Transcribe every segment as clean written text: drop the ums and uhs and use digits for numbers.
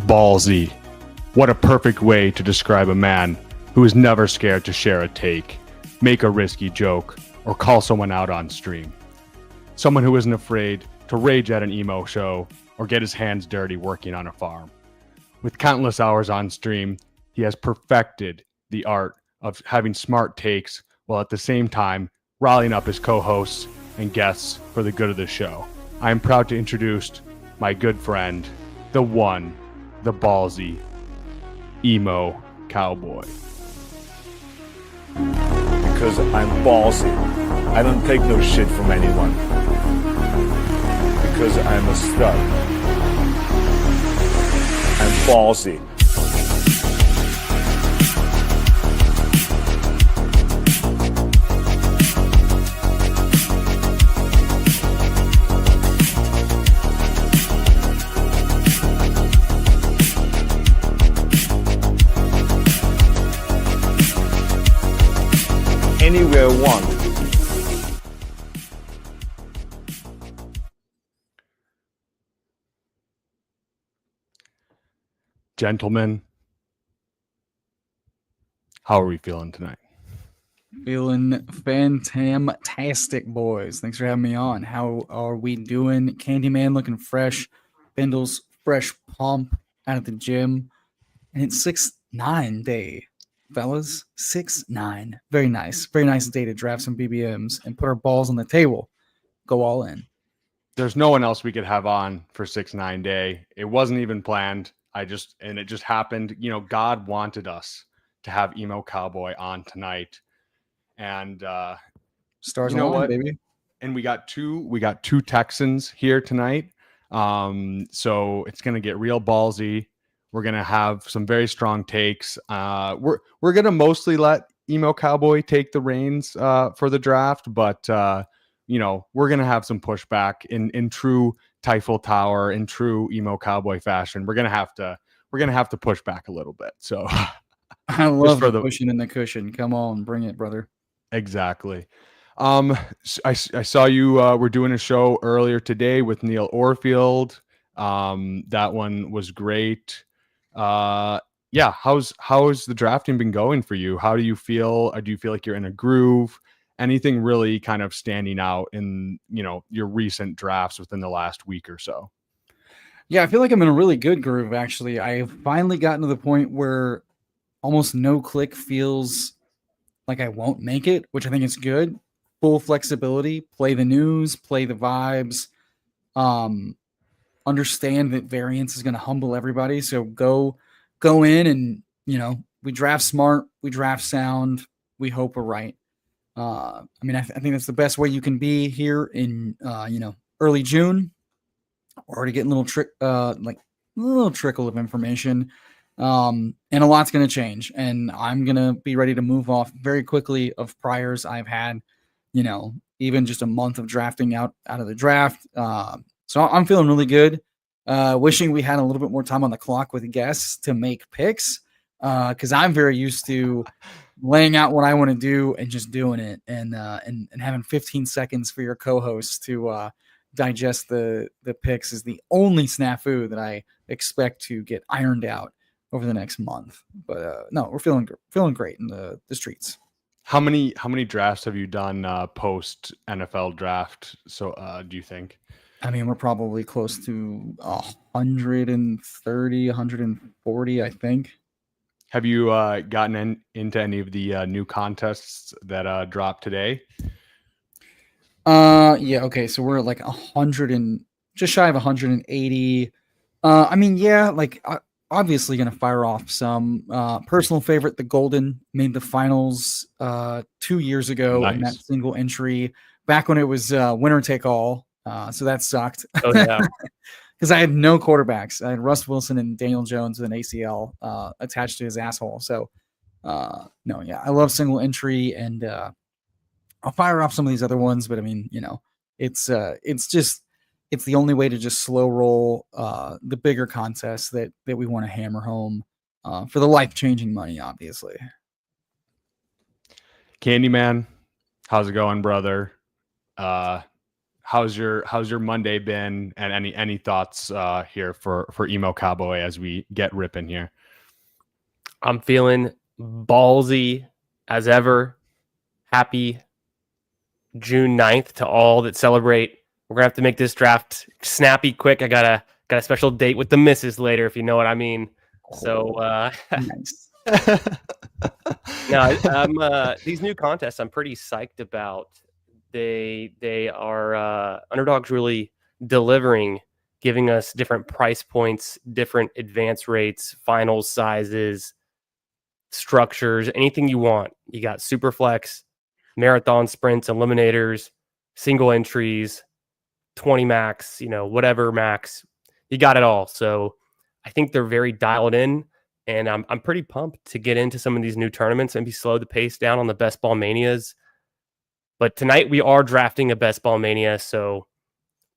Ballsy. What a perfect way to describe a man who is never scared to share a take, make a risky joke, or call someone out on stream. Someone who isn't afraid to rage at an emo show or get his hands dirty working on a farm. With countless hours on stream, he has perfected the art of having smart takes while at the same time rallying up his co-hosts and guests for the good of the show. I am proud to introduce my good friend, the one, the ballsy, Emocowboy. Because I'm ballsy. I don't take no shit from anyone. Because I'm a stud. I'm ballsy. Anywhere I want. Gentlemen, how are we feeling tonight? Feeling fantastic, boys. Thanks for having me on. How are we doing? Candyman looking fresh. Bindles fresh pump out of the gym. And it's 6-9 day, fellas. 6-9. Very nice. Very nice day to draft some BBMs and put our balls on the table. Go all in. There's no one else we could have on for 6-9 day. It wasn't even planned. It just happened. You know, God wanted us to have Emocowboy on tonight. And Stars you know align, what, baby. And we got two Texans here tonight. So it's gonna get real ballsy. We're gonna have some very strong takes. We're gonna mostly let Emocowboy take the reins for the draft, but you know, we're gonna have some pushback in true Typhal Tower, in true Emocowboy fashion. We're gonna have to push back a little bit. So I love the pushing in the cushion. Come on, bring it, brother. Exactly. I saw you were doing a show earlier today with Neil Orfield. That one was great. Yeah, how's the drafting been going for you? How do you feel? Do you feel like you're in a groove? Anything really kind of standing out in, you know, your recent drafts within the last week or so? Yeah, I feel like I'm in a really good groove, actually. I have finally gotten to the point where almost no click feels like I won't make it, which I think is good. Full flexibility, play the news, play the vibes, understand that variance is going to humble everybody. So go in and, you know, we draft smart, we draft sound, we hope we're right. I mean, I think that's the best way you can be here in, you know, early June. Already getting a little trickle of information. And a lot's going to change, and I'm going to be ready to move off very quickly of priors I've had, you know, even just a month of drafting out of the draft. So I'm feeling really good. Wishing we had a little bit more time on the clock with guests to make picks. Cause I'm very used to laying out what I want to do and just doing it and having 15 seconds for your co-host to, digest the picks is the only snafu that I expect to get ironed out over the next month. But no, we're feeling great in the streets. How many drafts have you done post NFL draft? So do you think? I mean, we're probably close to 130, 140, I think. Have you gotten into any of the new contests that dropped today? Yeah, okay, so we're at like 100 and just shy of 180. I mean, yeah, like obviously gonna fire off some. Personal favorite, the Golden made the finals 2 years ago. Nice. In that single entry back when it was winner take all. So that sucked. Oh yeah. Because I had no quarterbacks. I had Russ Wilson and Daniel Jones with an ACL attached to his asshole. So no, yeah, I love single entry, and I'll fire off some of these other ones, but I mean, you know, it's the only way to just slow roll the bigger contests that we want to hammer home for the life-changing money, obviously. Candyman, how's it going, brother? how's your Monday been, and any thoughts here for Emocowboy as we get ripping here? I'm feeling ballsy as ever. Happy June 9th to all that celebrate. We're gonna have to make this draft snappy quick. I got a special date with the missus later, if you know what I mean. So Nice. no, these new contests I'm pretty psyched about. They are Underdog's really delivering, giving us different price points, different advance rates, finals sizes, structures, anything you want. You got super flex, marathon sprints, eliminators, single entries, 20 max, whatever max. You got it all. So I think they're very dialed in, and I'm pretty pumped to get into some of these new tournaments and be slow the pace down on the best ball manias. But tonight we are drafting a best ball mania, so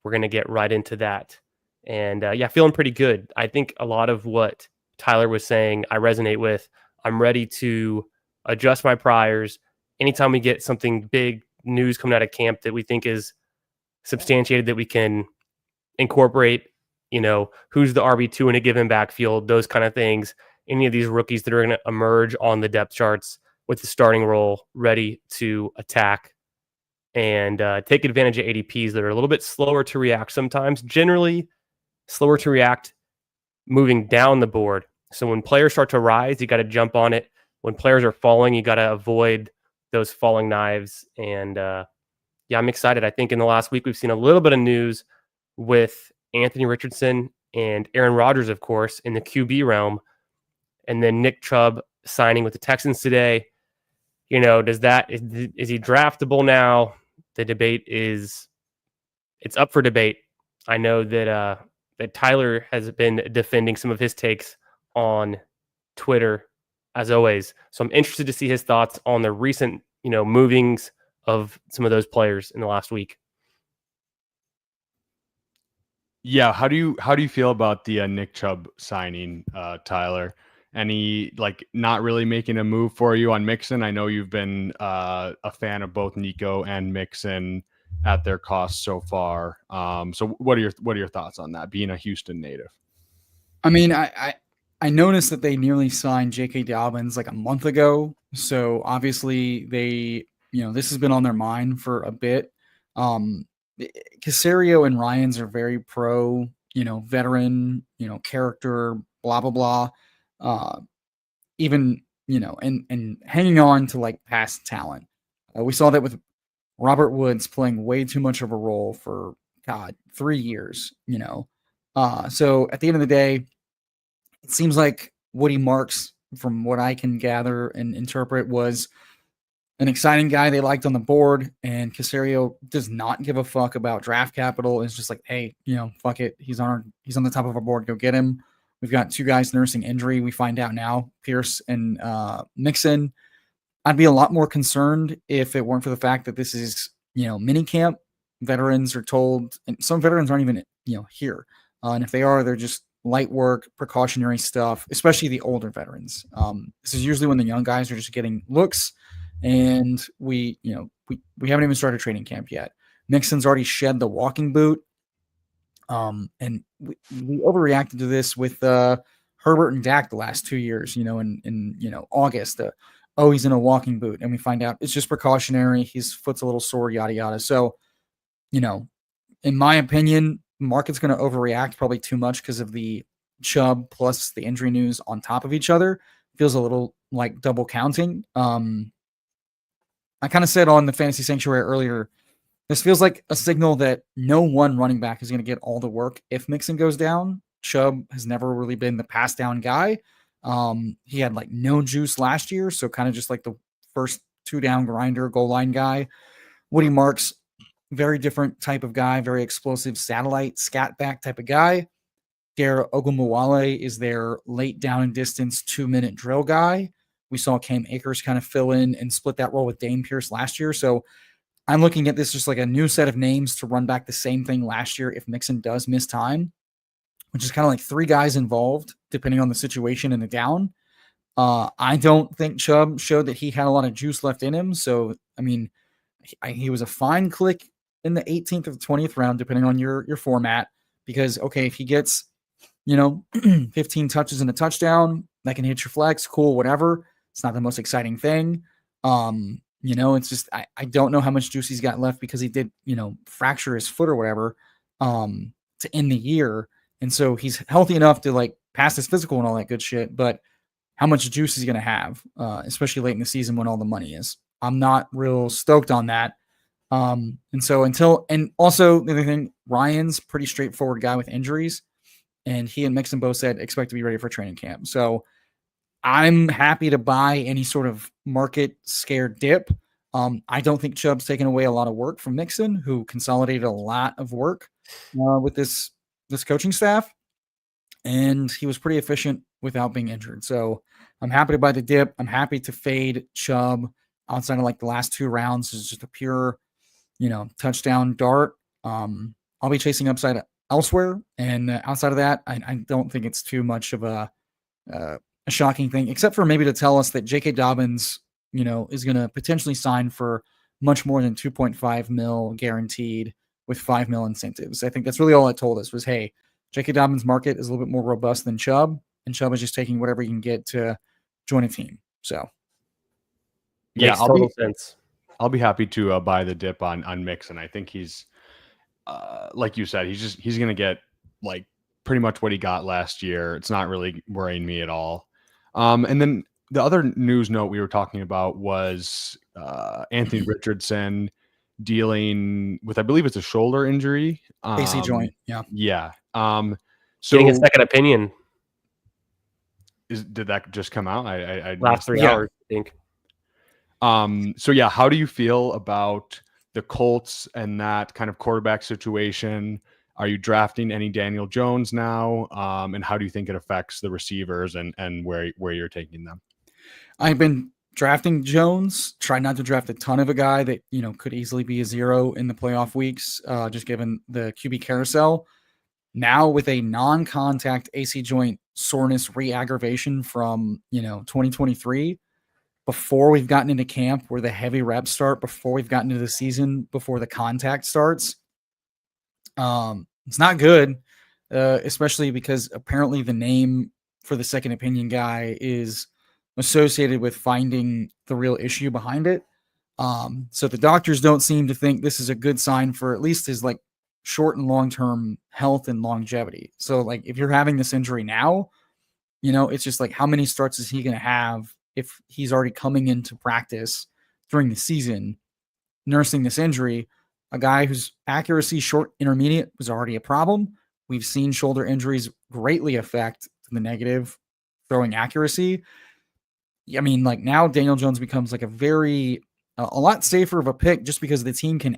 we're going to get right into that. And feeling pretty good. I think a lot of what Tyler was saying, I resonate with. I'm ready to adjust my priors. Anytime we get something big news coming out of camp that we think is substantiated, that we can incorporate, who's the RB2 in a given backfield, those kind of things. Any of these rookies that are going to emerge on the depth charts with the starting role ready to attack and take advantage of ADPs that are a little bit slower to react sometimes, generally slower to react moving down the board. So when players start to rise, you got to jump on it. When players are falling, you got to avoid those falling knives. And I'm excited. I think in the last week, we've seen a little bit of news with Anthony Richardson and Aaron Rodgers, of course, in the QB realm. And then Nick Chubb signing with the Texans today. Is he draftable now? The debate it's up for debate. I know that Tyler has been defending some of his takes on Twitter, as always. So I'm interested to see his thoughts on the recent, movings of some of those players in the last week. Yeah, how do you feel about the Nick Chubb signing, Tyler? Any not really making a move for you on Mixon? I know you've been a fan of both Nico and Mixon at their cost so far. So what are your thoughts on that, being a Houston native? I mean, I noticed that they nearly signed J.K. Dobbins like a month ago. So obviously they, this has been on their mind for a bit. Caserio and Ryans are very pro, veteran, character, blah, blah, blah. Even, and hanging on to like past talent. We saw that with Robert Woods playing way too much of a role for 3 years, so at the end of the day, it seems like Woody Marks, from what I can gather and interpret, was an exciting guy they liked on the board, and Caserio does not give a fuck about draft capital. It's just like, hey, fuck it. He's on the top of our board. Go get him. We've got two guys nursing injury. We find out now, Pierce and Mixon. I'd be a lot more concerned if it weren't for the fact that this is, mini camp. Veterans are told, and some veterans aren't even, here. And if they are, they're just light work, precautionary stuff, especially the older veterans. This is usually when the young guys are just getting looks, and we haven't even started training camp yet. Mixon's already shed the walking boot. And we overreacted to this with Herbert and Dak the last 2 years, in August. He's in a walking boot, and we find out it's just precautionary. His foot's a little sore, yada, yada. So, in my opinion, market's going to overreact probably too much because of the Chubb plus the injury news on top of each other. Feels a little like double counting. I kind of said on the Fantasy Sanctuary earlier, this feels like a signal that no one running back is going to get all the work if Mixon goes down. Chubb has never really been the pass down guy. He had like no juice last year, so kind of just like the first 2 down grinder, goal line guy. Woody Marks, very different type of guy, very explosive satellite scat back type of guy. Dare Ogunbowale is their late down and distance 2-minute drill guy. We saw Cam Akers kind of fill in and split that role with Dame Pierce last year. So I'm looking at this just like a new set of names to run back the same thing last year if Mixon does miss time, which is kind of like 3 guys involved, depending on the situation and the down. I don't think Chubb showed that he had a lot of juice left in him. So, I mean, he was a fine click in the 18th or the 20th round, depending on your format. Because okay, if he gets 15 touches and a touchdown, that can hit your flex, cool, whatever. It's not the most exciting thing. It's just I don't know how much juice he's got left because he did, fracture his foot or whatever to end the year. And so he's healthy enough to like pass his physical and all that good shit, but how much juice he's going to have, especially late in the season when all the money is. I'm not real stoked on that. And also the other thing, Ryan's pretty straightforward guy with injuries, and he and Mixon both said expect to be ready for training camp. So I'm happy to buy any sort of market scared dip. I don't think Chubb's taken away a lot of work from Mixon, who consolidated a lot of work with this coaching staff, and he was pretty efficient without being injured. So I'm happy to buy the dip. I'm happy to fade Chubb outside of like the last 2 rounds. Is just a pure, touchdown dart. I'll be chasing upside elsewhere, and outside of that, I don't think it's too much of a shocking thing, except for maybe to tell us that J.K. Dobbins, is going to potentially sign for much more than 2.5 mil guaranteed with 5 mil incentives. I think that's really all it told us was, hey, J.K. Dobbins' market is a little bit more robust than Chubb, and Chubb is just taking whatever he can get to join a team. So, makes total sense. I'll be happy to buy the dip on Mixon. I think he's, like you said, he's going to get like pretty much what he got last year. It's not really worrying me at all. And then the other news note we were talking about was Anthony Richardson dealing with, I believe it's a shoulder injury. AC joint. Yeah. Yeah. So getting a second opinion. Did that just come out? I last 3 hours, I think. So yeah, how do you feel about the Colts and that kind of quarterback situation? Are you drafting any Daniel Jones now? And how do you think it affects the receivers and where you're taking them? I've been drafting Jones, try not to draft a ton of a guy that, could easily be a 0 in the playoff weeks, just given the QB carousel. Now with a non-contact AC joint soreness re-aggravation from, 2023, before we've gotten into camp where the heavy reps start, before we've gotten into the season, before the contact starts, it's not good, especially because apparently the name for the second opinion guy is associated with finding the real issue behind it. So the doctors don't seem to think this is a good sign for at least his like short and long-term health and longevity. So like if you're having this injury now, it's just like how many starts is he going to have if he's already coming into practice during the season nursing this injury? A guy whose accuracy short intermediate was already a problem. We've seen shoulder injuries greatly affect the negative throwing accuracy. I mean, like now Daniel Jones becomes like a lot safer of a pick just because the team can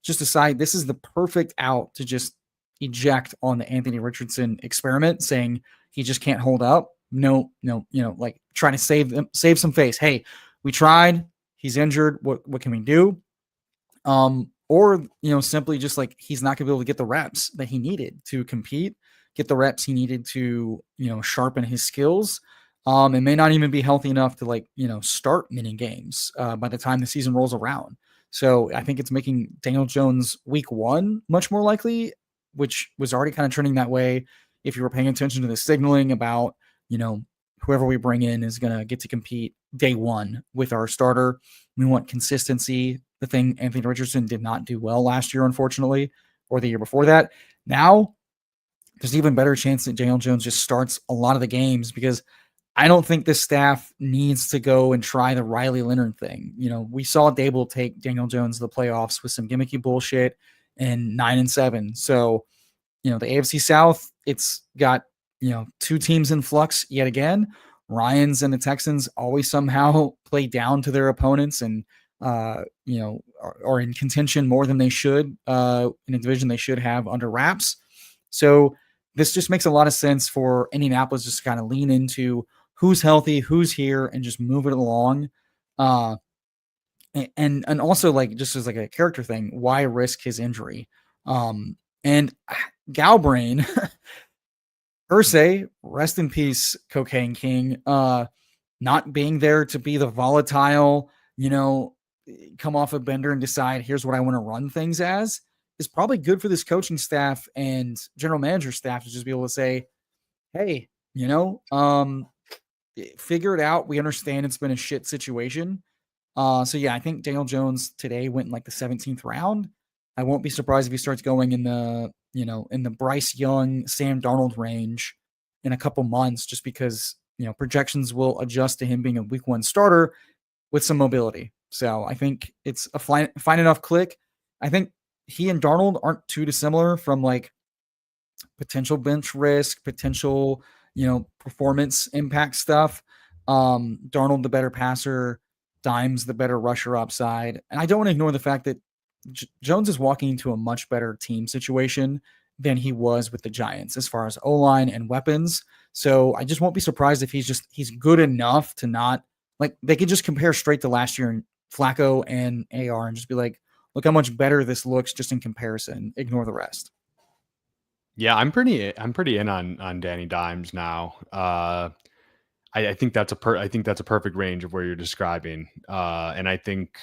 just decide this is the perfect out to just eject on the Anthony Richardson experiment, saying he just can't hold up. No, like trying to save some face. Hey, we tried. He's injured. What can we do? Or simply just like he's not gonna be able to get the reps that he needed to compete, get the reps he needed to sharpen his skills. And may not even be healthy enough to start mini games by the time the season rolls around. So I think it's making Daniel Jones week 1 much more likely, which was already kind of trending that way. If you were paying attention to the signaling about, whoever we bring in is going to get to compete day 1 with our starter. We want consistency. The thing Anthony Richardson did not do well last year, unfortunately, or the year before that. Now there's even better chance that Daniel Jones just starts a lot of the games because I don't think this staff needs to go and try the Riley Leonard thing. We saw Dable take Daniel Jones to the playoffs with some gimmicky bullshit and 9-7. So, the AFC South, it's got, 2 teams in flux yet again. Ryans and the Texans always somehow play down to their opponents and, are in contention more than they should in a division they should have under wraps. So this just makes a lot of sense for Indianapolis just to kind of lean into who's healthy, who's here, and just move it along. And also like just as like a character thing, why risk his injury? And Galbrain, Irsay, rest in peace, Cocaine King, not being there to be the volatile, come off a bender and decide, here's what I want to run things as, is probably good for this coaching staff and general manager staff to just be able to say, hey, figure it out. We understand it's been a shit situation. So yeah, I think Daniel Jones today went in like the 17th round. I won't be surprised if he starts going in the, in the Bryce Young, Sam Darnold range in a couple months, just because, projections will adjust to him being a week 1 starter with some mobility. So I think it's a fine enough click. I think he and Darnold aren't too dissimilar from like potential bench risk, potential, performance impact stuff. Darnold, the better passer, Dimes, the better rusher upside. And I don't want to ignore the fact that Jones is walking into a much better team situation than he was with the Giants as far as O-line and weapons. So I just won't be surprised if he's good enough to not, like, they could just compare straight to last year in Flacco and AR and just be like, look how much better this looks just in comparison. Ignore the rest. Yeah, I'm pretty in on Danny Dimes now. I think that's a perfect range of where you're describing. And I think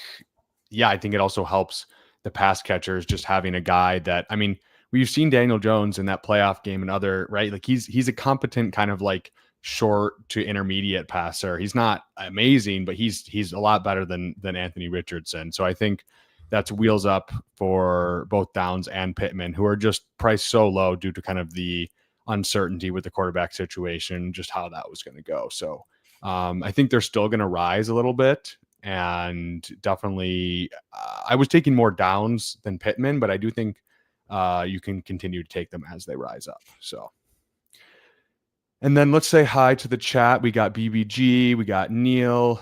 it also helps the pass catchers just having a guy that, I mean, we've seen Daniel Jones in that playoff game and other, right? Like he's a competent kind of like short to intermediate passer. He's not amazing, but he's a lot better than Anthony Richardson. So I think that's wheels up for both Downs and Pittman, who are just priced so low due to kind of the uncertainty with the quarterback situation, just how that was going to go. So I think they're still going to rise a little bit, and definitely I was taking more Downs than Pittman, but I do think you can continue to take them as they rise up. So, and then let's say hi to the chat. We got BBG, we got Neil,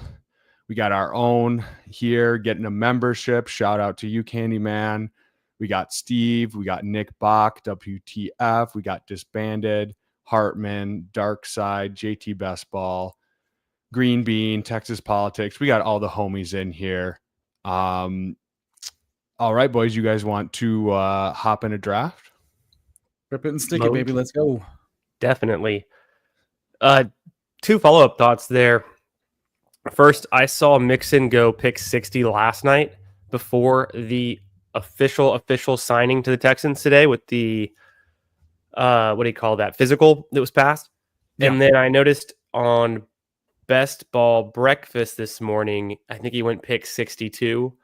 we got our own here getting a membership. Shout out to you, Candyman. We got Steve, we got Nick Bach, WTF, we got Disbanded, Hartman, Dark Side, JT Bestball, Green Bean, Texas Politics. We got all the homies in here. All right, boys, you guys want to hop in a draft? Rip it and stick it, baby. Let's go. Definitely. 2 follow-up thoughts there. First, I saw Mixon go pick 60 last night before the official signing to the Texans today with the what do you call that, physical that was passed. Yeah. And then I noticed on Best Ball breakfast this morning, I think he went pick 62.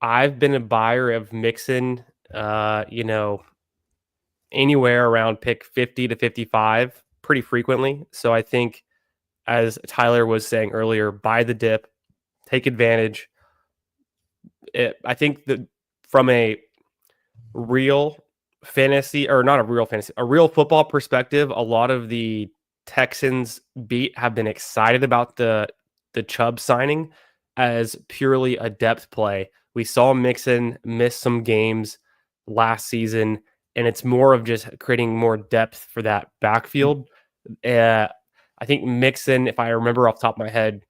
I've been a buyer of Mixon anywhere around pick 50 to 55 pretty frequently. So I think, as Tyler was saying earlier, buy the dip, take advantage. I think that from a real fantasy, or not a real fantasy, a real football perspective, a lot of the Texans beat have been excited about the Chubb signing as purely a depth play. We saw Mixon miss some games last season, and it's more of just creating more depth for that backfield. I think Mixon, if I remember off the top of my head,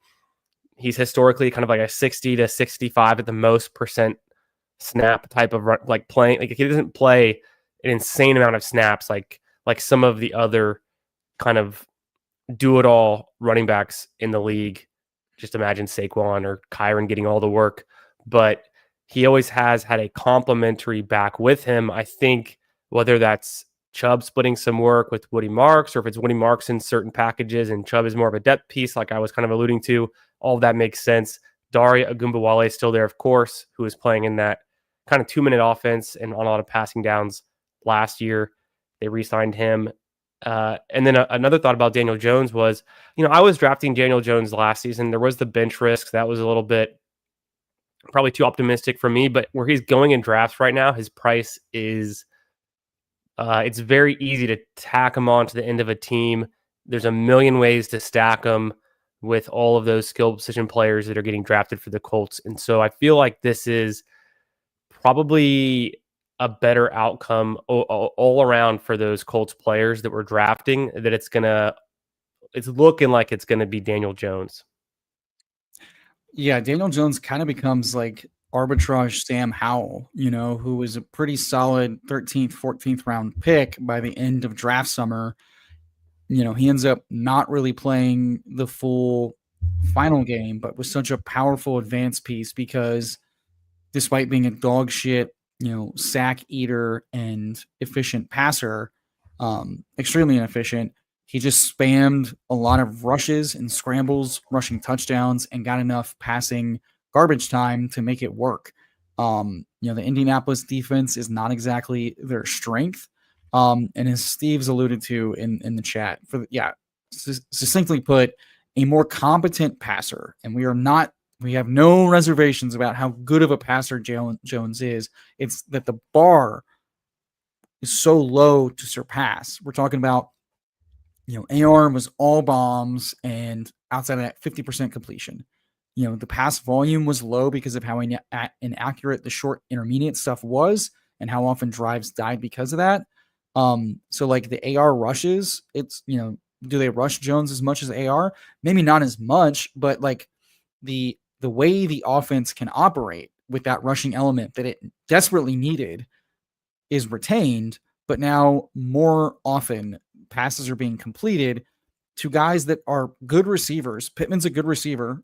he's historically kind of like a 60 to 65 at the most percent snap type of run, like playing. Like he doesn't play an insane amount of snaps like some of the other kind of do-it-all running backs in the league. Just imagine Saquon or Kyron getting all the work, but he always has had a complimentary back with him. I think whether that's Chubb splitting some work with Woody Marks, or if it's Woody Marks in certain packages and Chubb is more of a depth piece, like I was kind of alluding to, all of that makes sense. Daria Agumbawale is still there, of course, who is playing in that kind of 2-minute offense and on a lot of passing downs last year. They re-signed him. And then another thought about Daniel Jones was, I was drafting Daniel Jones last season. There was the bench risk. That was a little bit probably too optimistic for me, but where he's going in drafts right now, his price is it's very easy to tack him on to the end of a team. There's a million ways to stack him with all of those skill position players that are getting drafted for the Colts. And so I feel like this is probably a better outcome all around for those Colts players that we're drafting, that it's looking like it's going to be Daniel Jones. Yeah, Daniel Jones kind of becomes like arbitrage Sam Howell, who was a pretty solid 13th, 14th round pick by the end of draft summer. He ends up not really playing the full final game, but was such a powerful advance piece because despite being a dog shit, sack eater and efficient passer, extremely inefficient. He just spammed a lot of rushes and scrambles, rushing touchdowns, and got enough passing garbage time to make it work. The Indianapolis defense is not exactly their strength. And as Steve's alluded to in the chat, succinctly put, a more competent passer. And we have no reservations about how good of a passer Jones is. It's that the bar is so low to surpass. We're talking about, AR was all bombs, and outside of that, 50% completion. The pass volume was low because of how inaccurate the short intermediate stuff was and how often drives died because of that. So like the AR rushes, it's, do they rush Jones as much as AR? Maybe not as much, but like the way the offense can operate with that rushing element that it desperately needed is retained, but now more often passes are being completed to guys that are good receivers. Pittman's a good receiver,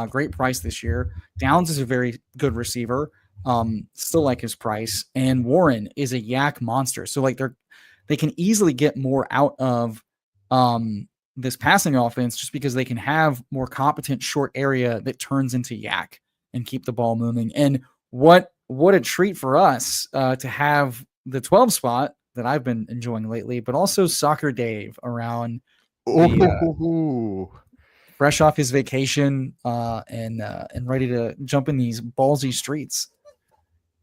great price this year. Downs is a very good receiver, still like his price, and Warren is a yak monster. So like they can easily get more out of this passing offense just because they can have more competent short area that turns into yak and keep the ball moving. And what a treat for us to have the 12 spot that I've been enjoying lately, but also Soccer Dave around fresh off his vacation and ready to jump in these ballsy streets.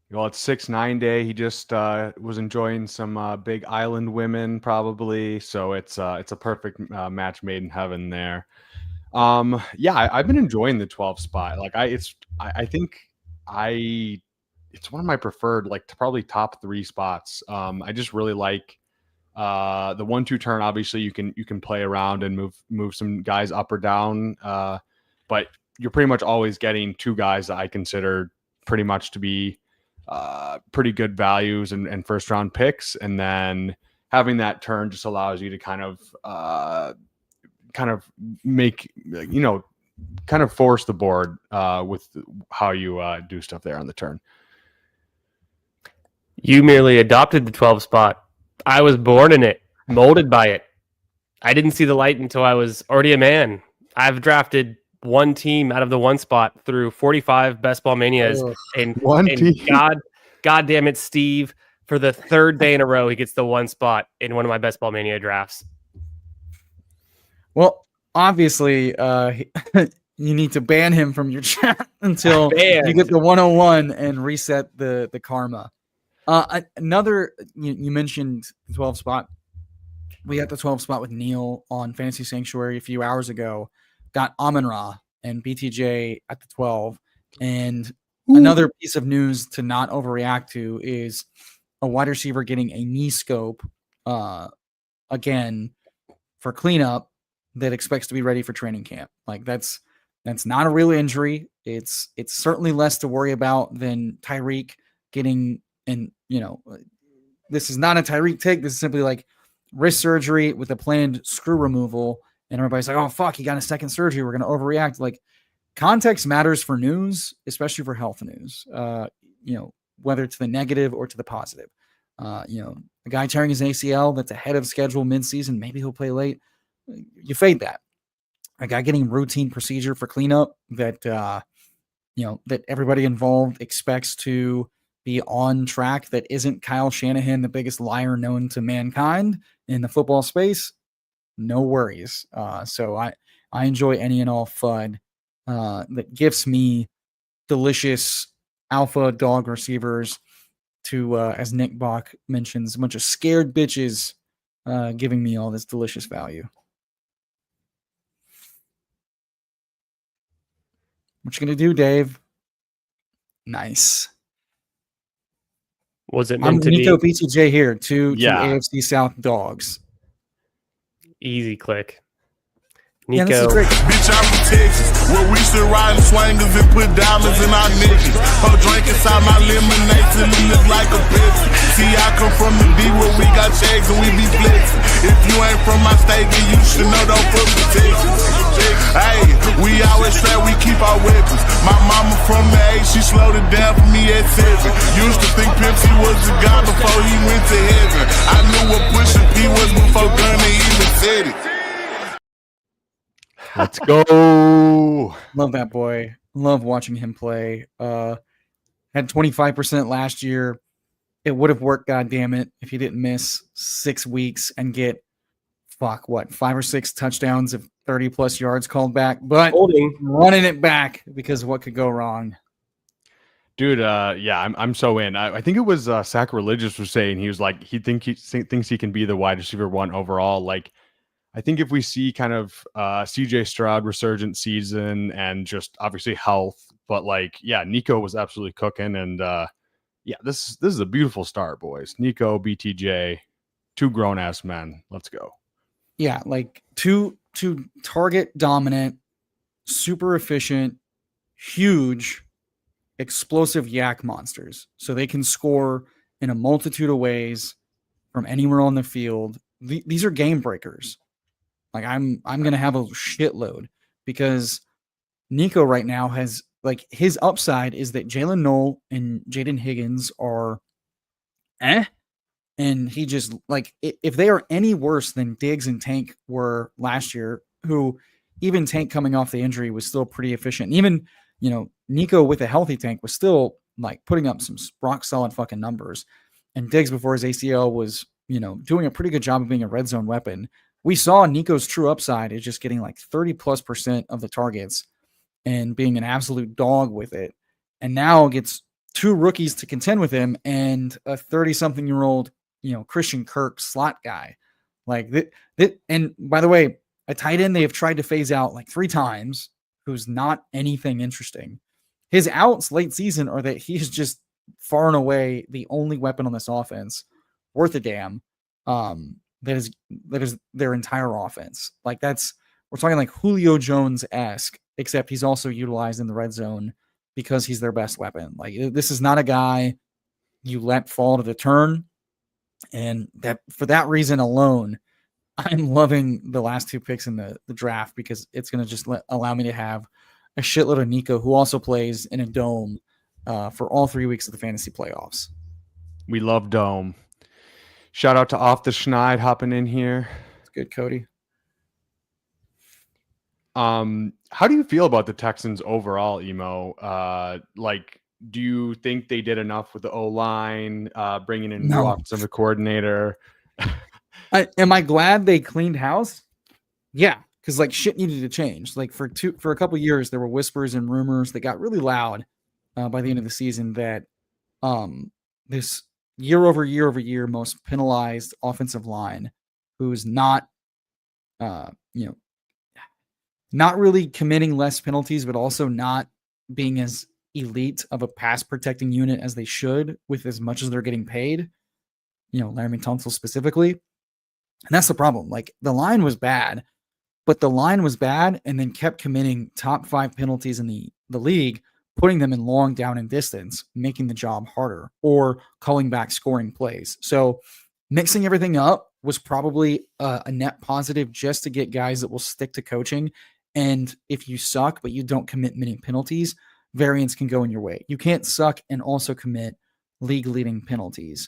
Well, it's 6-9 day. He just was enjoying some big island women, probably. So it's a perfect match made in heaven there. I've been enjoying the 12 spot. Like I think it's one of my preferred, like probably top 3 spots. I just really like the 1-2 turn. Obviously, you can play around and move some guys up or down, but you're pretty much always getting 2 guys that I consider pretty much to be pretty good values and first round picks, and then having that turn just allows you to kind of make kind of force the board with how you do stuff there on the turn. You merely adopted the 12 spot. I was born in it, molded by it. I didn't see the light until I was already a man. I've drafted one team out of the 1 spot through 45 best ball manias, and God damn it, Steve, for the 3rd day in a row, he gets the 1 spot in one of my best ball mania drafts. Well, obviously, you need to ban him from your chat until you get the 101 and reset the karma. Another, you mentioned the 12 spot. We got the 12 spot with Neil on Fantasy Sanctuary a few hours ago. Got Amon-Ra and BTJ at the 12. And another piece of news to not overreact to is a wide receiver getting a knee scope again for cleanup that expects to be ready for training camp. Like that's not a real injury. It's certainly less to worry about than Tyreek getting, and this is not a Tyreek take. This is simply like wrist surgery with a planned screw removal. And everybody's like, oh, fuck, he got a second surgery. We're going to overreact. Like, context matters for news, especially for health news, whether to the negative or to the positive. A guy tearing his ACL that's ahead of schedule midseason, maybe he'll play late. You fade that. A guy getting routine procedure for cleanup that that everybody involved expects to be on track, that isn't Kyle Shanahan, the biggest liar known to mankind in the football space. No worries. So I enjoy any and all FUD that gifts me delicious alpha dog receivers to, as Nick Bach mentions, a bunch of scared bitches giving me all this delicious value. What you gonna do, Dave? Nice. Was it meant to Nico be? BTJ here, two AFC South dogs. Easy click. Yeah, Nico. this is great. Bitch, I'm from Texas, where we still riding swangers and put diamonds in our niggas. Her drink inside my lemonade till it look like a Pepsi. See, I come from the D where we got checks and we be flexing. If you ain't from my state, then you should know don't fuck with Texas. Hey, we always strap, we keep our weapons. My mama from the 8, she slowed it down for me at 7. Used to think Pepsi was the guy before he went to heaven. I knew what pushing P was before Gunna even said it. Let's go. Love that boy. Love watching him play. Had 25% last year. It would have worked, goddammit, if he didn't miss 6 weeks and get 5 or 6 touchdowns of 30+ yards called back. But running it back because what could go wrong? Dude, yeah, I'm so in. I think it was Sacrilegious was saying he was like he thinks he can be the wide receiver 1 overall. Like, I think if we see kind of CJ Stroud resurgent season and just obviously health, but like, yeah, Nico was absolutely cooking, and yeah, this is a beautiful start, boys. Nico, BTJ, 2 grown ass men. Let's go. Yeah, like two target dominant, super efficient, huge, explosive yak monsters. So they can score in a multitude of ways from anywhere on the field. These are game breakers. Like I'm gonna have a shitload because Nico right now has, like, his upside is that Jalen Noel and Jaden Higgins are and he just, like, if they are any worse than Diggs and Tank were last year, who even Tank coming off the injury was still pretty efficient. And even, you know, Nico with a healthy Tank was still like putting up some rock solid fucking numbers. And Diggs before his ACL was, you know, doing a pretty good job of being a red zone weapon. We saw Nico's true upside is just getting like 30+% of the targets and being an absolute dog with it. And now gets 2 rookies to contend with him and a 30-something-year-old, you know, Christian Kirk slot guy. Like that. And by the way, a tight end they have tried to phase out like 3 times, who's not anything interesting. His outs late season are that he is just far and away the only weapon on this offense worth a damn. That is their entire offense. Like we're talking like Julio Jones-esque, except he's also utilized in the red zone because he's their best weapon. Like, this is not a guy you let fall to the turn. And that for that reason alone, I'm loving the last 2 picks in the draft because it's going to just allow me to have a shitload of Nico, who also plays in a dome for all 3 weeks of the fantasy playoffs. We love dome. Shout out to Off the Schneid hopping in here. It's good, Cody. How do you feel about the Texans overall, Emo? Like, do you think they did enough with the O-line, bringing in a new offensive coordinator? Am I glad they cleaned house? Yeah, because like shit needed to change. Like for a couple of years, there were whispers and rumors that got really loud by the end of the season that this year over year most penalized offensive line, who's not not really committing less penalties, but also not being as elite of a pass protecting unit as they should with as much as they're getting paid, Laramie Tunsil specifically. And that's the problem. Like, the line was bad, but the line was bad and then kept committing top 5 penalties in the league, putting them in long down and distance, making the job harder, or calling back scoring plays. So mixing everything up was probably a net positive just to get guys that will stick to coaching. And if you suck, but you don't commit many penalties, variance can go in your way. You can't suck and also commit league-leading penalties.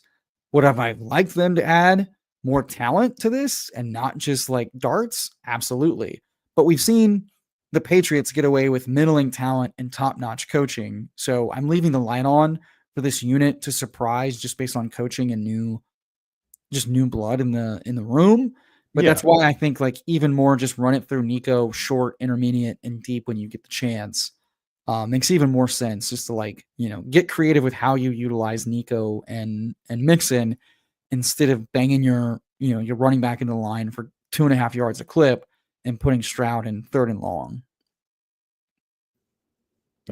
Would have I liked them to add more talent to this and not just like darts? Absolutely. But we've seen the Patriots get away with middling talent and top-notch coaching. So I'm leaving the light on for this unit to surprise just based on coaching and new blood in the room. But that's why I think like even more just run it through Nico, short, intermediate, and deep when you get the chance. Makes even more sense just to get creative with how you utilize Nico and Mixon instead of banging your running back into the line for 2.5 yards a clip and putting Stroud in 3rd and long.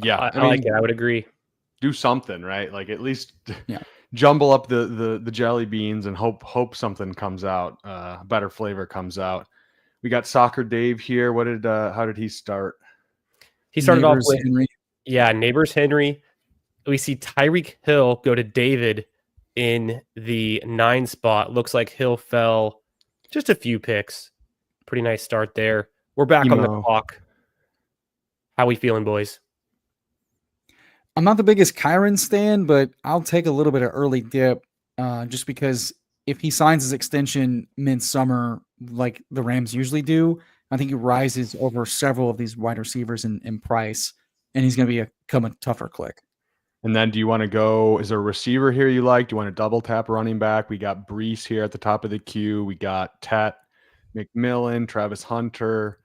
Yeah, I mean, like it. I would agree. Do something, right? Like, at least jumble up the jelly beans and hope something comes out, better flavor comes out. We got Soccer Dave here. How did he start? He started Neighbors off with Henry. Neighbors Henry. We see Tyreek Hill go to David in the 9 spot. Looks like Hill fell just a few picks. Pretty nice start there. We're back on the clock. How we feeling, boys? I'm not the biggest Kyron stan, but I'll take a little bit of early dip just because if he signs his extension midsummer, like the Rams usually do, I think he rises over several of these wide receivers in price, and he's going to become a tougher click. And then do you want to go, is there a receiver here you like? Do you want to double tap running back? We got Brees here at the top of the queue. We got Tet, McMillan, Travis Hunter.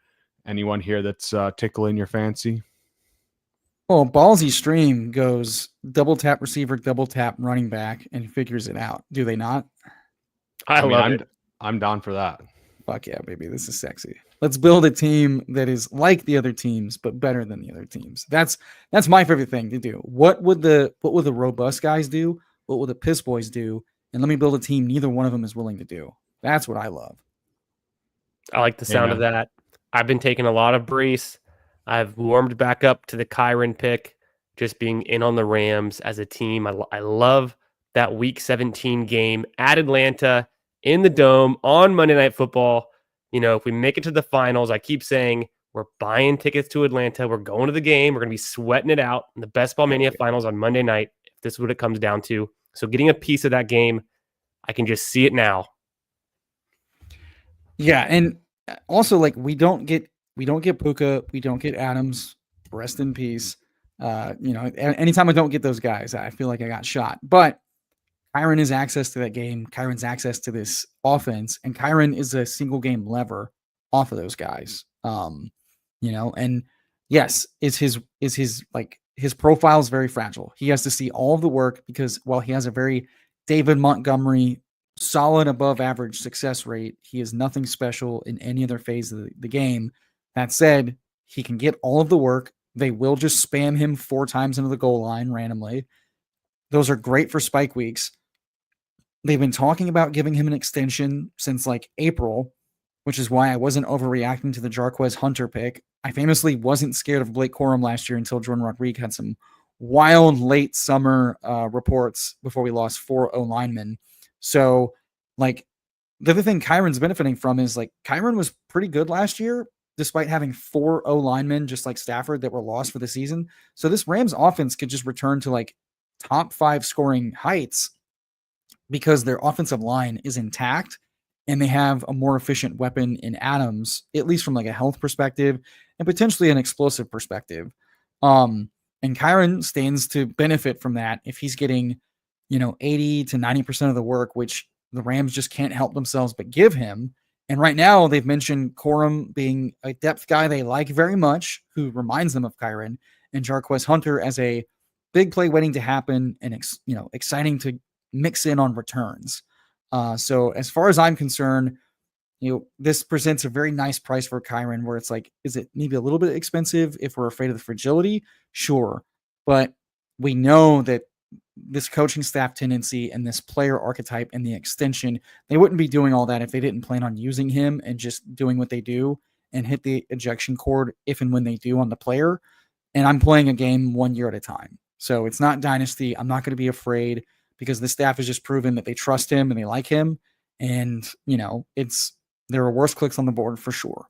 Anyone here that's tickling your fancy? Well, Ballsy stream goes double tap receiver, double tap running back, and figures it out. Do they not? I love it. I'm down for that. Fuck yeah, baby. This is sexy. Let's build a team that is like the other teams, but better than the other teams. That's my favorite thing to do. What would the robust guys do? What would the piss boys do? And let me build a team neither one of them is willing to do. That's what I love. I like the sound of that. I've been taking a lot of Brees. I've warmed back up to the Kyron pick, just being in on the Rams as a team. I love that Week 17 game at Atlanta in the Dome on Monday Night Football. You know, if we make it to the finals, I keep saying we're buying tickets to Atlanta. We're going to the game. We're going to be sweating it out in the Bestball Mania finals on Monday night, if this is what it comes down to. So getting a piece of that game, I can just see it now. Yeah, and also like we don't get Puka, we don't get Adams. Rest in peace. Anytime I don't get those guys, I feel like I got shot. But Kyron has access to that game. Kyron's access to this offense, and Kyron is a single game lever off of those guys. And yes, his profile is very fragile. He has to see all of the work because while he has a very David Montgomery solid above average success rate, he is nothing special in any other phase of the game. That said, he can get all of the work. They will just spam him 4 times into the goal line randomly. Those are great for spike weeks. They've been talking about giving him an extension since like April, which is why I wasn't overreacting to the Jarquez Hunter pick. I famously wasn't scared of Blake Corum last year until Jordan Rodriguez had some wild late summer reports before we lost 4 O-linemen. So, like, the other thing Kyron's benefiting from is, like, Kyron was pretty good last year, despite having 4 O-linemen, just like Stafford, that were lost for the season. So this Rams offense could just return to, like, top 5 scoring heights because their offensive line is intact and they have a more efficient weapon in Adams, at least from, like, a health perspective and potentially an explosive perspective. And Kyron stands to benefit from that if he's getting 80 to 90% of the work, which the Rams just can't help themselves but give him. And right now they've mentioned Corum being a depth guy they like very much, who reminds them of Kyron, and Jarquez Hunter as a big play waiting to happen and, exciting to mix in on returns. So as far as I'm concerned, this presents a very nice price for Kyron where it's like, is it maybe a little bit expensive if we're afraid of the fragility? Sure. But we know that this coaching staff tendency and this player archetype and the extension, they wouldn't be doing all that if they didn't plan on using him and just doing what they do and hit the ejection cord if and when they do on the player. And I'm playing a game 1 year at a time. So it's not dynasty. I'm not going to be afraid because the staff has just proven that they trust him and they like him. And, there are worse clicks on the board for sure.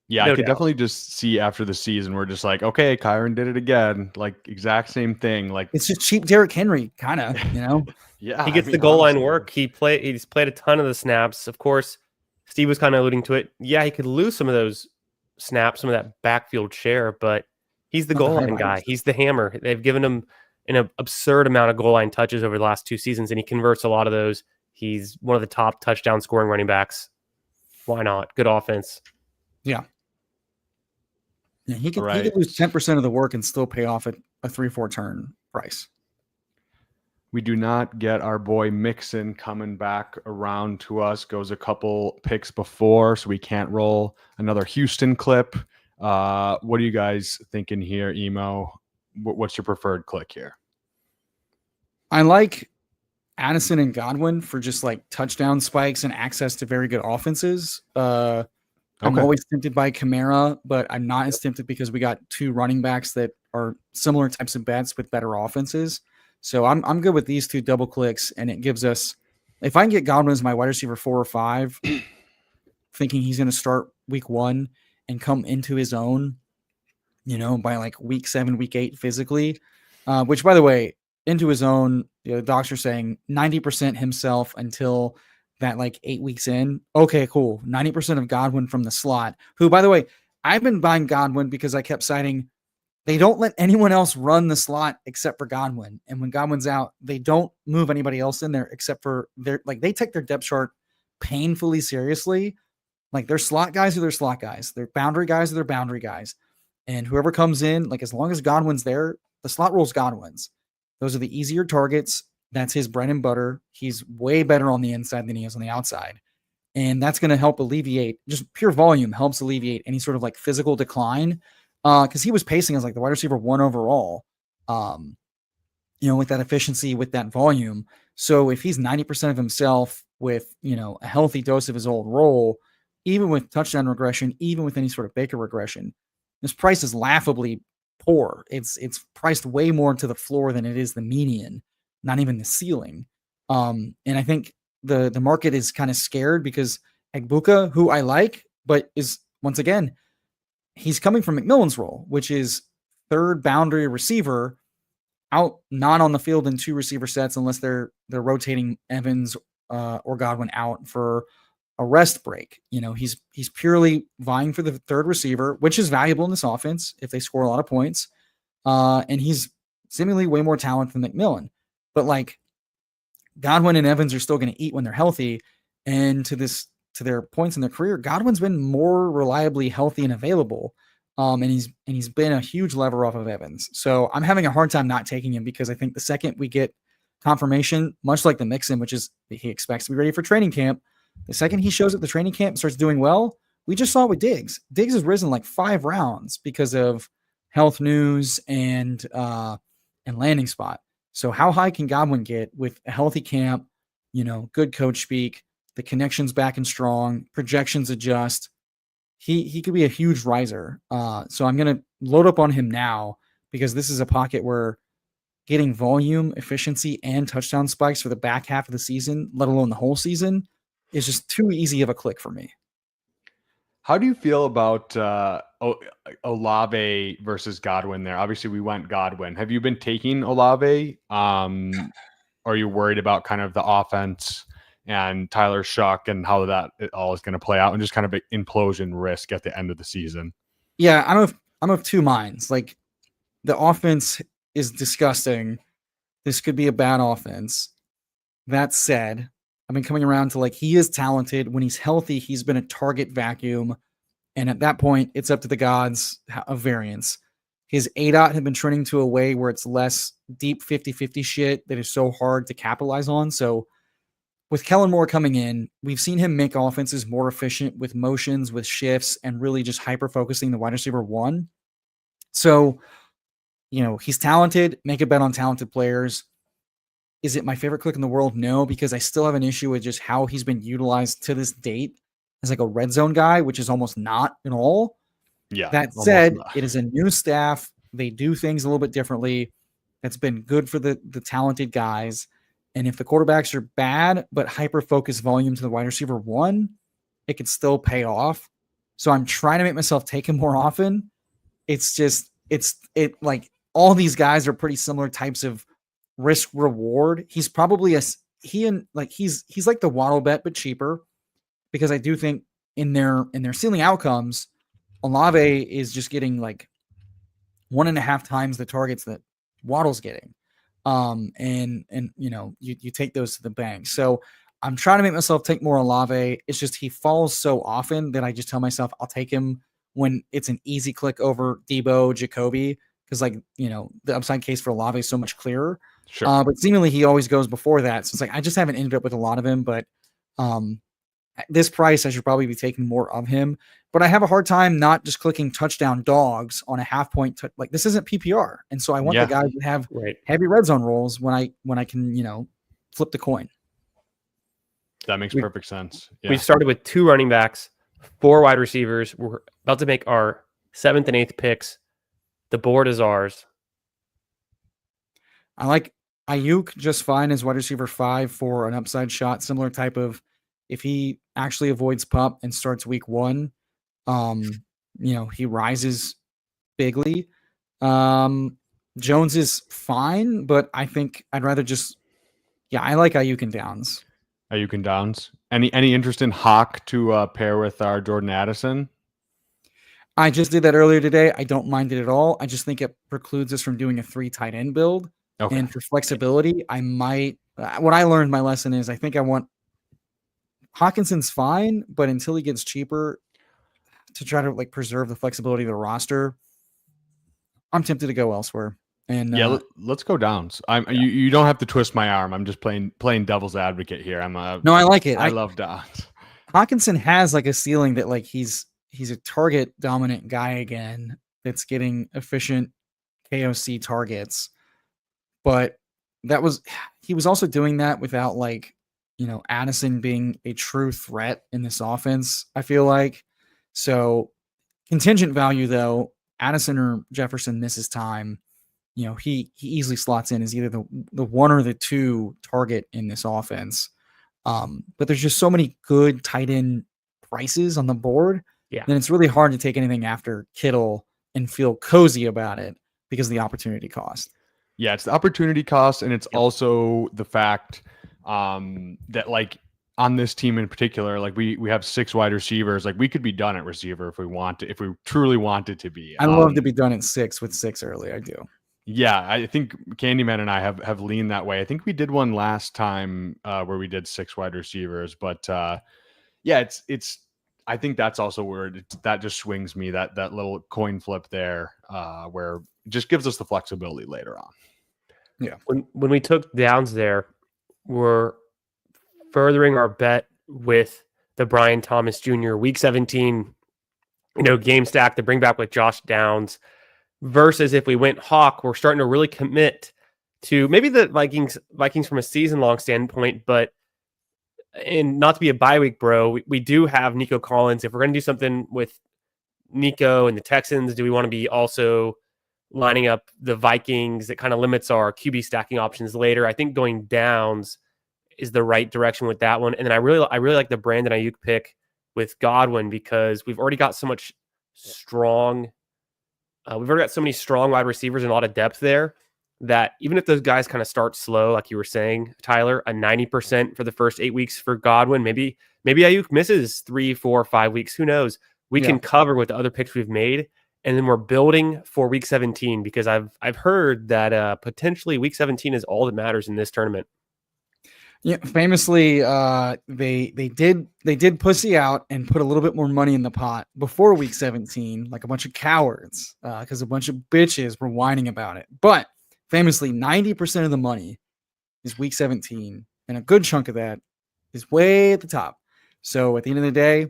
Yeah, No I could doubt. definitely just see after the season, we're just like, okay, Kyron did it again. Like, exact same thing. Like, It's just cheap Derrick Henry, kind of, yeah, He gets the goal line work. He's played a ton of the snaps. Of course, Steve was kind of alluding to it. Yeah, he could lose some of those snaps, some of that backfield share, but he's the Not the goal line highlights. guy. He's the hammer. They've given him an absurd amount of goal line touches over the last 2 seasons, and he converts a lot of those. He's one of the top touchdown scoring running backs. Why not? Good offense. Yeah, he could Right. lose 10% of the work and still pay off at a 3-4 turn price. We do not get our boy Mixon coming back around to us. Goes a couple picks before, so we can't roll another Houston clip. What are you guys thinking here, Emo? What's your preferred click here? I like Addison and Godwin for just like touchdown spikes and access to very good offenses. I'm Okay. always tempted by Kamara, but I'm not as tempted because we got 2 running backs that are similar types of bets with better offenses. So I'm good with these 2 double clicks, and it gives us, if I can get Godwin as my wide receiver 4 or 5, thinking he's going to start week 1 and come into his own, by like week 7, week 8 physically, which, by the way, into his own, the docs are saying 90% himself until that like 8 weeks in. Okay, cool. 90% of Godwin from the slot, who, by the way, I've been buying Godwin because I kept citing they don't let anyone else run the slot except for Godwin. And when Godwin's out, they don't move anybody else in there except for they take their depth chart painfully seriously. Like their slot guys are their slot guys. Their boundary guys are their boundary guys. And whoever comes in, like as long as Godwin's there, the slot rules Godwin's. Those are the easier targets. That's his bread and butter. He's way better on the inside than he is on the outside. And that's going to help alleviate, just pure volume helps alleviate any sort of like physical decline. Because he was pacing as like the wide receiver 1 overall, with that efficiency, with that volume. So if he's 90% of himself with, a healthy dose of his old role, even with touchdown regression, even with any sort of Baker regression, this price is laughably poor. It's priced way more to the floor than it is the median, not even the ceiling. And I think the market is kind of scared because Egbuka, who I like, but is once again, he's coming from McMillan's role, which is third boundary receiver out, not on the field in 2 receiver sets unless they're rotating Evans or Godwin out for a rest break. He's purely vying for the third receiver, which is valuable in this offense if they score a lot of points. And he's seemingly way more talented than McMillan. But like Godwin and Evans are still going to eat when they're healthy. And to their points in their career, Godwin's been more reliably healthy and available. And he's been a huge lever off of Evans. So I'm having a hard time not taking him because I think the second we get confirmation, much like the Mixon, which is he expects to be ready for training camp, the second he shows up the training camp and starts doing well, we just saw it with Diggs. Diggs has risen like 5 rounds because of health news and landing spot. So how high can Godwin get with a healthy camp, good coach speak, the connection's back and strong, projections adjust. He could be a huge riser. So I'm going to load up on him now because this is a pocket where getting volume, efficiency, and touchdown spikes for the back half of the season, let alone the whole season, is just too easy of a click for me. How do you feel about Olave versus Godwin there? Obviously, we went Godwin. Have you been taking Olave? Are you worried about kind of the offense and Tyler Shuck and how that it all is going to play out and just kind of an implosion risk at the end of the season? Yeah, I'm of 2 minds. Like the offense is disgusting. This could be a bad offense. That said, I've been coming around to like he is talented. When he's healthy, he's been a target vacuum. And at that point, it's up to the gods of variance. His ADOT had been trending to a way where it's less deep 50-50 shit that is so hard to capitalize on. So with Kellen Moore coming in, we've seen him make offenses more efficient with motions, with shifts, and really just hyper-focusing the wide receiver 1. So, he's talented. Make a bet on talented players. Is it my favorite click in the world? No, because I still have an issue with just how he's been utilized to this date as like a red zone guy, which is almost not at all. Yeah. That said, it is a new staff. They do things a little bit differently. That's been good for the talented guys. And if the quarterbacks are bad, but hyper-focused volume to the wide receiver 1, it could still pay off. So I'm trying to make myself take him more often. It's just, like all these guys are pretty similar types of risk reward. He's probably he's like the Waddle bet, but cheaper, because I do think in their ceiling outcomes, Olave is just getting like 1.5 times the targets that Waddle's getting. And you take those to the bank. So I'm trying to make myself take more Olave. It's just he falls so often that I just tell myself I'll take him when it's an easy click over Debo, Jacoby, because the upside case for Olave is so much clearer. Sure. But seemingly he always goes before that. So it's like I just haven't ended up with a lot of him. But at this price, I should probably be taking more of him. But I have a hard time not just clicking touchdown dogs on a half point. Like this isn't PPR, and so I want the guys that have heavy red zone rolls when I can flip the coin. That makes perfect sense. Yeah. We started with 2 running backs, 4 wide receivers. We're about to make our 7th and 8th picks. The board is ours. I like Ayuk just fine as wide receiver 5 for an upside shot, similar type of if he actually avoids pup and starts week 1, he rises bigly. Jones is fine, but I think I'd rather just, I like Ayuk and Downs. Ayuk and Downs. Any interest in Hawk to pair with our Jordan Addison? I just did that earlier today. I don't mind it at all. I just think it precludes us from doing a 3 tight end build. Okay. And for flexibility, I might. What I learned my lesson is I think I want Hawkinson's fine, but until he gets cheaper, to try to like preserve the flexibility of the roster, I'm tempted to go elsewhere. And let's go Downs. You don't have to twist my arm. I'm just playing devil's advocate here. No, I like it. I love Downs. Hawkinson has like a ceiling that like he's a target dominant guy again that's getting efficient KOC targets. But he was also doing that without like, Addison being a true threat in this offense, I feel like. So contingent value though, Addison or Jefferson misses time. He easily slots in as either the 1 or the 2 target in this offense. But there's just so many good tight end prices on the board. Yeah. Then it's really hard to take anything after Kittle and feel cozy about it because of the opportunity cost. Yeah, it's the opportunity cost, and it's also the fact that like on this team in particular, like we have 6 wide receivers. Like we could be done at receiver if we truly wanted to be. I love to be done at 6 with 6 early. I do. Yeah, I think Candyman and I have leaned that way. I think we did one last time where we did 6 wide receivers, but it's. I think that's also where that just swings me, that little coin flip there, where it just gives us the flexibility later on. Yeah. When we took Downs there, we're furthering our bet with the Brian Thomas Jr. Week 17, game stack to bring back with Josh Downs. Versus if we went Hawk, we're starting to really commit to maybe the Vikings from a season-long standpoint, but and not to be a bye week, bro, we do have Nico Collins. If we're going to do something with Nico and the Texans, do we want to be also lining up the Vikings? That kind of limits our QB stacking options later. I think going Downs is the right direction with that one. And then I really like the Brandon Ayuk pick with Godwin because we've already got so much strong. We've already got so many strong wide receivers and a lot of depth there that even if those guys kind of start slow, like you were saying, Tyler, a 90% for the first 8 weeks for Godwin, maybe Ayuk misses 3, 4, 5 weeks. Who knows? We can cover with the other picks we've made. And then we're building for week 17 because I've heard that potentially week 17 is all that matters in this tournament. Yeah, famously, they did pussy out and put a little bit more money in the pot before week 17, like a bunch of cowards, because a bunch of bitches were whining about it. But famously, 90% of the money is week 17, and a good chunk of that is way at the top. So at the end of the day,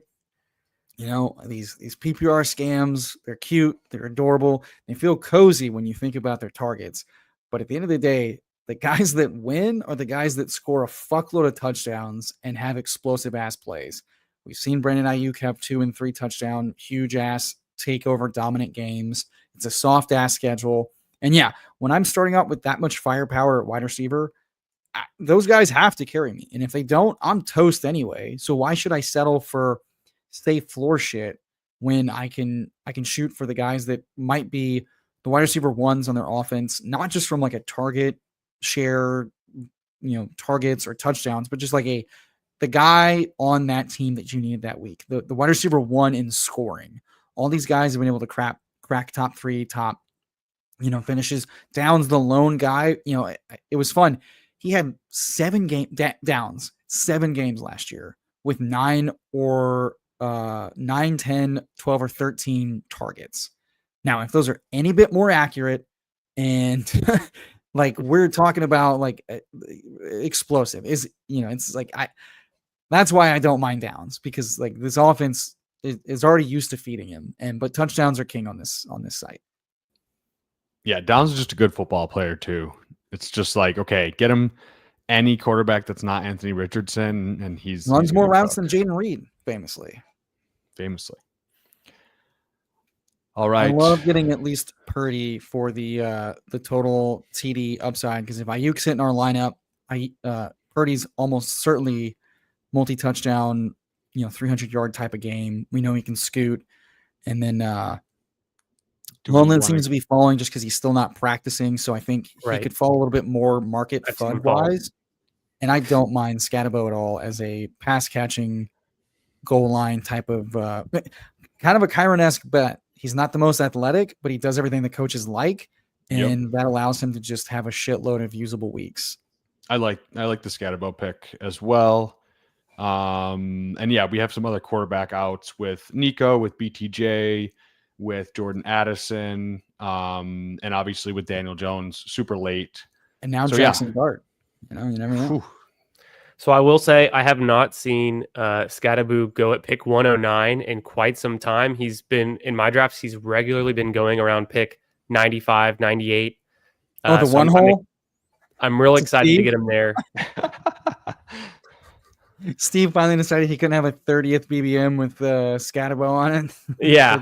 these PPR scams, they're cute, they're adorable, they feel cozy when you think about their targets. But at the end of the day, the guys that win are the guys that score a fuckload of touchdowns and have explosive ass plays. We've seen Brandon Ayuk have 2 and 3 touchdown, huge ass takeover dominant games. It's a soft ass schedule. And yeah, when I'm starting out with that much firepower at wide receiver, those guys have to carry me. And if they don't, I'm toast anyway. So why should I settle for safe floor shit when I can shoot for the guys that might be the wide receiver ones on their offense, not just from like a target share, targets or touchdowns, but just like the guy on that team that you needed that week, the wide receiver 1 in scoring. All these guys have been able to crack top 3, top, finishes. Downs, the lone guy, it was fun. He had 7 Downs, 7 games last year with 9, 10, 12, or 13 targets. Now, if those are any bit more accurate and like we're talking about like explosive it's like that's why I don't mind Downs, because like this offense is already used to feeding him, but touchdowns are king on this site. Yeah, Downs is just a good football player too. It's just like, okay, get him any quarterback that's not Anthony Richardson, and he's runs more routes than Jaden Reed, famously. All right. I love getting at least Purdy for the total TD upside, because if Ayuk's hitting our lineup, Purdy's almost certainly multi-touchdown, 300-yard type of game. We know he can scoot. And then Lundland seems to be falling just because he's still not practicing. So I think he Right. could fall a little bit more market I've seen him FUD fall. wise. And I don't mind Scatabo at all as a pass catching goal line type of kind of a Kyron-esque bet. He's not the most athletic, but he does everything the coaches like. And that allows him to just have a shitload of usable weeks. I like the Scatabo pick as well. And yeah, we have some other quarterback outs with Nico, with BTJ, with Jordan Addison, and obviously with Daniel Jones super late. And now Jackson Dart. You never know. Whew. So I will say I have not seen Scatabo go at pick 109 in quite some time. He's been in my drafts. He's regularly been going around pick 95, 98. The one hole? I'm real excited to get him there. Steve finally decided he couldn't have a 30th BBM with Scatabo on it. Yeah,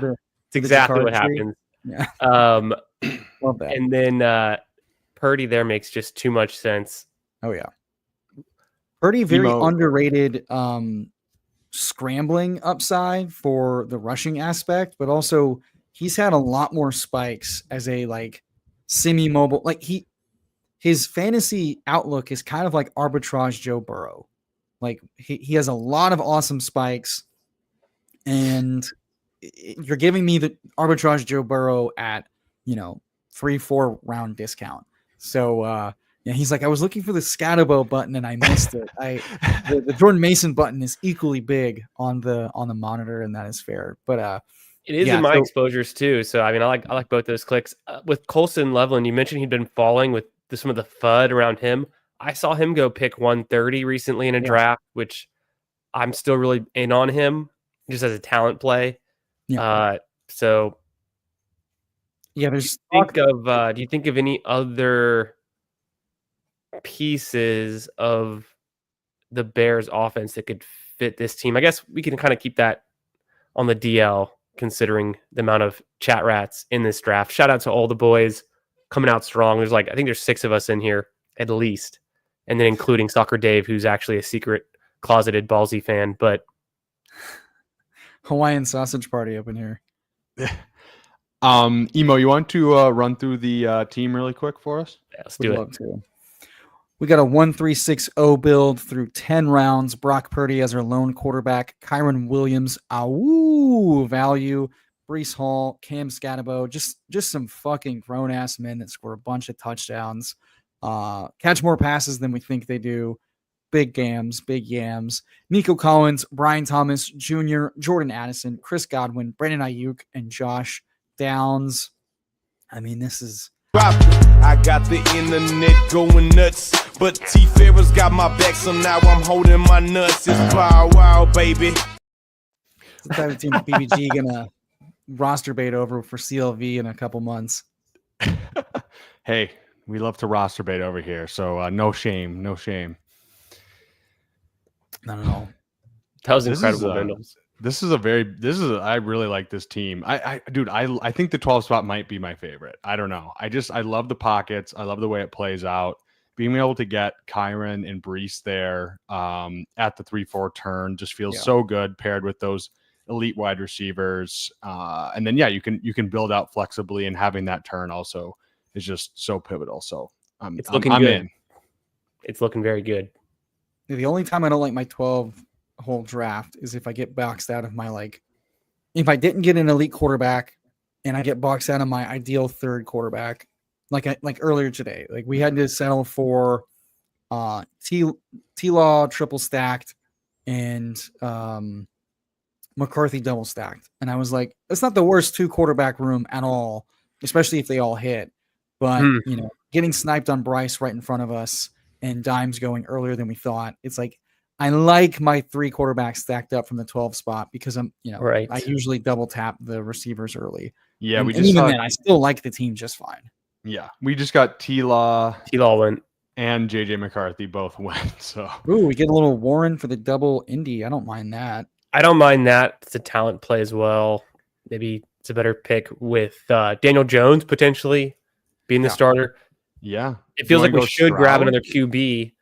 it's exactly what happens. Yeah. Love that. And then Purdy there makes just too much sense. Oh, yeah. Purdy, very underrated scrambling upside for the rushing aspect, but also he's had a lot more spikes as a semi-mobile. His fantasy outlook is kind of like arbitrage Joe Burrow. He has a lot of awesome spikes, and you're giving me the arbitrage Joe Burrow at 3-4 round discount. So he's like, I was looking for the Scatabo button and I missed it. The Jordan Mason button is equally big on the monitor, and that is fair. But it is in my exposures too. So I mean, I like both those clicks. With Colson Loveland, you mentioned he'd been falling with some of the FUD around him. I saw him go pick 130 recently in a draft, which I'm still really in on him just as a talent play. Yeah. So yeah, there's do you think of any other pieces of the Bears offense that could fit this team? I guess we can kind of keep that on the DL considering the amount of chat rats in this draft. Shout out to all the boys coming out strong. I think there's 6 of us in here at least. And then including Soccer Dave, who's actually a secret closeted Ballsy fan, but Hawaiian sausage party up in here. Emo, you want to run through the team really quick for us? Yeah, let's do it. Love to. We got a 1-3-6-0 build through 10 rounds. Brock Purdy as our lone quarterback. Kyron Williams, value. Breece Hall, Cam Scatabo, just some fucking grown-ass men that score a bunch of touchdowns. Catch more passes than we think they do. Big yams. Nico Collins, Brian Thomas Jr., Jordan Addison, Chris Godwin, Brandon Ayuk, and Josh Downs. I mean, this is... I got the internet going nuts, but T-Ferris got my back, so now I'm holding my nuts. It's wow, baby. It's the type of team BBG gonna roster bait over for CLV in a couple months. Hey, we love to roster bait over here, so no shame. Not at all. That was incredible, Bindles. I really like this team. I think the 12 spot might be my favorite. I don't know. I love the pockets. I love the way it plays out. Being able to get Kyron and Breece there at the 3-4 turn just feels so good paired with those elite wide receivers. And then, you can build out flexibly, and having that turn also is just so pivotal. So I'm good. in. It's looking very good. The only time I don't like my 12 whole draft is if I get boxed out of my if I didn't get an elite quarterback and I get boxed out of my ideal third quarterback, like earlier today, we had to settle for T-Law triple stacked and McCarthy double stacked, and I was like, it's not the worst 2 quarterback room at all, especially if they all hit. But getting sniped on Bryce right in front of us and Dimes going earlier than we thought, it's like, I like my 3 quarterbacks stacked up from the 12 spot because I'm, right. I usually double tap the receivers early. Yeah, and even then, I still like the team just fine. Yeah, we just got T-Law went, and JJ McCarthy both went. So we get a little Warren for the double Indy. I don't mind that. I don't mind that. It's a talent play as well. Maybe it's a better pick with Daniel Jones potentially being the starter. Yeah, it feels like we should grab another QB.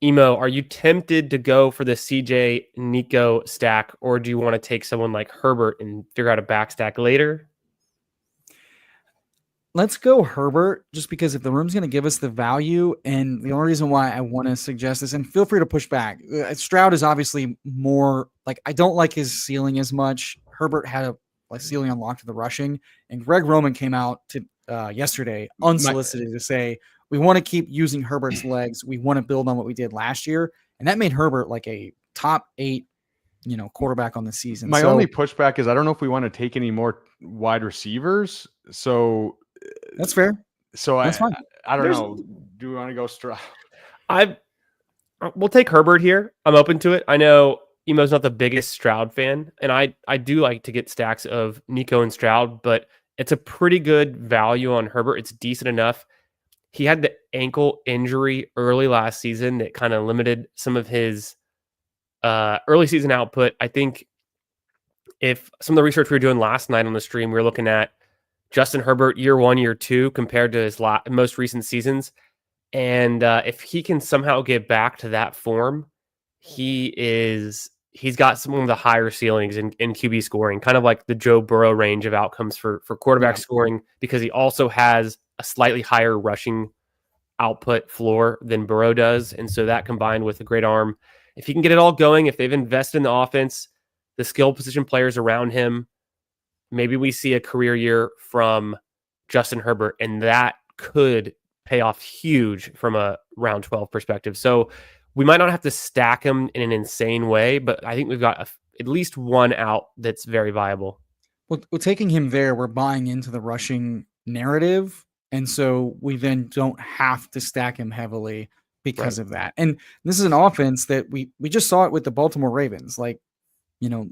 Emo, are you tempted to go for the CJ Nico stack, or do you want to take someone like Herbert and figure out a back stack later? let's go Herbert, just because if the room's going to give us the value, and the only reason why I want to suggest this, and feel free to push back. Stroud is obviously more like, I don't like his ceiling as much. Herbert had a ceiling unlocked to the rushing, and Greg Roman came out to yesterday unsolicited to say we want to keep using Herbert's legs. We want to build on what we did last year, and that made Herbert like a top 8, quarterback on the season. My only pushback is I don't know if we want to take any more wide receivers. So that's fair. So that's fine. I don't know. Do we want to go Stroud? We'll take Herbert here. I'm open to it. I know Emo's not the biggest Stroud fan, and I do like to get stacks of Nico and Stroud, but it's a pretty good value on Herbert. It's decent enough. He had the ankle injury early last season that kind of limited some of his early season output. I think if some of the research we were doing last night on the stream, we were looking at Justin Herbert year 1, year 2 compared to his most recent seasons. And if he can somehow get back to that form, he's got some of the higher ceilings in QB scoring, kind of like the Joe Burrow range of outcomes for quarterback scoring, because he also has a slightly higher rushing output floor than Burrow does. And so that combined with a great arm, if he can get it all going, if they've invested in the offense, the skill position players around him, maybe we see a career year from Justin Herbert, and that could pay off huge from a round 12 perspective. So we might not have to stack him in an insane way, but I think we've got at least one out that's very viable. Well, taking him there, we're buying into the rushing narrative, and so we then don't have to stack him heavily because of that. And this is an offense that we just saw it with the Baltimore Ravens. Like,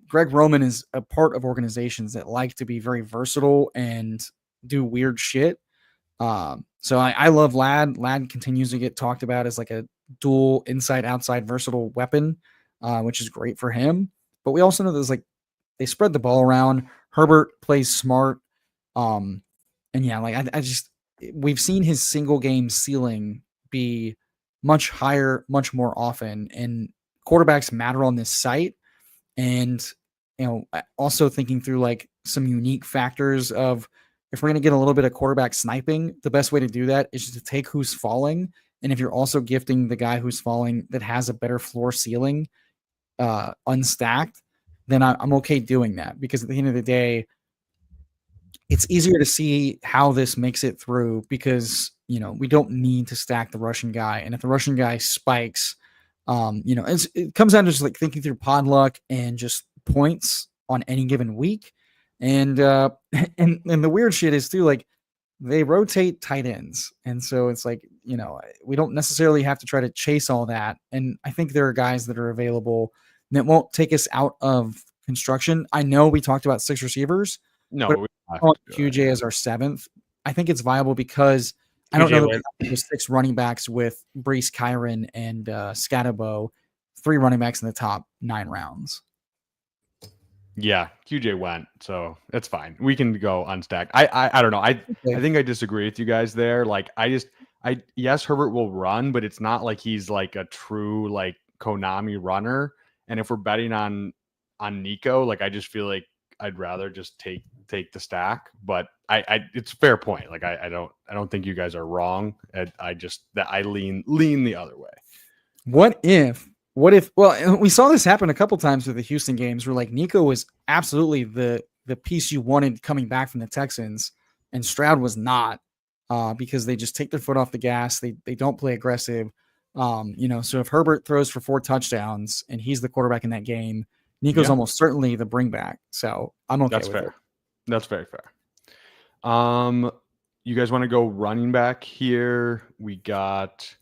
Greg Roman is a part of organizations that like to be very versatile and do weird shit. So I love Ladd. Ladd continues to get talked about as like a dual inside-outside versatile weapon, which is great for him. But we also know there's they spread the ball around. Herbert plays smart. And yeah, we've seen his single game ceiling be much higher, much more often, and quarterbacks matter on this site. And, also thinking through some unique factors of, if we're going to get a little bit of quarterback sniping, the best way to do that is just to take who's falling. And if you're also gifting the guy who's falling that has a better floor ceiling unstacked, then I'm okay doing that, because at the end of the day, it's easier to see how this makes it through, because, we don't need to stack the Russian guy. And if the Russian guy spikes, it comes down to just thinking through pod luck and just points on any given week. And the weird shit is too, they rotate tight ends. And so it's we don't necessarily have to try to chase all that. And I think there are guys that are available that won't take us out of construction. I know we talked about 6 receivers. No, we want QJ as our 7th. I think it's viable because I don't know that there's 6 running backs with Brees, Kyron, and Scatterbo, 3 running backs in the top 9 rounds. Yeah, QJ went, so it's fine. We can go unstacked. I don't know. I think I disagree with you guys there. Yes, Herbert will run, but it's not like he's like a true Konami runner. And if we're betting on Nico, I just feel like I'd rather just take the stack. But it's a fair point. I don't think you guys are wrong. I lean the other way. What if, well, we saw this happen a couple times with the Houston games where Nico was absolutely the piece you wanted coming back from the Texans, and Stroud was not, because they just take their foot off the gas. They don't play aggressive. So if Herbert throws for 4 touchdowns and he's the quarterback in that game, Nico's almost certainly the bring back. So I'm okay with it. That's very fair. You guys want to go running back here? We got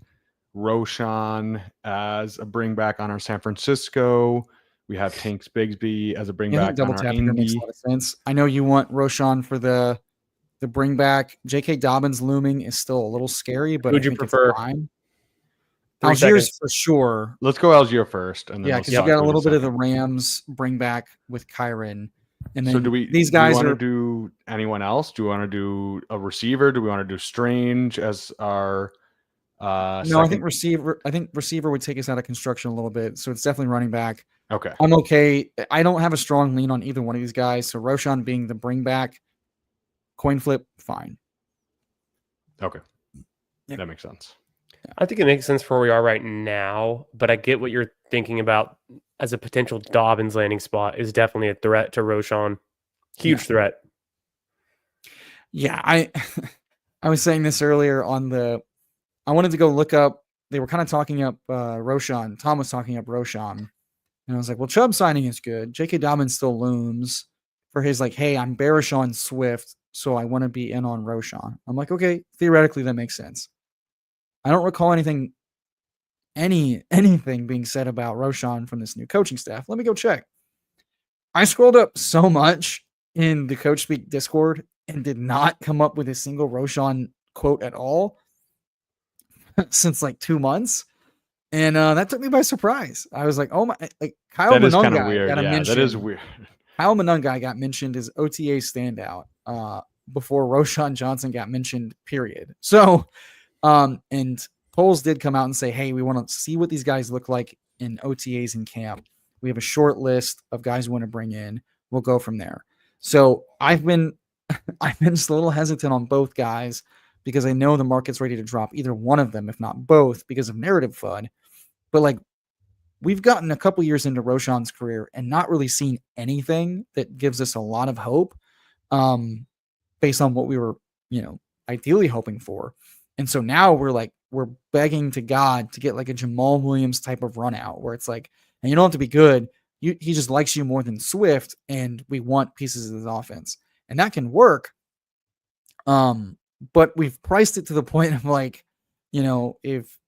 Roshan as a bring back on our San Francisco. We have Tanks Bigsby as a bring back on our Indy. Makes a lot of sense. I know you want Roshan for the bring back. J.K. Dobbins looming is still a little scary, but would you prefer? Algiers for sure. Let's go Algier first, and then because you got a little bit of the Rams bring back with Kyron, and then so these guys want to do anyone else? Do we want to do a receiver? Do we want to do Strange as our? No, I think receiver. I think receiver would take us out of construction a little bit, so it's definitely running back. Okay, I'm okay. I don't have a strong lean on either one of these guys, so Roshan being the bring back, coin flip, fine. Okay. Yeah. That makes sense. I think it makes sense for where we are right now, but I get what you're thinking about as a potential Dobbins landing spot is definitely a threat to Roshan. Huge threat. Yeah, I was saying this earlier I wanted to go look up. They were kind of talking up Roshan. Tom was talking up Roshan, and I was like, well, Chubb signing is good. J.K. Dobbins still looms for his like, hey, I'm bearish on Swift, so I want to be in on Roshan. I'm like, okay, theoretically that makes sense. I don't recall anything being said about Roshan from this new coaching staff. Let me go check. I scrolled up so much in the Coach Speak Discord and did not come up with a single Roshan quote at all since like 2 months. And that took me by surprise. I was like, oh my, like Kyle That is kind of Monungai weird. got a Yeah, mention. that is weird. Kyle Monungai got mentioned as OTA standout before Roshan Johnson got mentioned, period. So, and polls did come out and say, hey, we want to see what these guys look like in OTAs in camp. We have a short list of guys we want to bring in. We'll go from there. So I've been just a little hesitant on both guys because I know the market's ready to drop either one of them, if not both, because of narrative FUD. But like we've gotten a couple years into Roshan's career and not really seen anything that gives us a lot of hope based on what we were, ideally hoping for. And so now we're begging to God to get like a Jamal Williams type of run out where it's like, and you don't have to be good. He just likes you more than Swift, and we want pieces of his offense. And that can work. But we've priced it to the point of like, if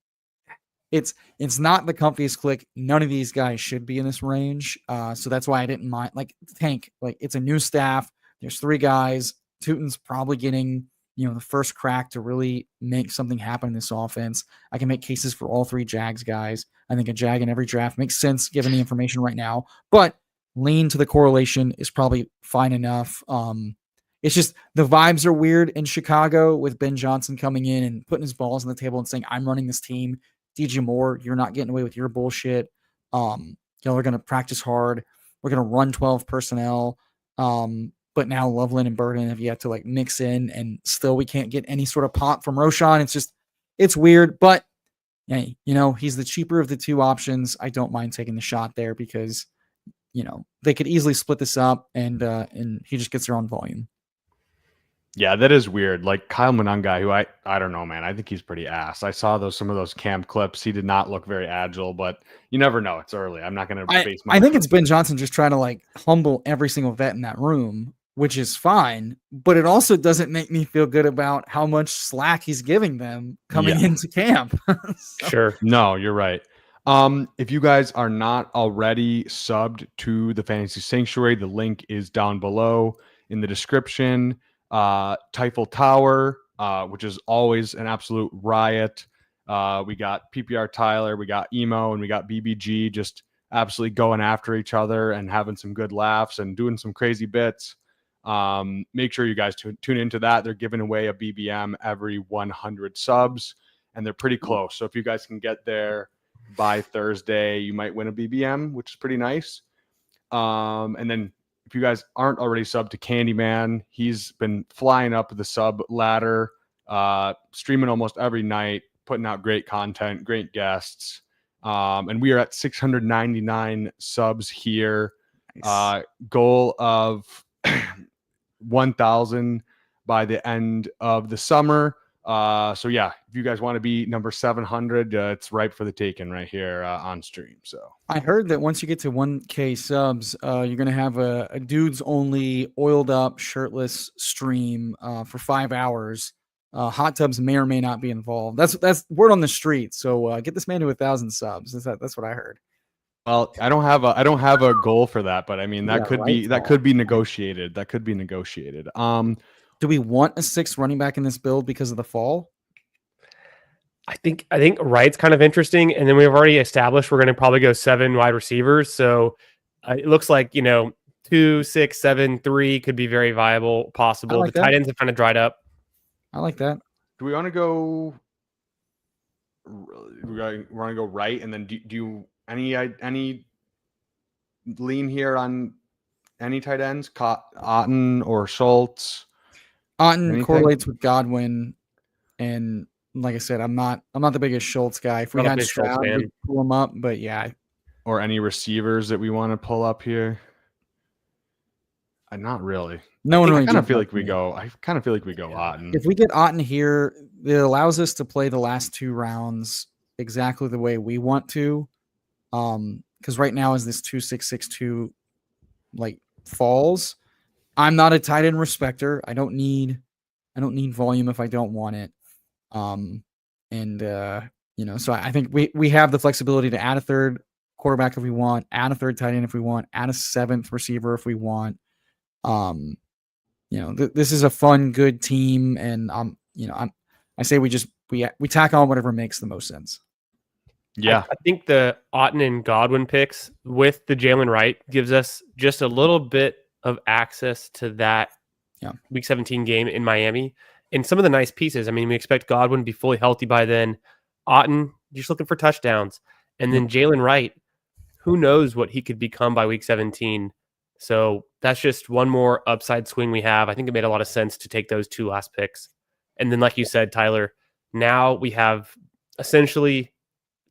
it's not the comfiest click, none of these guys should be in this range. So that's why I didn't mind. Like Tank, like it's a new staff. There's 3 guys. Tootin's probably getting the first crack to really make something happen in this offense. I can make cases for all 3 Jags guys. I think a Jag in every draft makes sense given the information right now, but lean to the correlation is probably fine enough. It's just the vibes are weird in Chicago with Ben Johnson coming in and putting his balls on the table and saying, I'm running this team. DJ Moore, you're not getting away with your bullshit. Y'all are going to practice hard. We're going to run 12 personnel. But now Loveland and Burden have yet to like mix in, and still we can't get any sort of pop from Roshan. It's weird, but hey, he's the cheaper of the 2 options. I don't mind taking the shot there because, they could easily split this up and he just gets their own volume. Yeah, that is weird. Like Kyle Monungai, who I don't know, man. I think he's pretty ass. I saw some of those camp clips. He did not look very agile, but you never know. It's early. I'm not going to base my. I think it's Ben Johnson just trying to like humble every single vet in that room, which is fine. But it also doesn't make me feel good about how much slack he's giving them coming into camp. Sure. No, you're right. If you guys are not already subbed to the Fantasy Sanctuary, the link is down below in the description. Typhel Tower, which is always an absolute riot. We got PPR Tyler, we got Emo, and we got BBG just absolutely going after each other and having some good laughs and doing some crazy bits. Make sure you guys tune into that. They're giving away a BBM every 100 subs, and they're pretty close. So if you guys can get there by Thursday, you might win a BBM, which is pretty nice. And then if you guys aren't already subbed to Candyman, he's been flying up the sub ladder, streaming almost every night, putting out great content, great guests. And we are at 699 subs here. Nice. Goal of 1,000 by the end of the summer. So yeah, if you guys want to be number 700, it's ripe for the taking right here on stream. So I heard that once you get to 1K subs, you're going to have a dudes only oiled up shirtless stream for 5 hours. Hot tubs may or may not be involved. That's word on the street. So get this man to 1,000 subs. That's what I heard. Well, I don't have a goal for that, but I mean that could be negotiated. That could be negotiated. Do we want a 6th running back in this build because of the fall? I think Wright's kind of interesting, and then we've already established we're going to probably go 7 wide receivers. So it looks like 2, 6, 7, 3 could be very viable, possible. Like the tight ends have kind of dried up. I like that. Do we want to go? We want to go right, and then do you any lean here on any tight ends? Otten or Schultz? Otten correlates with Godwin. And like I said, I'm not the biggest Schultz guy. If we Not a had big Schultz Stroud, fan. we'd pull him up. But yeah, Or any receivers that we want to pull up here? Not really. no one really. I kind of jumps feel out like to we me. go. I kind of feel like we go Otten. If we get Otten here, it allows us to play the last 2 rounds exactly the way we want to. Because right now is this 2-6-6-2 like falls. I'm not a tight end respecter. I don't need volume if I don't want it. So I think we have the flexibility to add a third quarterback if we want, add a third tight end if we want, add a 7th receiver if we want. This is a fun, good team, and I say we tack on whatever makes the most sense. Yeah, I think the Otten and Godwin picks with the Jalen Wright gives us just a little bit of access to that Week 17 game in Miami. And some of the nice pieces. I mean, we expect Godwin to be fully healthy by then. Otten, just looking for touchdowns. And then Jalen Wright, who knows what he could become by Week 17. So that's just one more upside swing we have. I think it made a lot of sense to take those 2 last picks. And then, like you said, Tyler, now we have essentially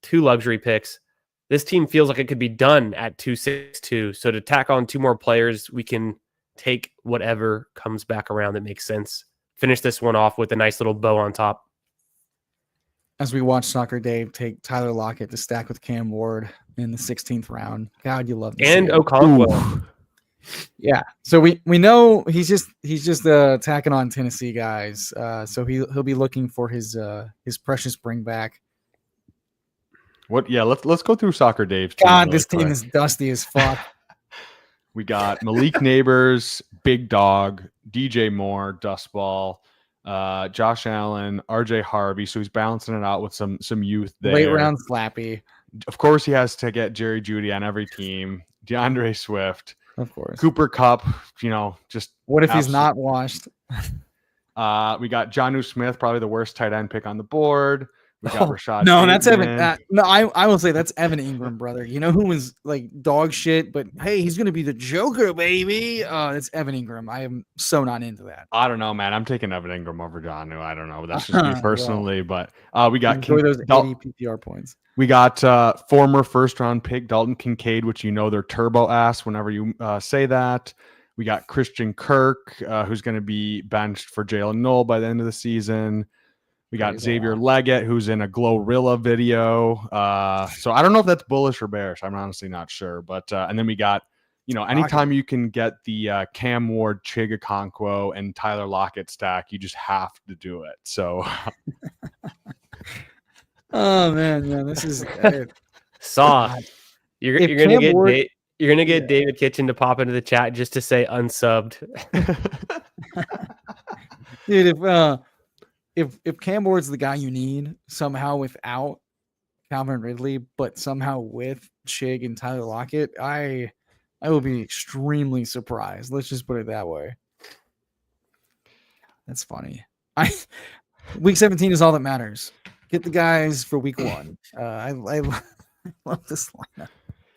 2 luxury picks. This team feels like it could be done at 2-6-2. So to tack on 2 more players, we can take whatever comes back around that makes sense. Finish this one off with a nice little bow on top. As we watch Soccer Dave take Tyler Lockett to stack with Cam Ward in the 16th round. God, you love this. And Okonkwo. Yeah. So we know he's just tacking on Tennessee guys. So he'll be looking for his precious bring back. What? Yeah, let's go through Soccer Dave's team. God, really this team quick. is dusty as fuck. We got Malik Neighbors, Big Dog, DJ Moore, Dustball, Josh Allen, RJ Harvey. So he's balancing it out with some youth there. Late round Slappy. Of course, he has to get Jerry Jeudy on every team. DeAndre Swift, Of course. Cooper Kupp. Just What if he's not washed? we got Jonnu Smith, probably the worst tight end pick on the board. We got Rashad. No, that's Bateman. Evan. No, I will say that's Evan Ingram, brother. You know who was like dog shit, but hey, he's gonna be the Joker, baby. It's Evan Ingram. I am so not into that. I don't know, man. I'm taking Evan Ingram over Jonnu. I don't know. That's just me personally. But we got Enjoy those 80 PPR points. We got former first-round pick Dalton Kincaid, which they're turbo ass whenever you say that. We got Christian Kirk, who's going to be benched for Jalen Noel by the end of the season. We got Xavier Leggett, who's in a Glorilla video. So I don't know if that's bullish or bearish. I'm honestly not sure. But and then we got, anytime you can get the Cam Ward, Chig Okonkwo, and Tyler Lockett stack, you just have to do it. So. Oh man, this is soft. You're gonna get David Kitchen to pop into the chat just to say unsubbed. Dude, if Cam Ward's the guy you need somehow without Calvin Ridley, but somehow with Chig and Tyler Lockett, I will be extremely surprised. Let's just put it that way. That's funny. Week 17 is all that matters. Get the guys for week 1. I love this lineup.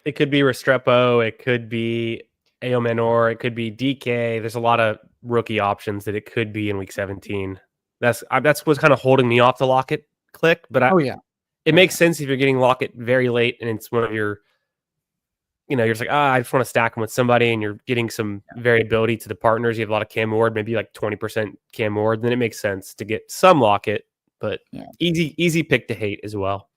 It could be Restrepo. It could be Ao Manor. It could be DK. There's a lot of rookie options that it could be in week 17. That's what's kind of holding me off the Lockett click. But it makes sense if you're getting Lockett very late and it's one of your, you're just like, I just want to stack him with somebody, and you're getting some variability to the partners. You have a lot of Cam Ward, maybe like 20% Cam Ward. Then it makes sense to get some Lockett, but easy pick to hate as well.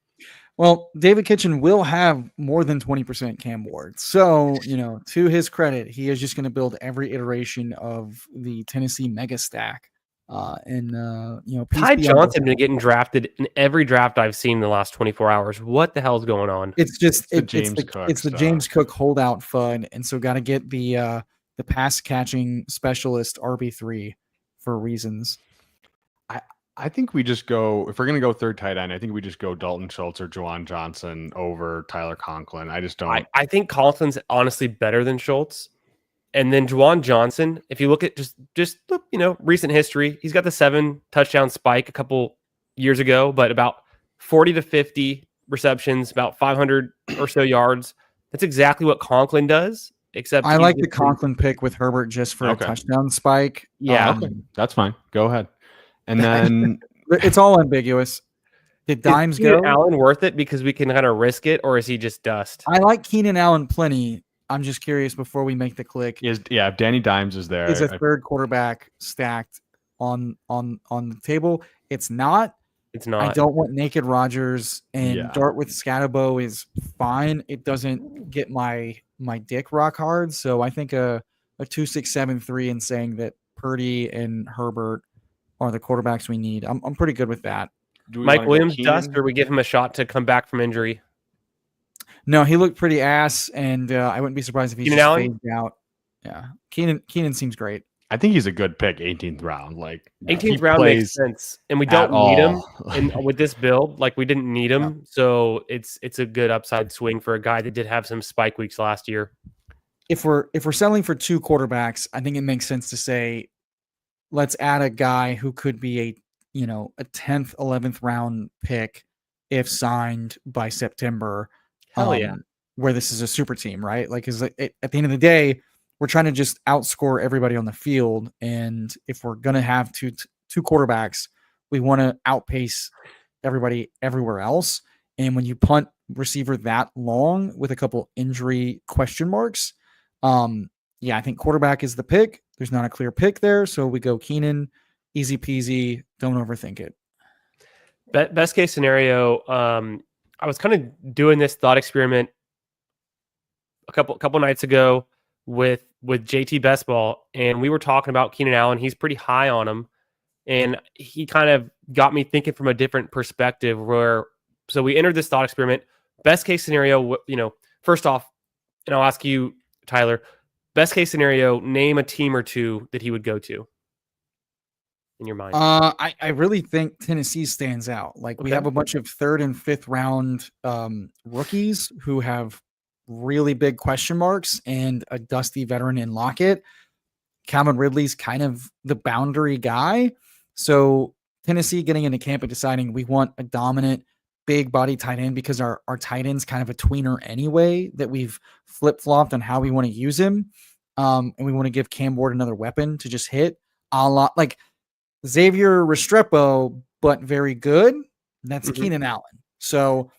Well, David Kitchen will have more than 20% Cam Ward. So, to his credit, he is just going to build every iteration of the Tennessee mega stack. Ty Johnson been getting drafted in every draft I've seen in the last 24 hours. What the hell's going on? It's just the James Cook holdout FUD, and so got to get the pass catching specialist RB3 for reasons. I think we just go, if we're going to go third tight end, I think we just go Dalton Schultz or Juwan Johnson over Tyler Conklin. I just don't. I think Conklin's honestly better than Schultz. And then Juwan Johnson, if you look at just recent history, he's got the 7 touchdown spike a couple years ago, but about 40 to 50 receptions, about 500 or so yards. That's exactly what Conklin does, except I like the Conklin pick with Herbert just for a touchdown spike. Yeah. Okay. That's fine. Go ahead. And then It's all ambiguous. Did Dimes Is Keenan go? Allen worth it because we can kind of risk it, or is he just dust? I like Keenan Allen plenty. I'm just curious before we make the click. If Danny Dimes is there, Is a third quarterback stacked on the table? It's not. It's I not. don't want naked Rodgers, and Yeah. Dart with Scatterbo is fine. It doesn't get my dick rock hard. So I think a 2-6-7-3 and saying that Purdy and Herbert are the quarterbacks we need. I'm pretty good with that. Do we Mike wanna go Williams Keenan? dust, or we give him a shot to come back from injury? No, he looked pretty ass, and I wouldn't be surprised if he's Keenan just Allen? phased out. Yeah, Keenan seems great. I think he's a good pick, 18th round. Like 18th round makes sense, and we don't at need him. all. And with this build, like we didn't need him, so it's a good upside swing for a guy that did have some spike weeks last year. If we're selling for two quarterbacks, I think it makes sense to say, let's add a guy who could be a 10th, 11th round pick if signed by September. Hell yeah. Where this is a super team, right? Like, at the end of the day, we're trying to just outscore everybody on the field, and if we're gonna have two quarterbacks, we want to outpace everybody everywhere else. And when you punt receiver that long with a couple injury question marks, I think quarterback is the pick. There's not a clear pick there, so we go Keenan, easy peasy. Don't overthink it. Best case scenario, I was kind of doing this thought experiment a couple nights ago with JT Bestball, and we were talking about Keenan Allen. He's pretty high on him, and he kind of got me thinking from a different perspective. So we entered this thought experiment. Best case scenario, first off, and I'll ask you, Tyler, best case scenario, name a team or two that he would go to in your mind. I really think Tennessee stands out. Like, we Okay. have a bunch of 3rd and 5th round rookies who have really big question marks and a dusty veteran in Lockett. Calvin Ridley's kind of the boundary guy. So Tennessee getting into camp and deciding we want a dominant big body tight end because our tight end's kind of a tweener anyway, that we've flip-flopped on how we want to use him. And we want to give Cam Ward another weapon to just hit a lot like Xavier Restrepo, but very good. That's Keenan Allen. So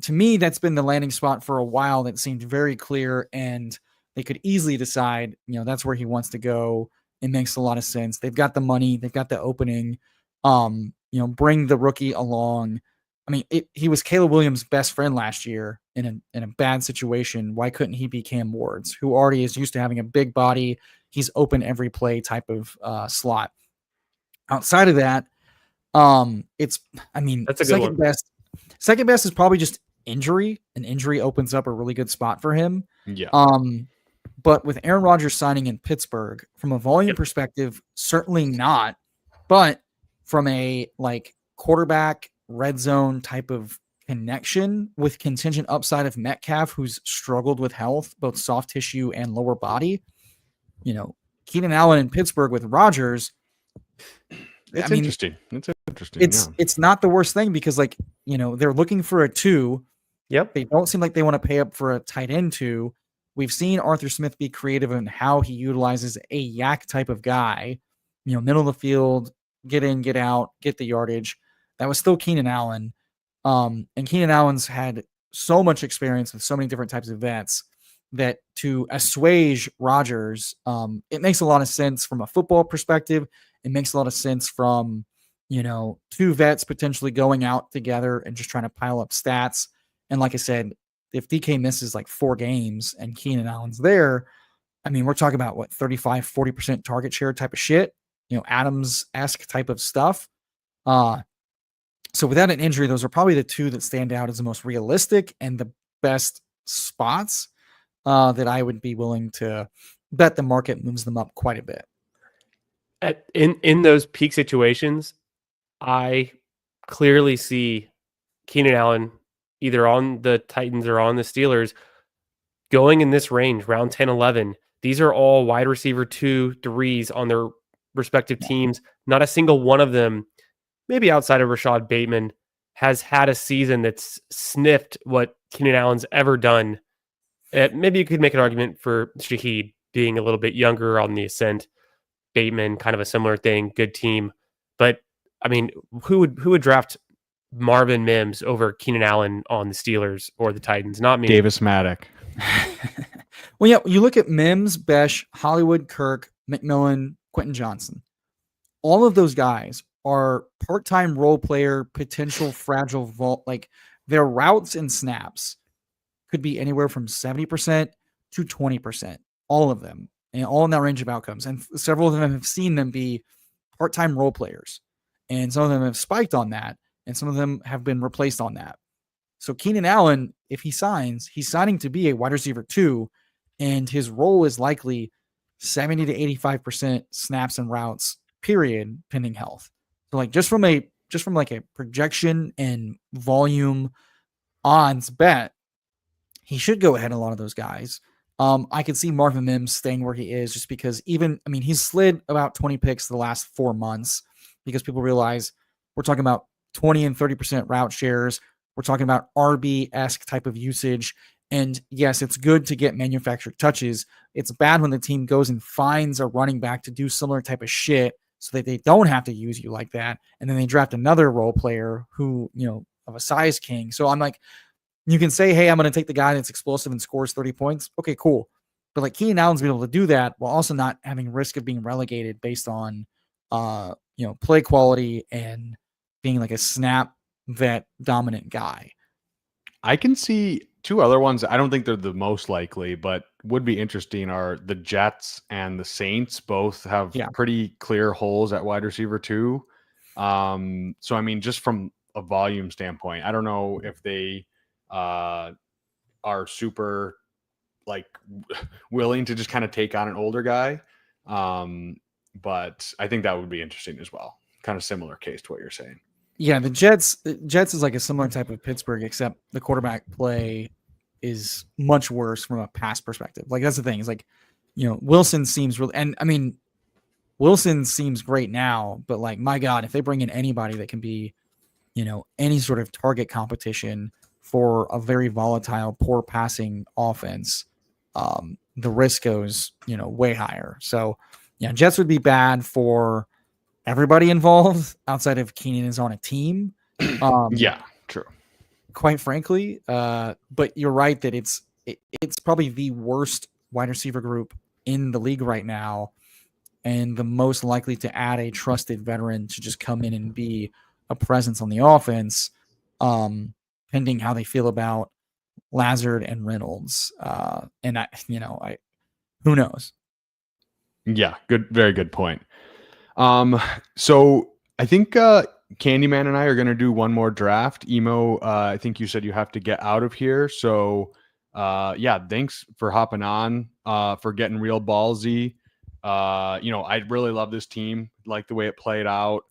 to me, that's been the landing spot for a while. That seemed very clear, and they could easily decide, that's where he wants to go. It makes a lot of sense. They've got the money, they've got the opening. Bring the rookie along. I mean, he was Caleb Williams' best friend last year in a bad situation. Why couldn't he be Cam Ward's, who already is used to having a big body? He's open every play type of slot. Outside of that, that's a good one. Second best is probably just injury. An injury opens up a really good spot for him. Yeah. But with Aaron Rodgers signing in Pittsburgh, from a volume perspective, certainly not. But from a quarterback red zone type of connection with contingent upside of Metcalf, who's struggled with health, both soft tissue and lower body. Keenan Allen in Pittsburgh with Rodgers. It's interesting. It's not the worst thing because they're looking for a 2. Yep. They don't seem like they want to pay up for a tight end 2. We've seen Arthur Smith be creative in how he utilizes a yak type of guy, middle of the field, get in, get out, get the yardage. That was still Keenan Allen. And Keenan Allen's had so much experience with so many different types of vets that to assuage Rodgers, it makes a lot of sense from a football perspective. It makes a lot of sense from, 2 vets potentially going out together and just trying to pile up stats. And like I said, if DK misses 4 games and Keenan Allen's there, we're talking about 35, 40% target share type of shit, Adams-esque type of stuff. So without an injury, those are probably the 2 that stand out as the most realistic and the best spots that I would be willing to bet the market moves them up quite a bit. In those peak situations, I clearly see Keenan Allen either on the Titans or on the Steelers going in this range, round 10, 11. These are all wide receiver 2, 3s on their respective teams. Not a single one of them, maybe outside of Rashad Bateman, has had a season that's sniffed what Keenan Allen's ever done. Maybe you could make an argument for Shaheed being a little bit younger on the ascent. Bateman, kind of a similar thing, good team. But I mean, who would draft Marvin Mims over Keenan Allen on the Steelers or the Titans? Not me. Davis Maddock. Well, yeah, you look at Mims, Besh, Hollywood, Kirk, McMillan, Quentin Johnson. All of those guys are part-time role player, potential fragile vault. Like their routes and snaps could be anywhere from 70% to 20%. All of them, and all in that range of outcomes. And several of them have seen them be part-time role players, and some of them have spiked on that, and some of them have been replaced on that. So Keenan Allen, if he signs, he's signing to be a wide receiver 2, and his role is likely 70 to 85% snaps and routes, period, pending health. So like just from like a projection and volume odds bet, he should go ahead of a lot of those guys. I could see Marvin Mims staying where he is just because he's slid about 20 picks the last 4 months because people realize we're talking about 20 and 30% route shares. We're talking about RB-esque type of usage. And yes, it's good to get manufactured touches. It's bad when the team goes and finds a running back to do similar type of shit so that they don't have to use you like that. And then they draft another role player who, of a size king. So I'm like, you can say, hey, I'm going to take the guy that's explosive and scores 30 points. Okay, cool. But like Keenan Allen's been able to do that while also not having risk of being relegated based on, play quality and being like a snap vet dominant guy. I can see two other ones. I don't think they're the most likely, but would be interesting are the Jets and the Saints. Both have pretty clear holes at wide receiver 2. So, I mean, just from a volume standpoint, I don't know if they are super like willing to just kind of take on an older guy. But I think that would be interesting as well. Kind of similar case to what you're saying. Yeah, the Jets is like a similar type of Pittsburgh, except the quarterback play is much worse from a pass perspective. Like that's the thing. Is like, Wilson seems really, and I mean, Wilson seems great now, but like, my God, if they bring in anybody that can be, any sort of target competition for a very volatile, poor passing offense, the risk goes, way higher. So yeah, Jets would be bad for everybody involved outside of Keenan is on a team. Yeah, true. Quite frankly, but you're right that it's probably the worst wide receiver group in the league right now, and the most likely to add a trusted veteran to just come in and be a presence on the offense, pending how they feel about Lazard and Reynolds. And who knows? Yeah, very good point. So I think Candyman and I are going to do one more draft. Emo, I think you said you have to get out of here. So thanks for hopping on, for getting real ballsy. I really love this team, like the way it played out,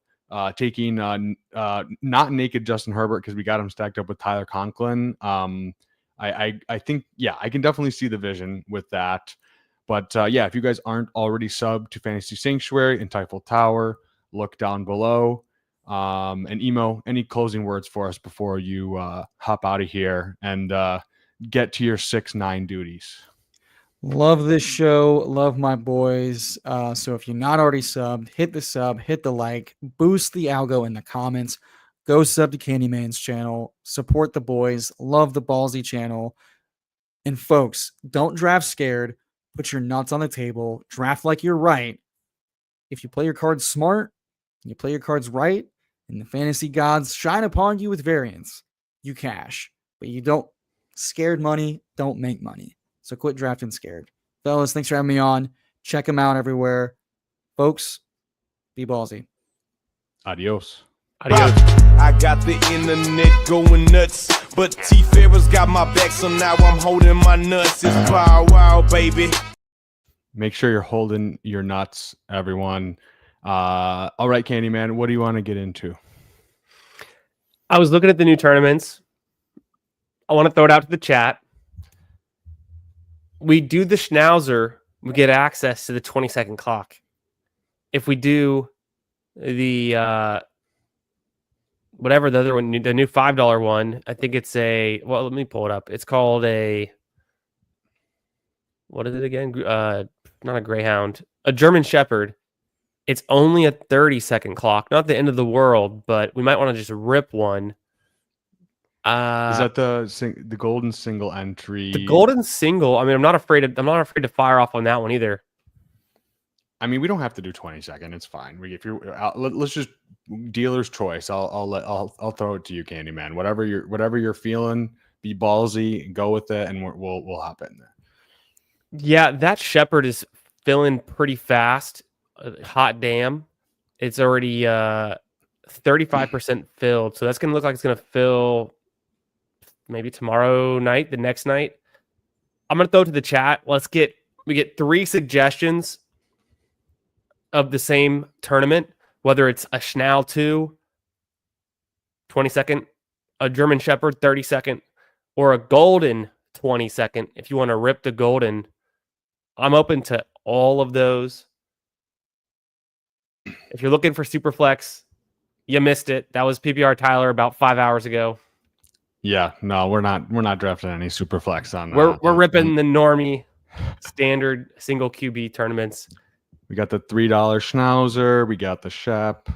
taking not naked Justin Herbert because we got him stacked up with Tyler Conklin. I think, I can definitely see the vision with that. But if you guys aren't already subbed to Fantasy Sanctuary and Typhoon Tower, look down below. And Emo, any closing words for us before you hop out of here and get to your 6-9 duties? Love this show. Love my boys. So if you're not already subbed, hit the sub, hit the like, boost the algo in the comments. Go sub to Candyman's channel. Support the boys. Love the Ballsy channel. And folks, don't draft scared. Put your nuts on the table. Draft like you're right. If you play your cards smart, and you play your cards right, and the fantasy gods shine upon you with variance, you cash. But you don't. Scared money don't make money. So quit drafting scared. Fellas, thanks for having me on. Check them out everywhere. Folks, be ballsy. Adios. I got the internet going nuts, but T-Ferris got my back, so now I'm holding my nuts. It's Bow Wow, baby. Make sure you're holding your nuts, everyone. All right, Candyman, what do you want to get into? I was looking at the new tournaments. I want to throw it out to the chat. We do the Schnauzer, we get access to the 20-second clock. If we do the whatever the other one, the new $5 one, I think it's let me pull it up. It's called what is it again? Not a Greyhound, a German Shepherd. It's only a 30-second clock, not the end of the world, but we might want to just rip one. Is that the golden single entry? The golden single. I mean, I'm not afraid to fire off on that one either. I mean, we don't have to do 20-second. It's fine. If you're, let's just dealer's choice. I'll throw it to you, Candyman. Whatever you're feeling, be ballsy, go with it, and we'll hop in there. Yeah, that Shepard is filling pretty fast. Hot damn! It's already 35% filled, so that's gonna look like it's gonna fill maybe tomorrow night, the next night. I'm gonna throw it to the chat. We get 3 suggestions of the same tournament, whether it's a Schnau 2, 20-second, a German Shepherd 30-second, or a golden 20-second. If you want to rip the golden, I'm open to all of those. If you're looking for Superflex, you missed it. That was PPR Tyler about 5 hours ago. Yeah, no, we're not drafting any Superflex on. We're ripping the normie standard single QB tournaments. We got the $3 Schnauzer. We got the Shep.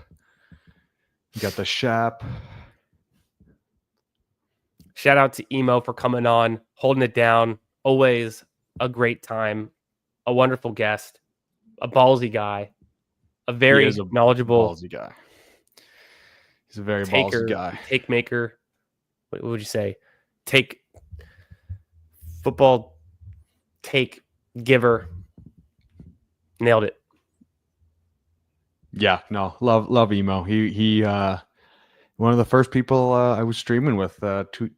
Shout out to Emo for coming on, holding it down. Always a great time. A wonderful guest. A ballsy guy. A very knowledgeable ballsy guy. He's a very taker, ballsy guy. Take maker. What would you say? Take football. Take giver. Nailed it. Yeah, no, love Emo. He one of the first people I was streaming with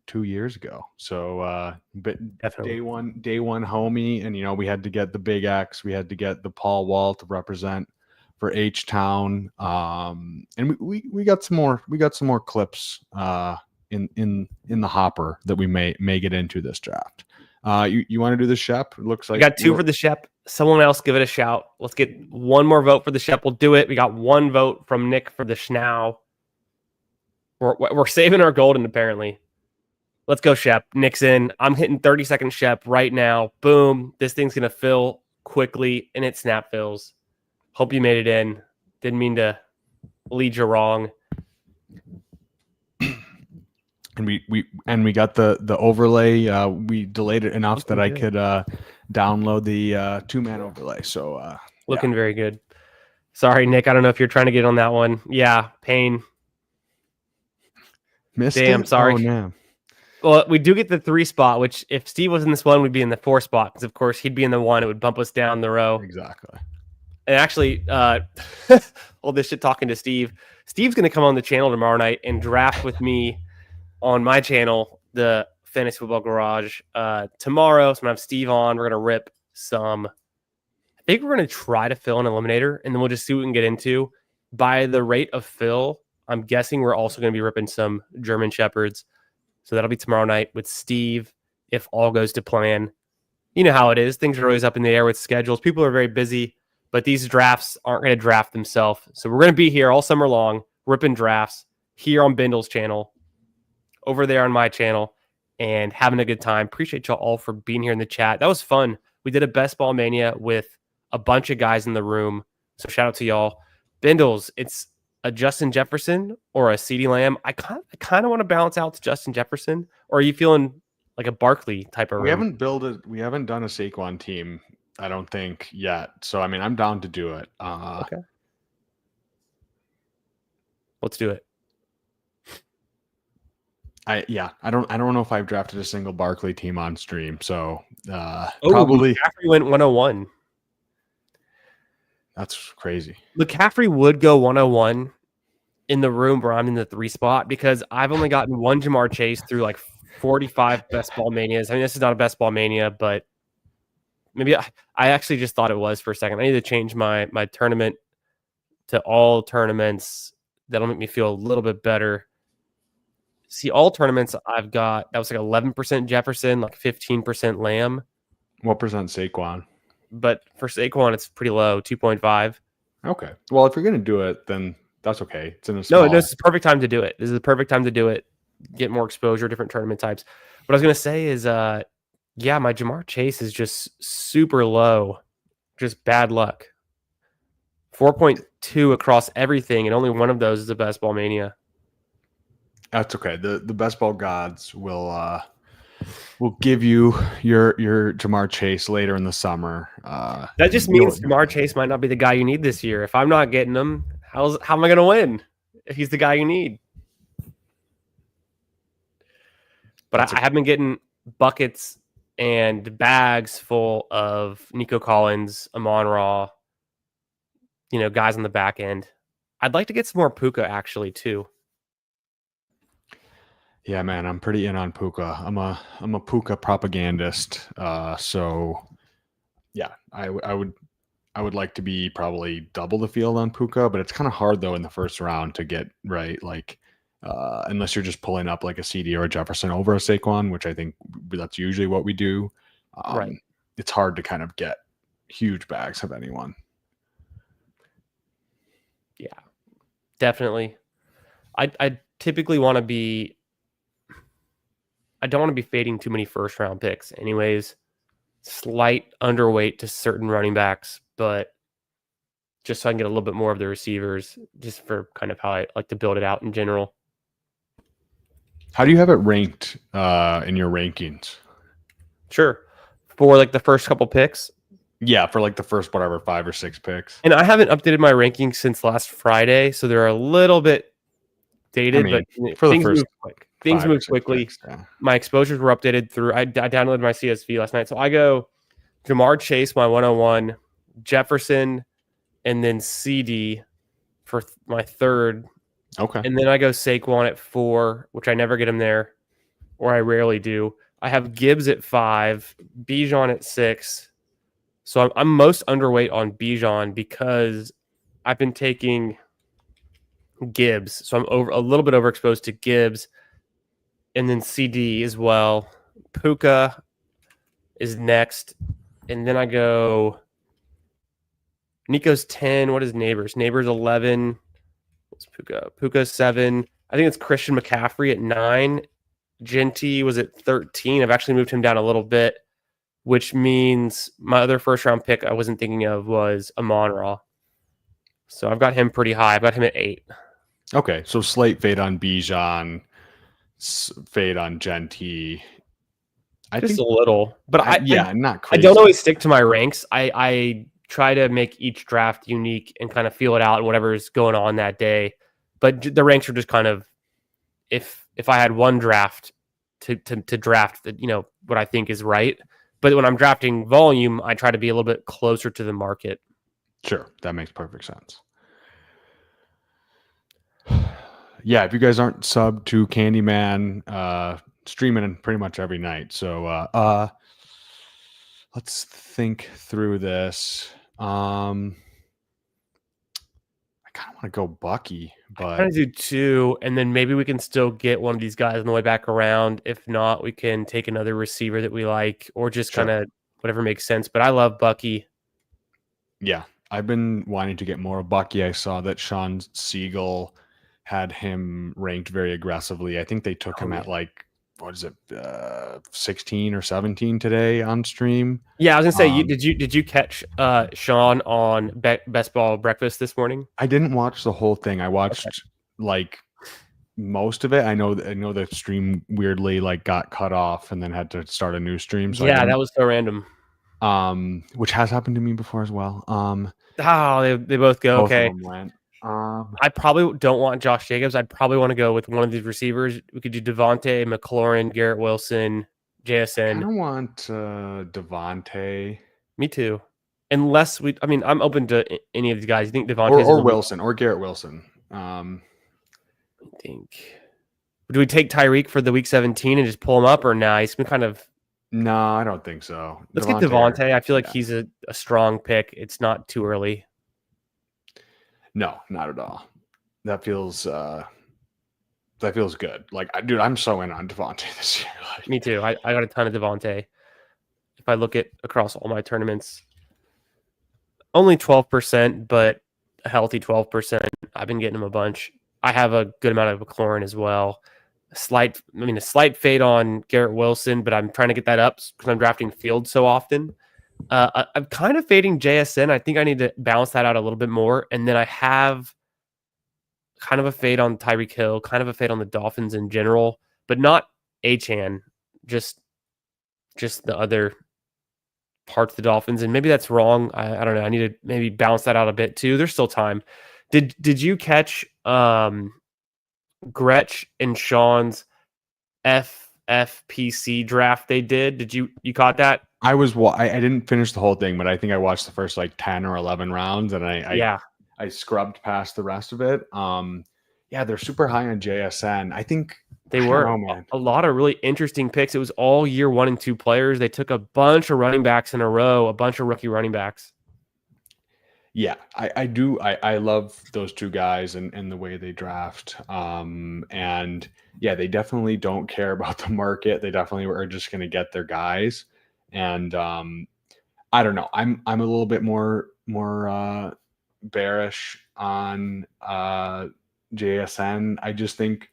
2 years ago. So but Definitely. day one homie, and we had to get the Big X, we had to get the Paul Wall to represent for H Town. And we got some more clips in the hopper that we may get into this draft. You want to do the Shep? It looks like we got 2 for the Shep. Someone else give it a shout. Let's get one more vote for the Shep. We'll do it. We got 1 vote from Nick for the Schnau. We're saving our golden, apparently. Let's go, Shep. Nick's in. I'm hitting 30-second Shep right now. Boom. This thing's going to fill quickly, and it snap fills. Hope you made it in. Didn't mean to lead you wrong. And we got the overlay. We delayed it enough that I could download the 2-man overlay. So looking very good. Sorry, Nick. I don't know if you're trying to get on that one. Yeah, pain. Missed Damn, it? sorry. Oh, no. Well, we do get the 3 spot, which if Steve was in this one, we'd be in the 4 spot because, of course, he'd be in the 1. It would bump us down the row. Exactly. And actually, all this shit talking to Steve. Steve's going to come on the channel tomorrow night and draft with me on my channel, the Fantasy Football Garage. Tomorrow, so I'm going to have Steve on. We're going to rip some. I think we're going to try to fill an eliminator, and then we'll just see what we can get into. By the rate of fill, I'm guessing we're also going to be ripping some German Shepherds. So that'll be tomorrow night with Steve, if all goes to plan. You know how it is. Things are always up in the air with schedules. People are very busy, but these drafts aren't going to draft themselves. So we're going to be here all summer long, ripping drafts here on Bindles' channel, over there on my channel, and having a good time. Appreciate y'all all for being here in the chat. That was fun. We did a Bestball Mania with a bunch of guys in the room. So shout out to y'all. Bindles, it's a Justin Jefferson or a CeeDee Lamb. I kind of want to balance out to Justin Jefferson. Or are you feeling like a Barkley type of room? We haven't done a Saquon team, I don't think, yet. So I mean, I'm down to do it. Okay. Let's do it. I don't know if I've drafted a single Barkley team on stream. So probably McCaffrey went 101. That's crazy. McCaffrey would go 101 in the room where I'm in the 3 spot because I've only gotten 1 Jamar Chase through like 45 best ball manias. I mean, this is not a best ball mania, but maybe I actually just thought it was for a second. I need to change my tournament to all tournaments. That'll make me feel a little bit better. See, all tournaments I've got, that was like 11% Jefferson, like 15% Lamb. What percent Saquon? But for Saquon, it's pretty low, 2.5. Okay. Well, if you're going to do it, then that's okay. It's in a small... No, this is the perfect time to do it. This is the perfect time to do it. Get more exposure, different tournament types. What I was going to say is, my Jamar Chase is just super low. Just bad luck. 4.2 2 across everything, and only one of those is a Best Ball Mania. That's okay. The best ball gods will give you your Jamar Chase later in the summer. That just means Jamar Chase might not be the guy you need this year. If I'm not getting him, how am I going to win if he's the guy you need? But I have been getting buckets and bags full of Nico Collins, Amon-Ra, guys on the back end. I'd like to get some more Puka actually too. Yeah, man, I'm pretty in on Puka. I'm a Puka propagandist. So yeah, I would like to be probably double the field on Puka, but it's kind of hard though in the first round to get right. Like unless you're just pulling up like a CD or a Jefferson over a Saquon, which I think that's usually what we do. Right. It's hard to kind of get huge bags of anyone. Yeah, definitely. I typically want to be. I don't want to be fading too many first round picks. Anyways, slight underweight to certain running backs, but just so I can get a little bit more of the receivers, just for kind of how I like to build it out in general. How do you have it ranked in your rankings? Sure. For like the first couple picks? Yeah, for like the first, 5 or 6 picks. And I haven't updated my rankings since last Friday, so they're a little bit dated, but for things the first move quick. Things move quickly. Picks, yeah. My exposures were updated through, I downloaded my CSV last night. So I go Jamar Chase, my 101, Jefferson, and then CD for my third. Okay. And then I go Saquon at 4, which I never get him there, or I rarely do. I have Gibbs at 5, Bijan at 6. So I'm most underweight on Bijan because I've been taking Gibbs. So I'm a little bit overexposed to Gibbs, and then CD as well. Puka is next. And then I go Nico's 10. What is Neighbors? Neighbors 11. What's Puka? Puka 7. I think it's Christian McCaffrey at 9. Genty was at 13. I've actually moved him down a little bit, which means my other first round pick I wasn't thinking of was Amon-Ra. So I've got him pretty high. I've got him at 8. Okay, so slight fade on Bijan, fade on Genty. Just a little, but not crazy. I don't always stick to my ranks. I try to make each draft unique and kind of feel it out and whatever's going on that day. But the ranks are just kind of if I had one draft to draft that what I think is right. But when I'm drafting volume, I try to be a little bit closer to the market. Sure, that makes perfect sense. Yeah, if you guys aren't subbed to Candyman, streaming pretty much every night. So let's think through this. I kind of want to go Bucky, but I kind of do too. And then maybe we can still get one of these guys on the way back around. If not, we can take another receiver that we like, or just kind of whatever makes sense. But I love Bucky. Yeah, I've been wanting to get more of Bucky. I saw that Sean Siegel had him ranked very aggressively. I think they took him at 16 or 17 today on stream. Yeah, I was gonna say, did you catch Sean on Best Ball Breakfast this morning? I didn't watch the whole thing. I watched most of it. I know the stream weirdly got cut off and then had to start a new stream. So yeah, that was so random. Which has happened to me before as well. They both go both okay. Of them went. I probably don't want Josh Jacobs. I'd probably want to go with one of these receivers. We could do Devontae, McLaurin, Garrett Wilson, JSN. I don't want Devontae. Me too. Unless I'm open to any of these guys. You think Devontae or Wilson or Garrett Wilson? I think. Do we take Tyreek for the week 17 and just pull him up, or nah? He's been kind of. No, I don't think so. Let's get Devontae. I feel like he's a strong pick. It's not too early. No, not at all. That feels good. Dude, I'm so in on Devontae this year. Me too. I got a ton of Devontae. If I look at across all my tournaments, only 12%, but a healthy 12%. I've been getting him a bunch. I have a good amount of McLaurin as well. A slight fade on Garrett Wilson, but I'm trying to get that up because I'm drafting Fields so often. I'm kind of fading JSN. I think I need to balance that out a little bit more. And then I have kind of a fade on Tyreek Hill, kind of a fade on the Dolphins in general, but not Achane, just the other parts of the Dolphins. And maybe that's wrong. I don't know. I need to maybe balance that out a bit too. There's still time. Did you catch Gretsch and Sean's FFPC draft they did? Did you caught that? I didn't finish the whole thing, but I think I watched the first like 10 or 11 rounds, and I scrubbed past the rest of it. Yeah, they're super high on JSN. I think they were a lot of really interesting picks. It was all year 1 and 2 players. They took a bunch of running backs in a row, a bunch of rookie running backs. Yeah, I do. I love those two guys and the way they draft. And yeah, they definitely don't care about the market. They definitely are just going to get their guys. And I don't know. I'm a little bit more bearish on JSN. I just think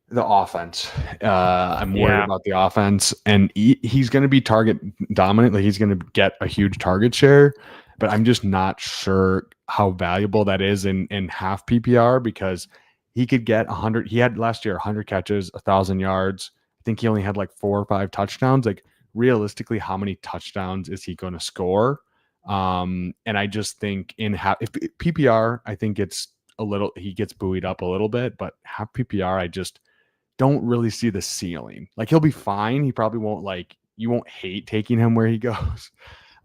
the offense. I'm worried about the offense, and he's going to be target dominant. Like, he's going to get a huge target share. But I'm just not sure how valuable that is in half PPR, because he could get 100. He had last year 100 catches, 1,000 yards. I think he only had like 4 or 5 touchdowns. Like, realistically, how many touchdowns is he going to score? And I just think if PPR, I think he gets buoyed up a little bit, but half PPR, I just don't really see the ceiling. Like, he'll be fine. He probably won't you won't hate taking him where he goes.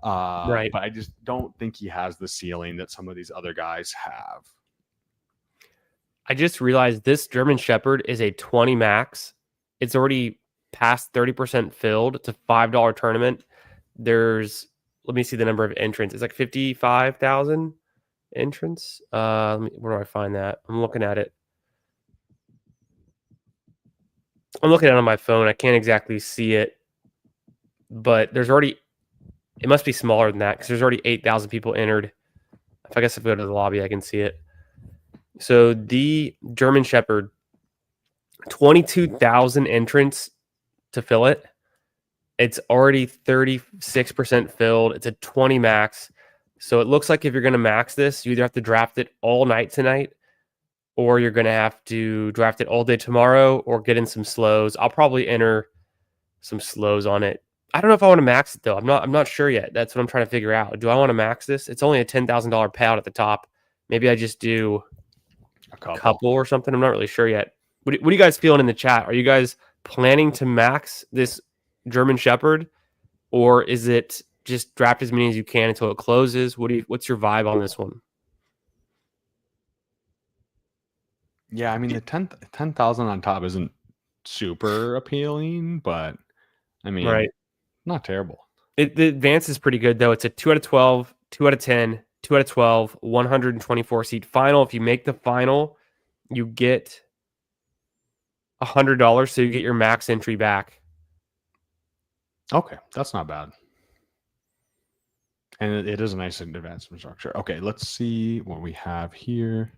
Right. But I just don't think he has the ceiling that some of these other guys have. I just realized this German Shepherd is a 20 max. It's already past 30% filled. It's a $5 tournament. Let me see the number of entrants. It's like 55,000 entrants. Where do I find that? I'm looking at it. I'm looking at it on my phone. I can't exactly see it, but it must be smaller than that, because there's already 8,000 people entered. If I go to the lobby, I can see it. So the German Shepherd, 22,000 entrants to fill it. It's already 36% filled. It's a 20 max. So it looks like if you're going to max this, you either have to draft it all night tonight, or you're going to have to draft it all day tomorrow, or get in some slows. I'll probably enter some slows on it. I don't know if I want to max it though. I'm not sure yet. That's what I'm trying to figure out. Do I want to max this? It's only a $10,000 payout at the top. Maybe I just do a couple or something. I'm not really sure yet. What are you guys feeling in the chat? Are you guys planning to max this German Shepherd, or is it just draft as many as you can until it closes? What's your vibe on this one? Yeah, I mean, the 10,000 on top isn't super appealing, but I mean, right. Not terrible. The advance is pretty good, though. It's a 2 out of 12, 2 out of 10, 2 out of 12, 124 seat final. If you make the final, you get $100, so you get your max entry back. Okay, that's not bad. And it is a nice advancement structure. Okay, let's see what we have here.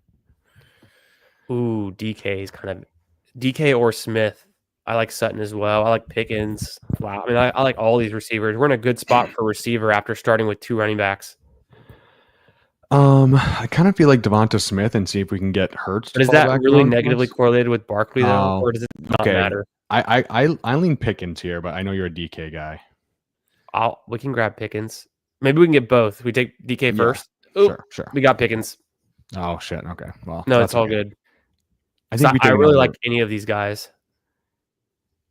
Ooh, DK is kind of DK or Smith. I like Sutton as well. I like Pickens. Wow. I mean, I like all these receivers. We're in a good spot for receiver after starting with 2 running backs. I kind of feel like Devonta Smith, and see if we can get Hurts. But is that really negatively correlated with Barkley though, or does it not matter? I lean Pickens here, but I know you're a DK guy. We can grab Pickens. Maybe we can get both. We take DK first. Ooh, sure. We got Pickens. Oh shit. Okay. Well, no, it's all good. I really like any of these guys.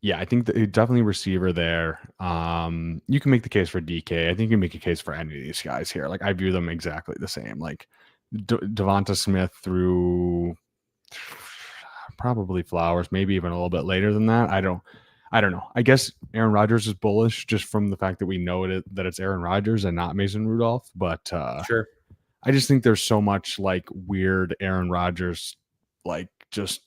Yeah, I think definitely receiver there. You can make the case for DK. I think you can make a case for any of these guys here. Like, I view them exactly the same. Like Devonta Smith through probably Flowers, maybe even a little bit later than that. I don't know. I guess Aaron Rodgers is bullish just from the fact that we know that it's Aaron Rodgers and not Mason Rudolph. But sure, I just think there's so much like weird Aaron Rodgers, like just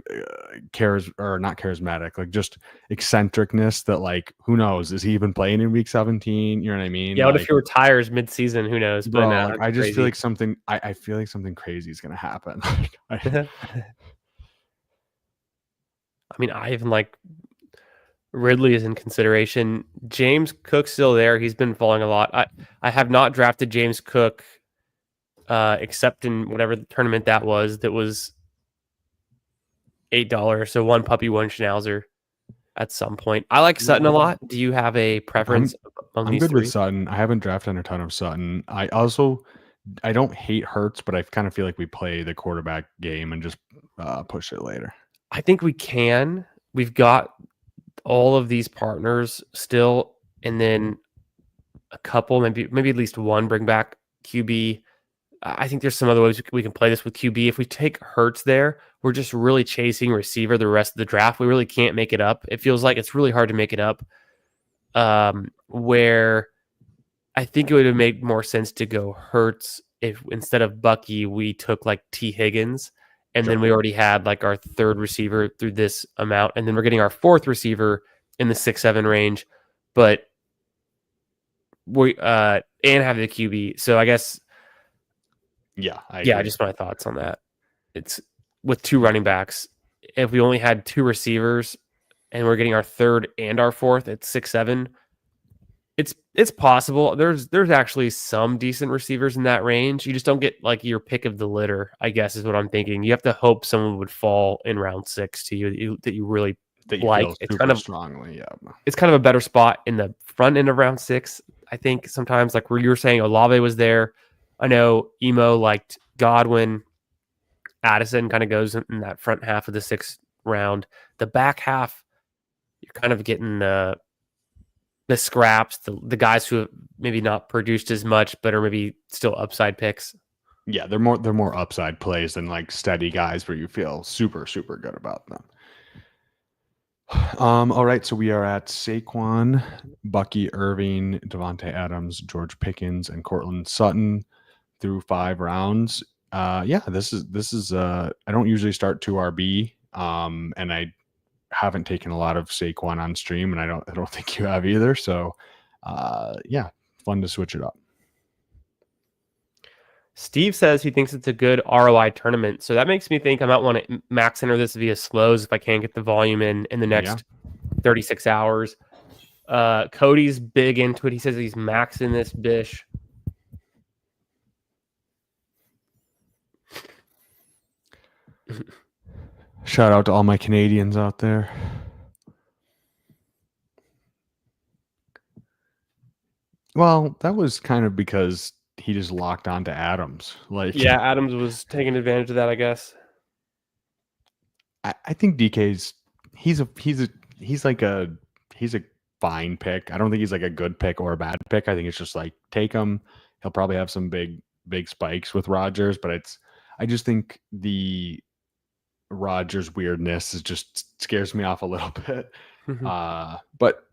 not charismatic, like just eccentricness that, like, who knows, is he even playing in week 17? You know what I mean? Yeah, what if he retires mid-season? Who knows? Bro, like, I just feel like something I feel like something crazy is gonna happen. I mean, I even like Ridley is in consideration. James Cook's still there. He's been falling a lot. I have not drafted James Cook except in whatever the tournament that was $8. So one puppy, one schnauzer at some point. I like Sutton a lot. Do you have a preference among I'm these good three? with Sutton. I haven't drafted a ton of Sutton. I don't hate Hurts, but I kind of feel like we play the quarterback game and just push it later. I think we can. We've got all of these partners still, and then a couple, maybe at least one, bring back QB. I think there's some other ways we can play this with QB. If we take Hurts there, we're just really chasing receiver the rest of the draft. We really can't make it up. It feels like it's really hard to make it up. Where I think it would have made more sense to go Hurts if instead of Bucky, we took like T. Higgins. And then we already had like our third receiver through this amount. And then we're getting our fourth receiver in the 6-7 range. But we and have the QB. So I guess just my thoughts on that. It's with two running backs. If we only had two receivers and we're getting our third and our fourth at 6-7, it's possible. There's actually some decent receivers in that range. You just don't get like your pick of the litter, I guess is what I'm thinking. You have to hope someone would fall in round 6 to you that you really like. It's kind of strongly, yeah. It's kind of a better spot in the front end of round 6. I think sometimes like where you were saying Olave was there. I know Emo liked Godwin. Addison kind of goes in that front half of the 6th round. The back half, you're kind of getting the scraps, the guys who have maybe not produced as much, but are maybe still upside picks. Yeah, they're more upside plays than like steady guys where you feel super, super good about them. All right, so we are at Saquon, Bucky Irving, Devontae Adams, George Pickens, and Cortland Sutton through 5 rounds. This is I don't usually start 2RB, and I haven't taken a lot of Saquon on stream, and I don't think you have either. So, fun to switch it up. Steve says he thinks it's a good ROI tournament. So that makes me think I might want to max enter this via slows if I can't get the volume in the next 36 hours. Cody's big into it. He says he's maxing this bish. Shout out to all my Canadians out there. Well, that was kind of because he just locked on to Adams. Adams was taking advantage of that, I guess. I think DK's he's a fine pick. I don't think he's like a good pick or a bad pick. I think it's just like take him. He'll probably have some big spikes with Rodgers, but I just think the Rodgers weirdness just scares me off a little bit. But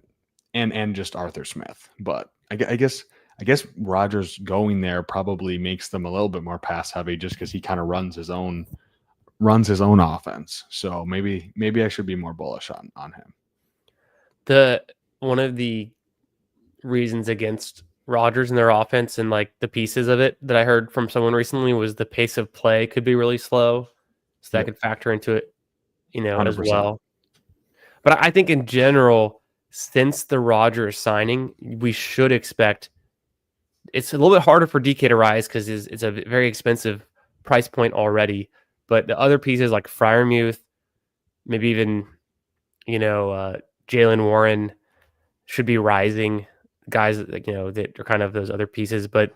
just Arthur Smith. But I guess Rodgers going there probably makes them a little bit more pass heavy just because he kind of runs his own offense. So maybe I should be more bullish on him. One of the reasons against Rodgers and their offense and like the pieces of it that I heard from someone recently was the pace of play could be really slow. So that could factor into it, 100%. As well. But I think in general, since the Rodgers signing, we should expect it's a little bit harder for DK to rise because it's a very expensive price point already. But the other pieces like Freiermuth, maybe even, Jalen Warren should be rising. Guys that are kind of those other pieces, but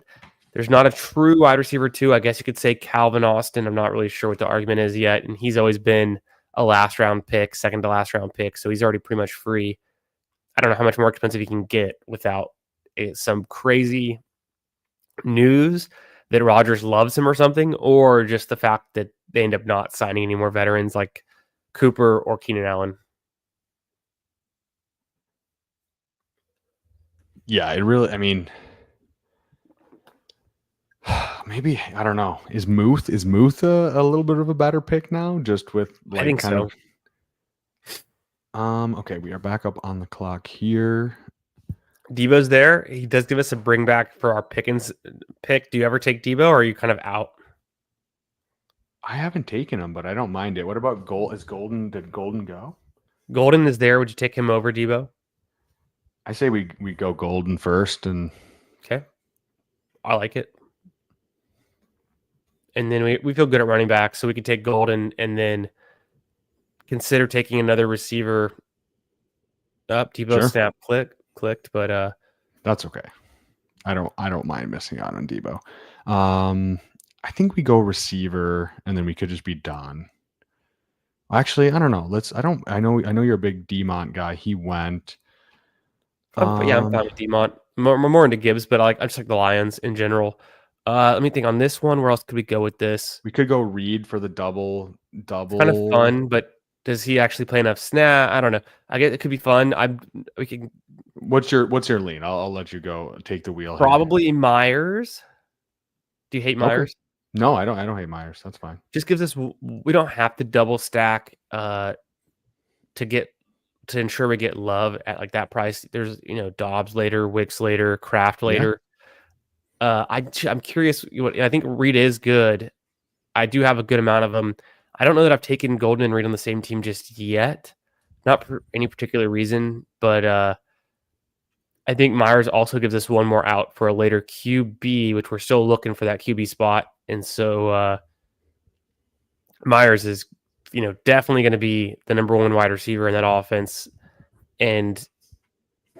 there's not a true wide receiver 2. I guess you could say Calvin Austin. I'm not really sure what the argument is yet. And he's always been a last round pick, second to last round pick. So he's already pretty much free. I don't know how much more expensive he can get without some crazy news that Rodgers loves him or something, or just the fact that they end up not signing any more veterans like Cooper or Keenan Allen. Yeah, it really, maybe, I don't know. Is Muth a little bit of a better pick now? Just with I think so. Okay, we are back up on the clock here. Debo's there. He does give us a bring back for our Pickens pick. Do you ever take Debo, or are you kind of out? I haven't taken him, but I don't mind it. What about Gold? Did Golden go? Golden is there. Would you take him over Debo? I say we go Golden first, and Okay. I like it. And then we feel good at running back, so we could take Golden and then consider taking another receiver up. Debo Sure. snap clicked, but that's okay. I don't mind missing out on Debo. I think we go receiver, and then we could just be done. Actually, I don't know. I know you're a big Demont guy. He went. I'm fine with Demont. More into Gibbs, but I just like the Lions in general. Let me think on this one. Where else could we go with this? We could go Reed for the double. Kind of fun, but does he actually play enough snap? I don't know. I guess it could be fun. We can. What's your lean? I'll let you go. Take the wheel. Probably Myers. Do you hate Myers? Okay. No, I don't hate Myers. That's fine. Just gives us. We don't have to double stack to ensure we get Love at like that price. There's Dobbs later, Wicks later, Kraft later. Yeah. I'm curious. I think Reed is good. I do have a good amount of them. I don't know that I've taken Golden and Reed on the same team just yet. Not for any particular reason, but I think Myers also gives us one more out for a later QB, which we're still looking for that QB spot. And so Myers is, definitely going to be the number one wide receiver in that offense, and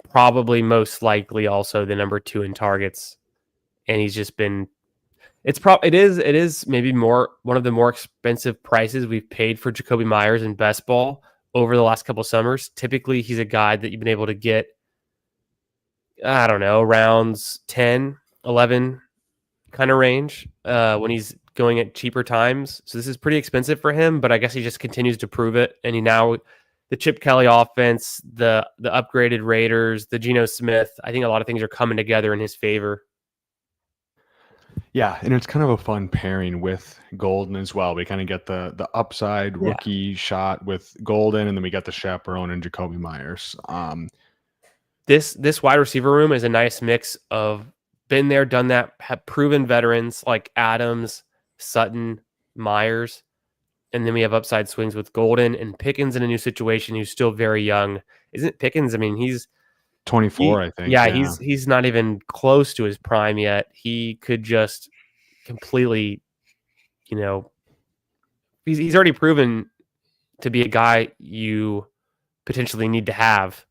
probably most likely also the number 2 in targets. And he's just been. It is maybe one of the more expensive prices we've paid for Jacoby Myers in Bestball over the last couple of summers. Typically, he's a guy that you've been able to get, I don't know, rounds 10, 11 kind of range when he's going at cheaper times. So this is pretty expensive for him, but I guess he just continues to prove it. And the Chip Kelly offense, the upgraded Raiders, the Geno Smith, I think a lot of things are coming together in his favor. Yeah, and it's kind of a fun pairing with Golden as well. We kind of get the upside rookie shot with Golden, and then we get the chaperone and Jacoby Myers. This wide receiver room is a nice mix of been there, done that, have proven veterans like Adams, Sutton, Myers, and then we have upside swings with Golden and Pickens in a new situation. Who's still very young, isn't Pickens? I mean, he's 24, I think. Yeah, he's not even close to his prime yet. He could just completely, he's already proven to be a guy you potentially need to have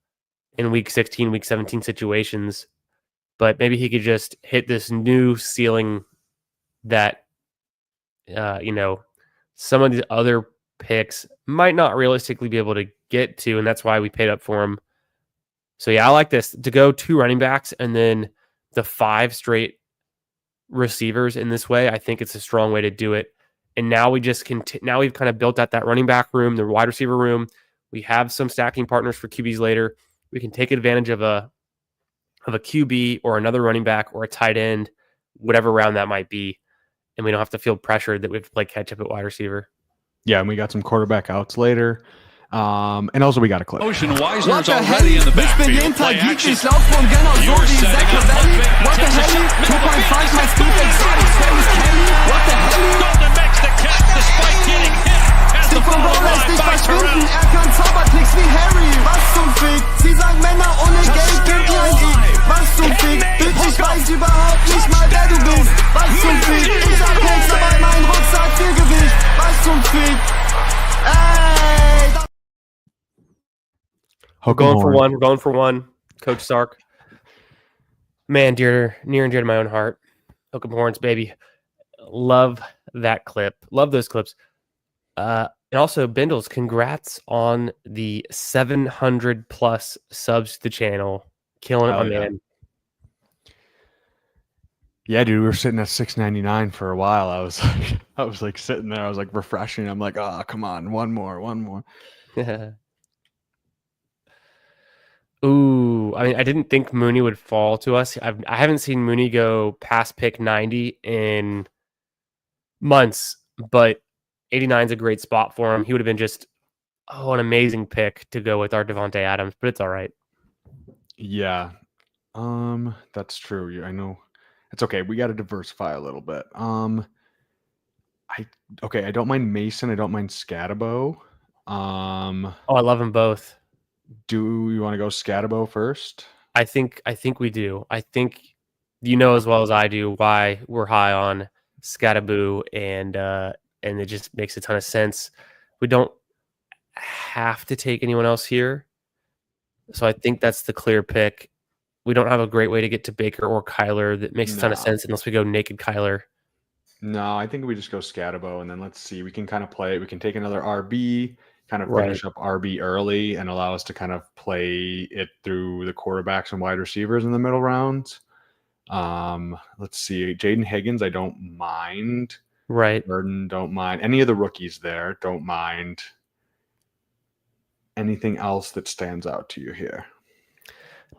in week 16, week 17 situations. But maybe he could just hit this new ceiling that, some of these other picks might not realistically be able to get to, and that's why we paid up for him. So yeah, I like this to go 2 running backs and then the 5 straight receivers in this way. I think it's a strong way to do it. And now we just now we've kind of built out that running back room, the wide receiver room. We have some stacking partners for QBs later. We can take advantage of a QB or another running back or a tight end, whatever round that might be. And we don't have to feel pressured that we have to play catch up at wide receiver. Yeah, and we got some quarterback outs later. And also we got a clip. Ocean Wisner's already in the backfield. Play action. What the hell? Golden makes the catch despite getting hit as the ball line by Terrell. Kann Zaubertricks wie Harry. Was zum Fick? Sie sagen Männer ohne Geld sind wie ein I. Was zum Fick? Bitch, ich weiß überhaupt nicht mal, wer du bist. Was zum Fick? Ich hab Koks dabei, mein Rucksack viel Gewicht. Was zum Fick? Ey! We're going for one. Coach Sark. Man, near and dear to my own heart. Hook 'em horns, baby. Love that clip. Love those clips. And also, Bindles, congrats on the 700 plus subs to the channel. Killing it, my man. Yeah, dude, we were sitting at $6.99 for a while. I was like sitting there. I was like refreshing. I'm like, oh, come on, one more. Ooh, I mean, I didn't think Mooney would fall to us. I haven't seen Mooney go past pick 90 in months, but 89 is a great spot for him. He would have been just an amazing pick to go with our Devontae Adams, but it's all right. Yeah, that's true. I know it's okay. We got to diversify a little bit. I don't mind Mason. I don't mind Scatabo. Um, Oh, I love them both. do you want to go Scatabo first? I think we do. I think you know as well as I do why we're high on Scataboo, and it just makes a ton of sense. We don't have to take anyone else here, so I think that's the clear pick. We don't have a great way to get to Baker or Kyler that makes a ton of No. sense unless we go naked Kyler. No, I think we just go Scatabo, and then let's see. We can kind of play it. We can take another RB, kind of Right. finish up RB early, and allow us to kind of play it through the quarterbacks and wide receivers in the middle rounds. Let's see. Jaden Higgins, I don't mind. Right. Burden, don't mind. Any of the rookies there, don't mind. Anything else that stands out to you here?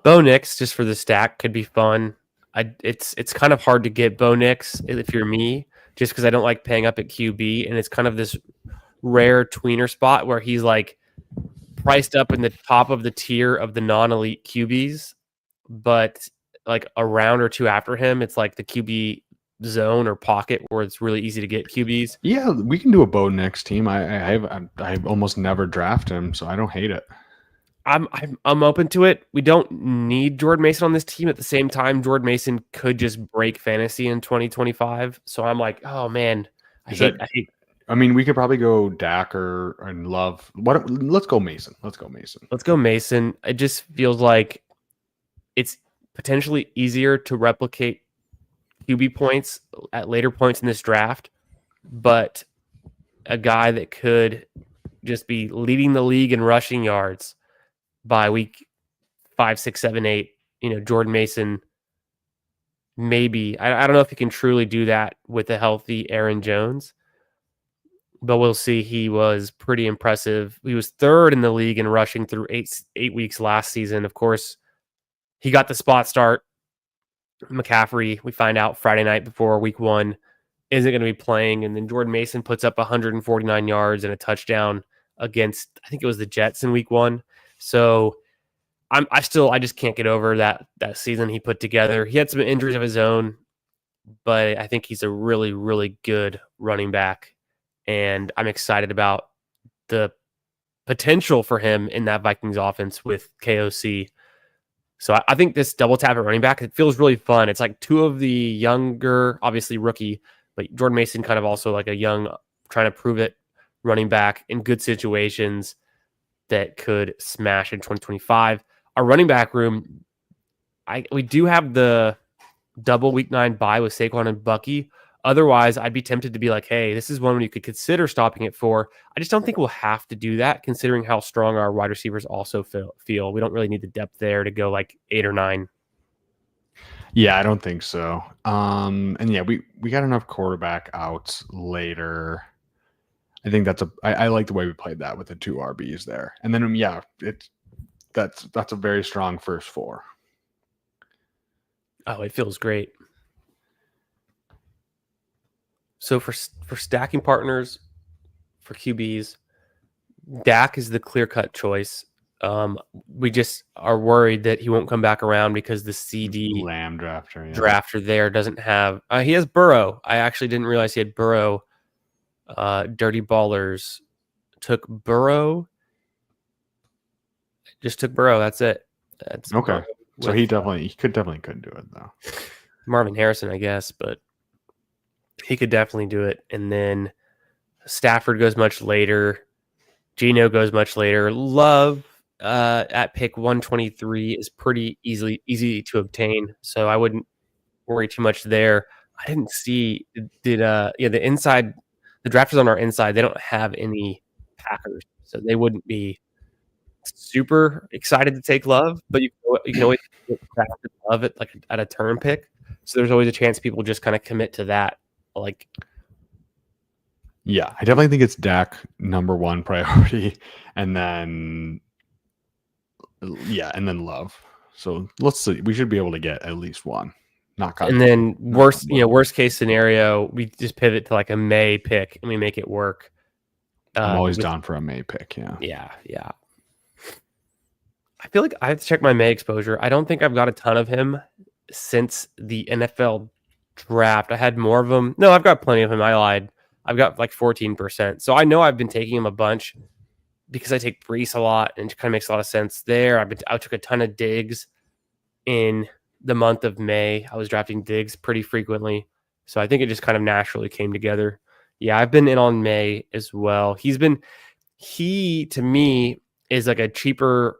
Bo Nix, just for the stack, could be fun. It's kind of hard to get Bo Nix if you're me, just because I don't like paying up at QB, and it's kind of this rare tweener spot where he's like priced up in the top of the tier of the non-elite QBs, but like a round or two after him, it's like the QB zone or pocket where it's really easy to get QBs. Yeah, we can do a Bo Nix team. I almost never draft him, so I don't hate it. I'm open to it. We don't need Jordan Mason on this team. At the same time, Jordan Mason could just break fantasy in 2025. So I'm like, oh man, I hate. I mean, we could probably go Dak and Love. Let's go Mason. Let's go Mason. It just feels like it's potentially easier to replicate QB points at later points in this draft, but a guy that could just be leading the league in rushing yards by week 5, 6, 7, 8, Jordan Mason, maybe. I don't know if he can truly do that with a healthy Aaron Jones, but we'll see. He was pretty impressive. He was third in the league in rushing through eight weeks last season. Of course, he got the spot start. McCaffrey, we find out Friday night before week 1, isn't going to be playing. And then Jordan Mason puts up 149 yards and a touchdown against, I think it was the Jets in week 1. So I just can't get over that season he put together. He had some injuries of his own, but I think he's a really, really good running back. And I'm excited about the potential for him in that Vikings offense with KOC. So I think this double tap at running back, it feels really fun. It's like two of the younger, obviously rookie, but Jordan Mason kind of also like a young, trying to prove it running back in good situations that could smash in 2025. Our running back room, we do have the double week 9 bye with Saquon and Bucky. Otherwise, I'd be tempted to be like, hey, this is one you could consider stopping it for. I just don't think we'll have to do that, considering how strong our wide receivers also feel. We don't really need the depth there to go like 8 or 9. Yeah, I don't think so. And yeah, we got enough quarterback outs later. I think I like the way we played that with the 2 RBs there. And then yeah, that's a very strong first 4. Oh, it feels great. So for stacking partners, for QBs, Dak is the clear-cut choice. We just are worried that he won't come back around because the CD Lamb drafter there doesn't have. He has Burrow. I actually didn't realize he had Burrow. Dirty Ballers took Burrow. Just took Burrow. That's it. That's okay. So he couldn't do it though. Marvin Harrison, I guess, but he could definitely do it. And then Stafford goes much later. Geno goes much later. Love at pick 123 is pretty easy to obtain. So I wouldn't worry too much there. I didn't see the inside. The drafters on our inside, they don't have any Packers, so they wouldn't be super excited to take Love. But you can always get drafted Love at a turn pick. So there's always a chance people just kind of commit to that. Like, yeah, I definitely think it's Dak number 1 priority, and then Love. So let's see. We should be able to get at least one. And then worst case scenario, we just pivot to like a May pick and we make it work. I'm always down for a May pick. Yeah. I feel like I have to check my May exposure. I don't think I've got a ton of him since the NFL draft. I had more of him. No, I've got plenty of him. I lied. I've got like 14%. So I know I've been taking him a bunch. because I take Brees a lot, and it kind of makes a lot of sense there. I took a ton of Diggs in the month of May. I was drafting Diggs pretty frequently, so I think it just kind of naturally came together. Yeah, I've been in on May as well. He to me is like a cheaper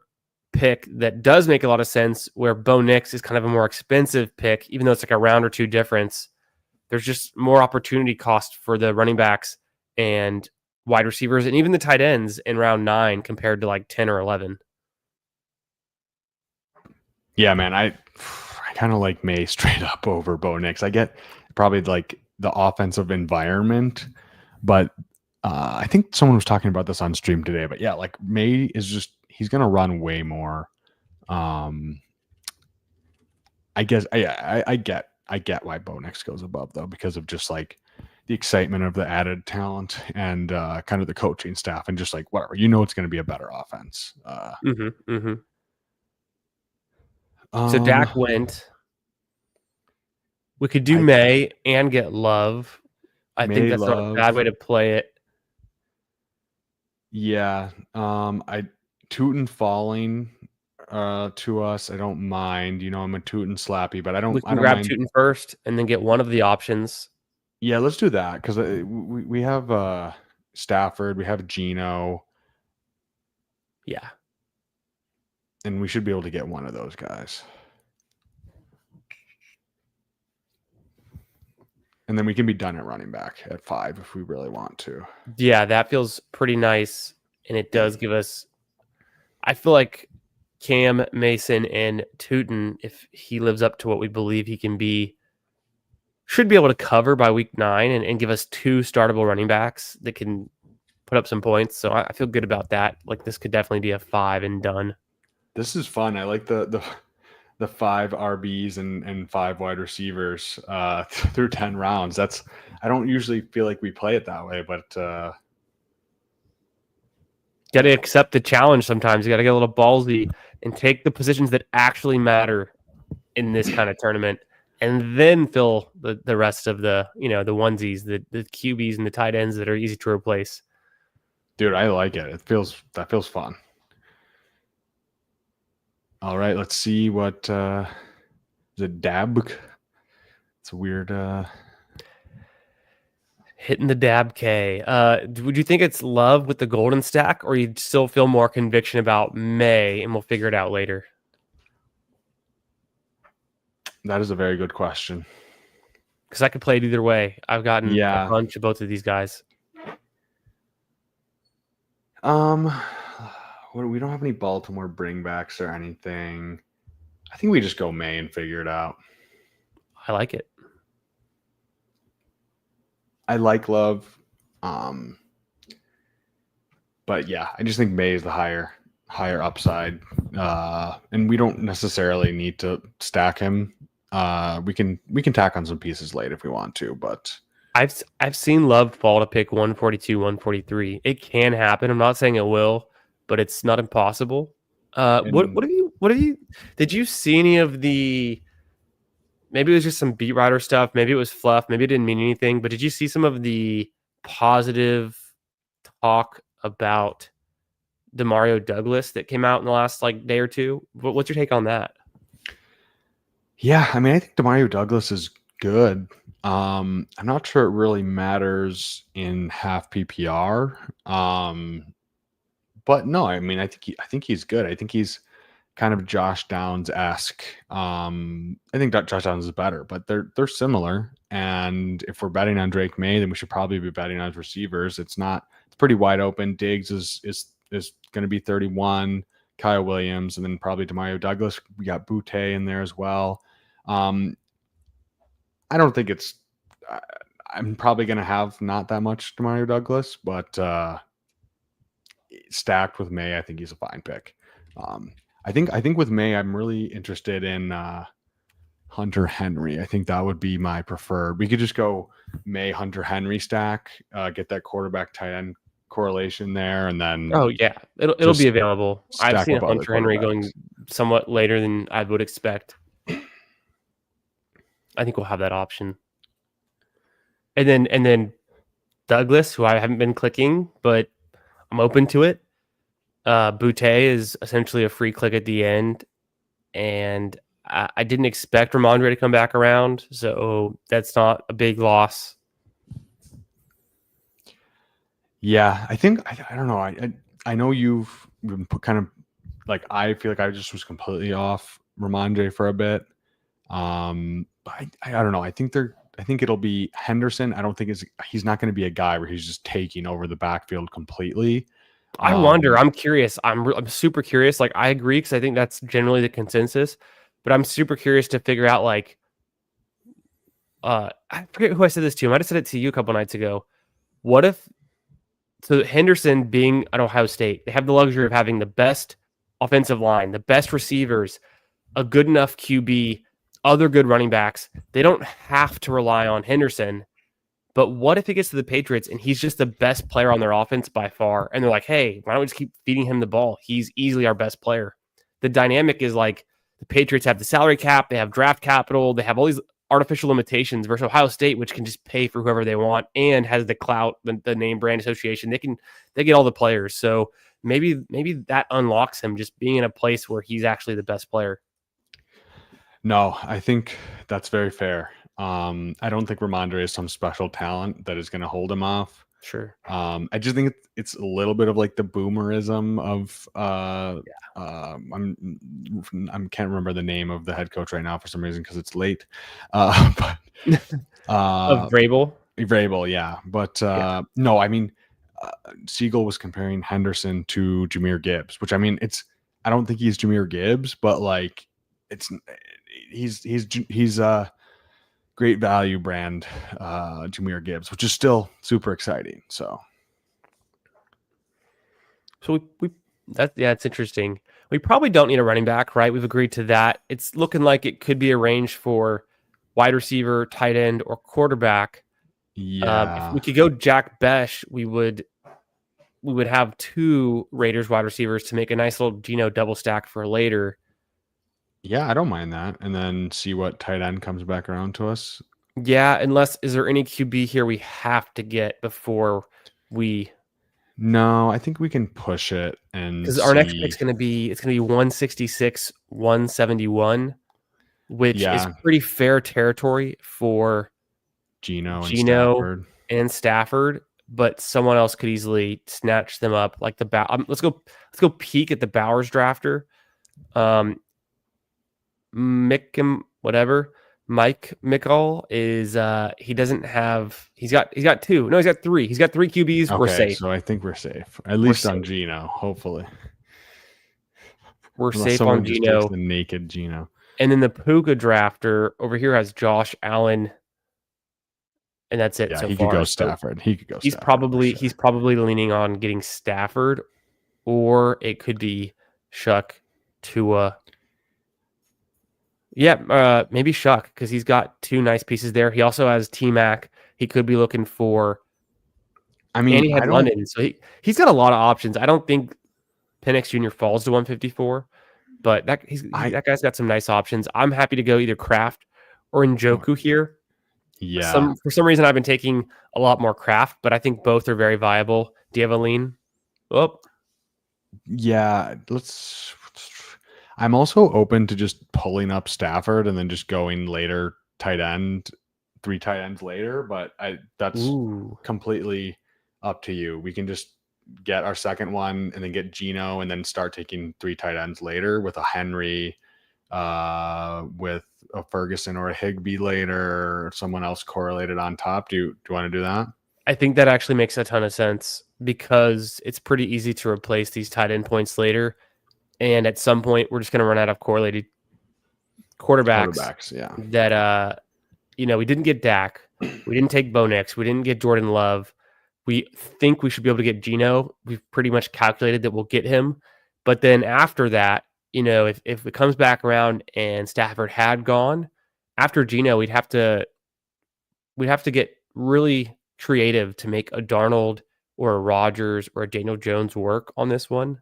pick that does make a lot of sense, where Bo Nix is kind of a more expensive pick, even though it's like a round or two difference. There's just more opportunity cost for the running backs and wide receivers and even the tight ends in round 9 compared to like 10 or 11. Yeah, man, I kind of like May straight up over Bo Nix. I get probably like the offensive environment, but I think someone was talking about this on stream today. But yeah, like May is just, he's gonna run way more. I guess I get why Bo Nix goes above though, because of just like the excitement of the added talent and kind of the coaching staff and just like whatever, it's going to be a better offense. So Dak went. We could do May and get Love. I think that's not a bad way to play it. Yeah. Tootin falling to us, I don't mind. I'm a Tootin slappy, but I don't grab mind. Tootin first and then get one of the options. Yeah, let's do that because we have Stafford, we have Geno. Yeah. And we should be able to get one of those guys. And then we can be done at running back at 5 if we really want to. Yeah, that feels pretty nice. And it does give us, I feel like Cam, Mason, and Tootin, if he lives up to what we believe he can be, should be able to cover by week 9 and give us 2 startable running backs that can put up some points. So I feel good about that. Like this could definitely be a 5 and done. This is fun. I like the 5 RBs and 5 wide receivers through 10 rounds. I don't usually feel like we play it that way, but got to accept the challenge sometimes. You got to get a little ballsy and take the positions that actually matter in this kind of tournament, and then fill the rest of the the onesies, the QBs and the tight ends that are easy to replace. Dude, I like it. That feels fun. All right, let's see what is it Dab? It's a weird hitting the Dab K. Would you think it's Love with the golden stack, or you'd still feel more conviction about May and we'll figure it out later? That is a very good question. Because I could play it either way. I've gotten a bunch of both of these guys. We don't have any Baltimore bringbacks or anything. I think we just go May and figure it out. I like it. I like Love. But yeah, I just think May is the higher upside. And we don't necessarily need to stack him. We can tack on some pieces late if we want to, but I've seen Love fall to pick 142, 143. It can happen. I'm not saying it will, but it's not impossible. What have you did you see any of the, maybe it was just some beat writer stuff, maybe it was fluff, maybe it didn't mean anything, but did you see some of the positive talk about Demario Douglas that came out in the last day or two? What's your take on that? Yeah, I mean, I think Demario Douglas is good. I'm not sure it really matters in half PPR. But no, I mean, I think he's good. I think he's kind of Josh Downs-esque. I think Josh Downs is better, but they're similar. And if we're betting on Drake May, then we should probably be betting on his receivers. It's pretty wide open. Diggs is going to be 31, Kyle Williams, and then probably Demario Douglas. We got Boutte in there as well. I don't think I'm probably going to have not that much Demario Douglas, but stacked with May, I think he's a fine pick. I think with May, I'm really interested in Hunter Henry. I think that would be my preferred. We could just go May Hunter Henry stack, get that quarterback tight end correlation there, and then it'll be available. I've seen Hunter Henry going somewhat later than I would expect. I think we'll have that option. And then Douglas, who I haven't been clicking, but I'm open to it. Boutte is essentially a free click at the end, and I didn't expect Ramondre to come back around, so that's not a big loss. Yeah, I think I don't know. I know you've been kind of like I feel like I just was completely off Ramondre for a bit. But I don't know. I think it'll be Henderson. I don't think he's not going to be a guy where he's just taking over the backfield completely. I wonder. I'm curious. I'm super curious. Like, I agree because I think that's generally the consensus, but I'm super curious to figure out like, I forget who I said this to. I might have said it to you a couple nights ago. What if so Henderson being at Ohio State, they have the luxury of having the best offensive line, the best receivers, a good enough QB, other good running backs. They don't have to rely on Henderson. But what if he gets to the Patriots and he's just the best player on their offense by far? And they're like, hey, why don't we just keep feeding him the ball? He's easily our best player. The dynamic is like the Patriots have the salary cap, they have draft capital, they have all these artificial limitations versus Ohio State, which can just pay for whoever they want and has the clout, the name brand association. They get all the players. So maybe that unlocks him just being in a place where he's actually the best player. No, I think that's very fair. I don't think Ramondre is some special talent that is going to hold him off. Sure. I just think it's a little bit of like the boomerism of I can't remember the name of the head coach right now for some reason because it's late. But Of Vrabel, yeah. But no, I mean Siegel was comparing Henderson to Jahmyr Gibbs, which I mean I don't think he's Jahmyr Gibbs, but like he's great value brand Jahmyr Gibbs, which is still super exciting. So it's interesting. We probably don't need a running back, right? We've agreed to that. It's looking like it could be arranged for wide receiver, tight end, or quarterback. Yeah, if we could go Jack Besh, we would have two Raiders wide receivers to make a nice little Geno double stack for later. Yeah, I don't mind that. And then see what tight end comes back around to us. Yeah, is there any QB here we have to get before we? No, I think we can push it because our next pick's going to be 166, 171, which is pretty fair territory for Geno and Stafford. But someone else could easily snatch them up, like the let's go peek at the Bowers drafter. Mike Mickle is he's got three QBs. Okay, we're safe. So I think we're safe. At least on Geno, hopefully. We're safe on Geno. The naked Geno. And then the Puka drafter over here has Josh Allen. And that's it. Yeah, so he far. Could go Stafford. He's probably leaning on getting Stafford, or it could be Shuck, Tua. Yeah, maybe Shuck because he's got two nice pieces there. He also has T-Mac. He could be looking for. I mean, and he had London, so he's got a lot of options. I don't think Penix Jr. falls to 154, but that guy's got some nice options. I'm happy to go either Kraft or Njoku here. Yeah. For some reason, I've been taking a lot more Kraft, but I think both are very viable. Do you have a lean? Oh, yeah. I'm also open to just pulling up Stafford and then just going later tight end, 3 tight ends later. But that's completely up to you. We can just get our second one and then get Geno and then start taking 3 tight ends later with a Henry, with a Ferguson or a Higbee later, or someone else correlated on top. Do you want to do that? I think that actually makes a ton of sense because it's pretty easy to replace these tight end points later. And at some point, we're just going to run out of correlated quarterbacks yeah. That, we didn't get Dak. We didn't take Bo Nix. We didn't get Jordan Love. We think we should be able to get Geno. We've pretty much calculated that we'll get him. But then after that, if it comes back around and Stafford had gone, after Geno, we'd have to get really creative to make a Darnold or a Rodgers or a Daniel Jones work on this one.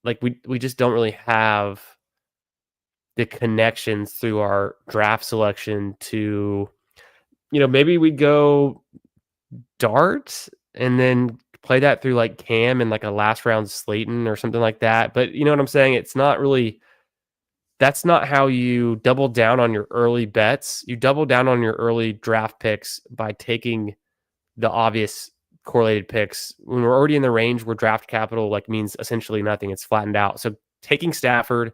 Like we just don't really have the connections through our draft selection to, maybe we go Dart and then play that through like Cam and like a last round Slayton or something like that. But you know what I'm saying? It's not really, that's not how you double down on your early bets. You double down on your early draft picks by taking the obvious correlated picks. When we're already in the range where draft capital like means essentially nothing, it's flattened out. So taking Stafford,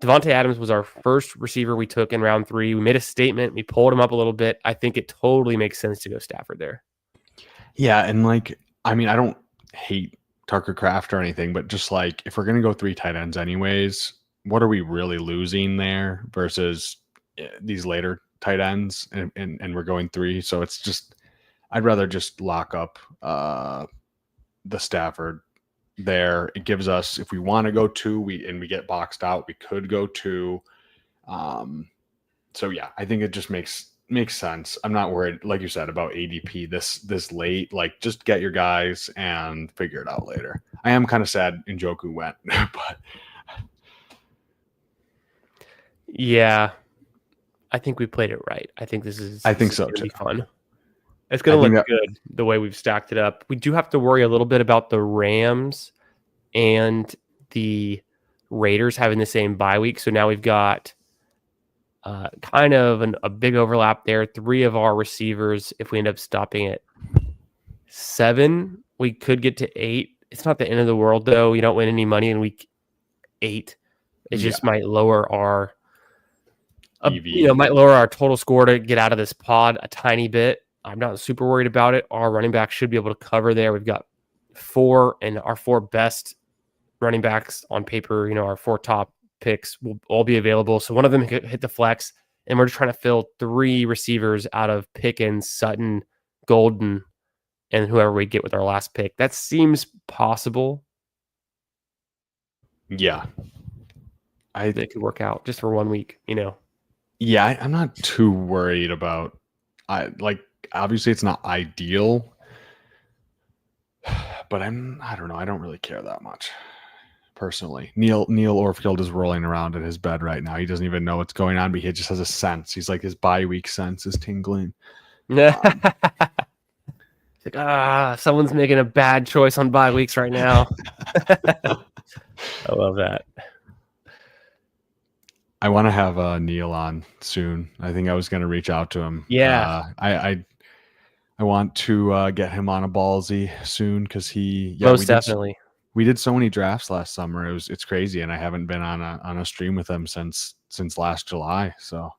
Devontae Adams was our first receiver we took in round 3. We made a statement. We pulled him up a little bit. I think it totally makes sense to go Stafford there. Yeah, and like, I mean, I don't hate Tucker Kraft or anything, but just like, if we're going to go 3 tight ends anyways, what are we really losing there versus these later tight ends? And we're going 3. So it's just, I'd rather just lock up the Stafford there. It gives us, if we want to go 2, we get boxed out, we could go 2. So yeah, I think it just makes sense. I'm not worried, like you said, about ADP this late. Like, just get your guys and figure it out later. I am kind of sad Njoku went, but yeah, I think we played it right. I think this is. I think this so is gonna too. be fun. It's going to look good the way we've stacked it up. We do have to worry a little bit about the Rams and the Raiders having the same bye week. So now we've got kind of a big overlap there. 3 of our receivers, if we end up stopping at 7, we could get to 8. It's not the end of the world, though. You don't win any money in week 8. It just might lower our might lower our total score to get out of this pod a tiny bit. I'm not super worried about it. Our running back should be able to cover there. We've got 4, and our 4 best running backs on paper, our 4 top picks will all be available. So one of them could hit the flex, and we're just trying to fill 3 receivers out of Pickens, Sutton, Golden, and whoever we get with our last pick. That seems possible. Yeah. It could work out just for 1 week, Yeah, I'm not too worried about, obviously it's not ideal, but I don't know. I don't really care that much personally. Neil Orfield is rolling around in his bed right now. He doesn't even know what's going on, but he just has a sense. He's like, his bye week sense is tingling. It's like, someone's making a bad choice on bye weeks right now. I love that. I want to have Neil on soon. I think I was going to reach out to him. Yeah. I want to get him on a Ballsy soon because most definitely. We did so many drafts last summer. It's crazy, and I haven't been on a stream with him since last July. So,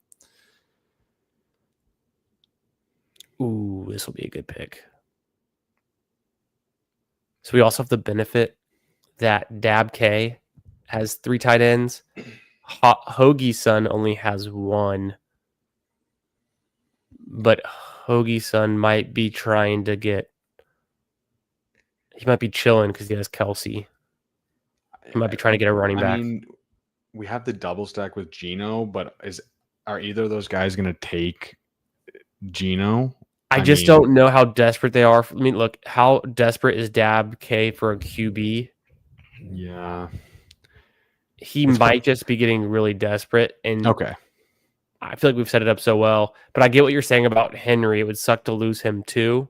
ooh, this will be a good pick. So we also have the benefit that Dab K has 3 tight ends. Hoagie's son only has 1, but Hoagie's son might be trying to get. He might be chilling because he has Kelsey. He might be trying to get a running back. I mean, we have the double stack with Geno, but are either of those guys going to take Geno? I just don't know how desperate they are. I mean, look, how desperate is Dab K for a QB? Yeah. He might just be getting really desperate. And okay. I feel like we've set it up so well. But I get what you're saying about Henry. It would suck to lose him too.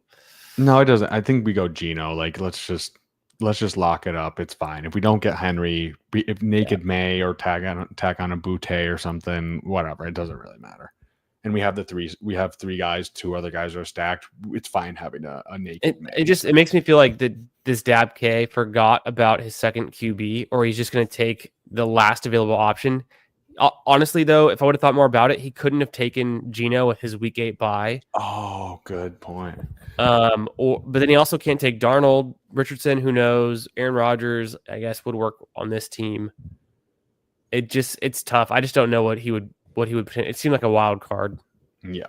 No, it doesn't. I think we go Geno. Like, let's just lock it up. It's fine. If we don't get Henry, if Naked May or tack on a Butte or something, whatever, it doesn't really matter. And we have we have 3 guys, 2 other guys are stacked. It's fine having a Naked May. It makes me feel like this Dab K forgot about his second QB, or he's just going to take the last available option. Honestly, though, if I would have thought more about it, he couldn't have taken Geno with his week 8 bye. Oh, good point. But then he also can't take Darnold, Richardson, who knows, Aaron Rodgers, I guess, would work on this team. It's tough. I just don't know what he would. It seemed like a wild card. Yeah.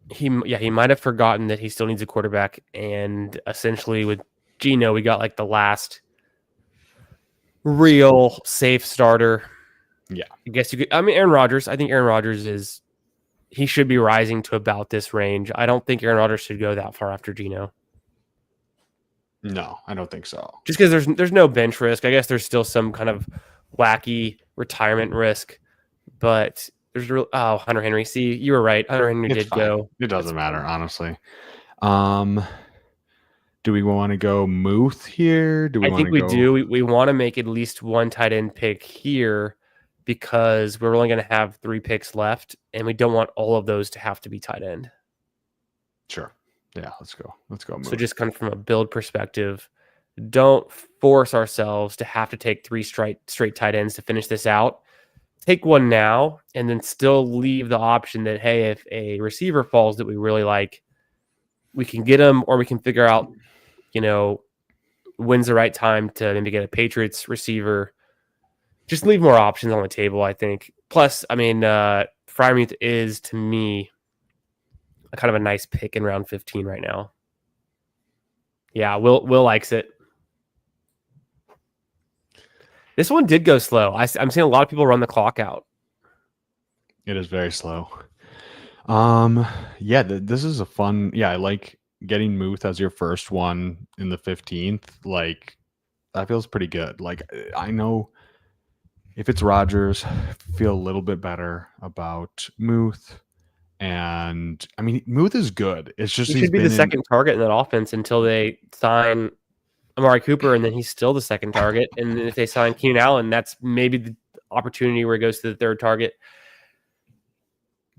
He might have forgotten that he still needs a quarterback, and essentially with Geno, we got like the last real safe starter. Yeah. I guess you could. I mean, Aaron Rodgers. I think Aaron Rodgers he should be rising to about this range. I don't think Aaron Rodgers should go that far after Geno. No, I don't think so. Just because there's no bench risk. I guess there's still some kind of wacky retirement risk, but there's Hunter Henry. See, you were right. Hunter Henry did go. It doesn't matter, honestly. Do we want to go Muth here? Do we I want think to we go? do. We want to make at least one tight end pick here because we're only going to have 3 picks left, and we don't want all of those to have to be tight end. Sure. Yeah, let's go. Let's go. So Muth. just kind of from a build perspective, don't force ourselves to have to take 3 straight tight ends to finish this out. Take one now, and then still leave the option that, hey, if a receiver falls that we really like, we can get him, or we can figure out, when's the right time to maybe get a Patriots receiver. Just leave more options on the table, I think. Plus, Freiermuth is, to me, a kind of a nice pick in round 15 right now. Yeah, Will likes it. This one did go slow. I'm seeing a lot of people run the clock out. It is very slow. Yeah, this is a fun. Yeah, I like getting Muth as your first one in the 15th. Like, that feels pretty good. Like, I know if it's Rodgers, I feel a little bit better about Muth. And I mean, Muth is good. It's just He should be the second target in that offense until they sign Amari Cooper, and then he's still the second target. And then if they sign Keenan Allen, that's maybe the opportunity where he goes to the third target.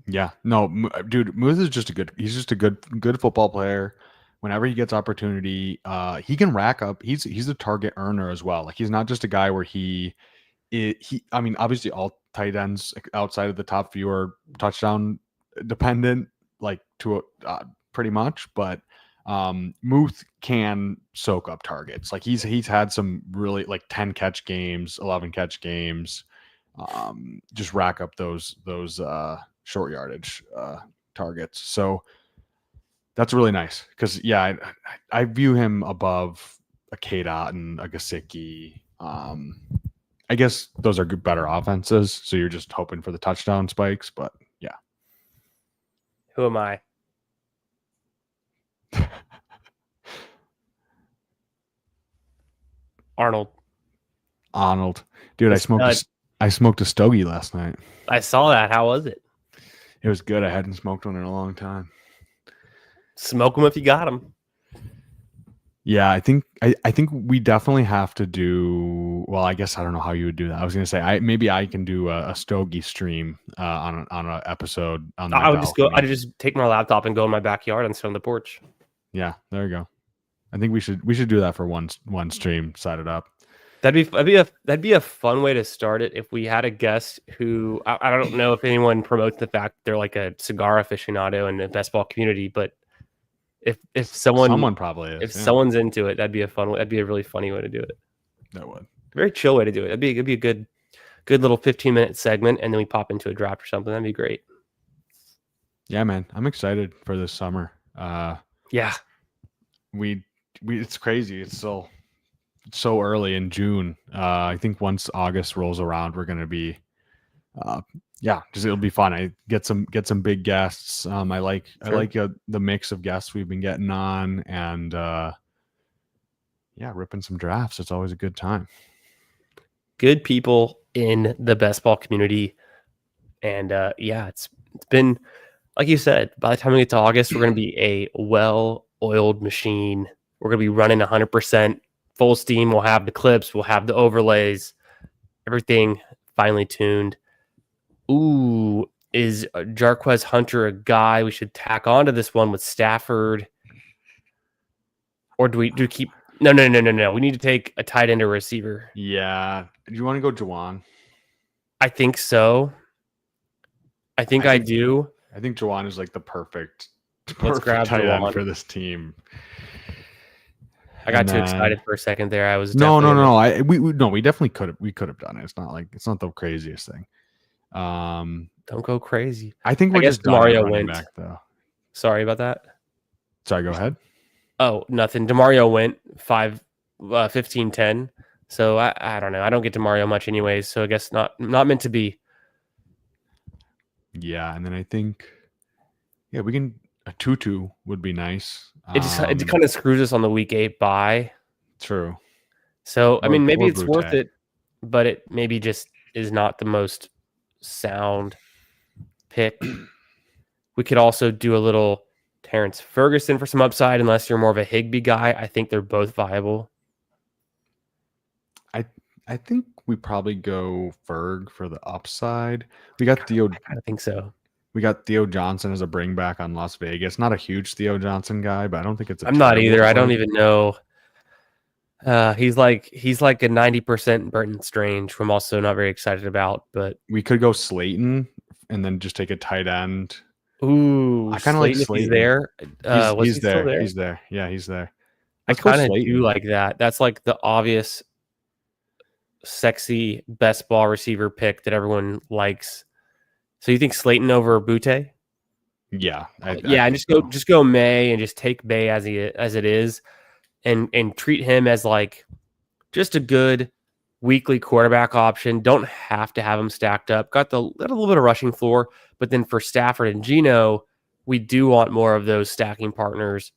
Yeah, no, dude, Muth is just he's just a good football player. Whenever he gets opportunity, he can rack up. He's a target earner as well. Like, he's not just a guy where I mean, obviously all tight ends outside of the top few are touchdown dependent, like to pretty much, but Muth can soak up targets. Like, he's had some really, like, 10 catch games, 11 catch games, just rack up those short yardage targets. So that's really nice because, yeah, I view him above a K-Dot and a Gesicki. I guess those are better offenses, so you're just hoping for the touchdown spikes, but yeah. Who am I? Arnold. Dude, I smoked a stogie last night. I saw that. How was it? It was good. I hadn't smoked one in a long time. Smoke them if you got them. Yeah, I think we definitely have to do. Well, I guess I don't know how you would do that. I was gonna say maybe I can do a stogie stream on an episode. I would just take my laptop and go in my backyard and sit on the porch. Yeah, there you go. I think we should do that for one stream. Set it up. That'd be a fun way to start it if we had a guest who I don't know if anyone promotes the fact they're like a cigar aficionado in the Bestball community, but if someone probably is, if someone's into it, that'd be a really funny way to do it. That would. Very chill way to do it. It'd be a good little 15-minute segment, and then we pop into a draft or something. That'd be great. Yeah, man, I'm excited for this summer. Yeah, it's crazy. It's still so early in June. I think once August rolls around, we're gonna be, it'll be fun. I get some big guests. I like the mix of guests we've been getting on, and ripping some drafts. It's always a good time. Good people in the Bestball community, and it's been, like you said, by the time we get to August, we're going to be a well-oiled machine. We're going to be running 100% full steam. We'll have the clips, we'll have the overlays, everything finely tuned. Ooh, is Jarquez Hunter a guy we should tack onto this one with Stafford, or do we keep? No. We need to take a tight end or receiver. Yeah. Do you want to go Juwan? I think so. I think I do. I think Juwan is like the perfect grab tight end Juwan for this team. I got too excited for a second there. I was no. We definitely could have done it. It's not the craziest thing. Don't go crazy. I think we're just Demario running went back though. Sorry about that. Sorry, go ahead. Oh, nothing. Demario went 15-10. So I don't know. I don't get Demario much anyways. So I guess not meant to be. Yeah, and then I think, we can a 2-2 would be nice. It kind of screws us on the week 8 bye. True. So I mean, maybe it's worth it, but it maybe just is not the most sound pick. We could also do a little Terrence Ferguson for some upside, unless you're more of a Higbee guy. I think they're both viable. I think we probably go Ferg for the upside. We got Theo. I kind of think so. We got Theo Johnson as a bring back on Las Vegas. Not a huge Theo Johnson guy, but I don't think it's. I'm not either. play. I don't even know. He's like a 90% Burton Strange, who I'm also not very excited about. But we could go Slayton and then just take a tight end. Ooh, I kind of like Slayton, if Slayton. he's there. He's still there. there. He's there. Yeah, he's there. I kind of do like that. That's like the obvious, sexy best ball receiver pick that everyone likes. So you think Slayton over Butte? Yeah, and just go May and just take May as it is, and treat him as like just a good weekly quarterback option. Don't have to have him stacked up. Got a little bit of rushing floor, but then for Stafford and Geno, we do want more of those stacking partners.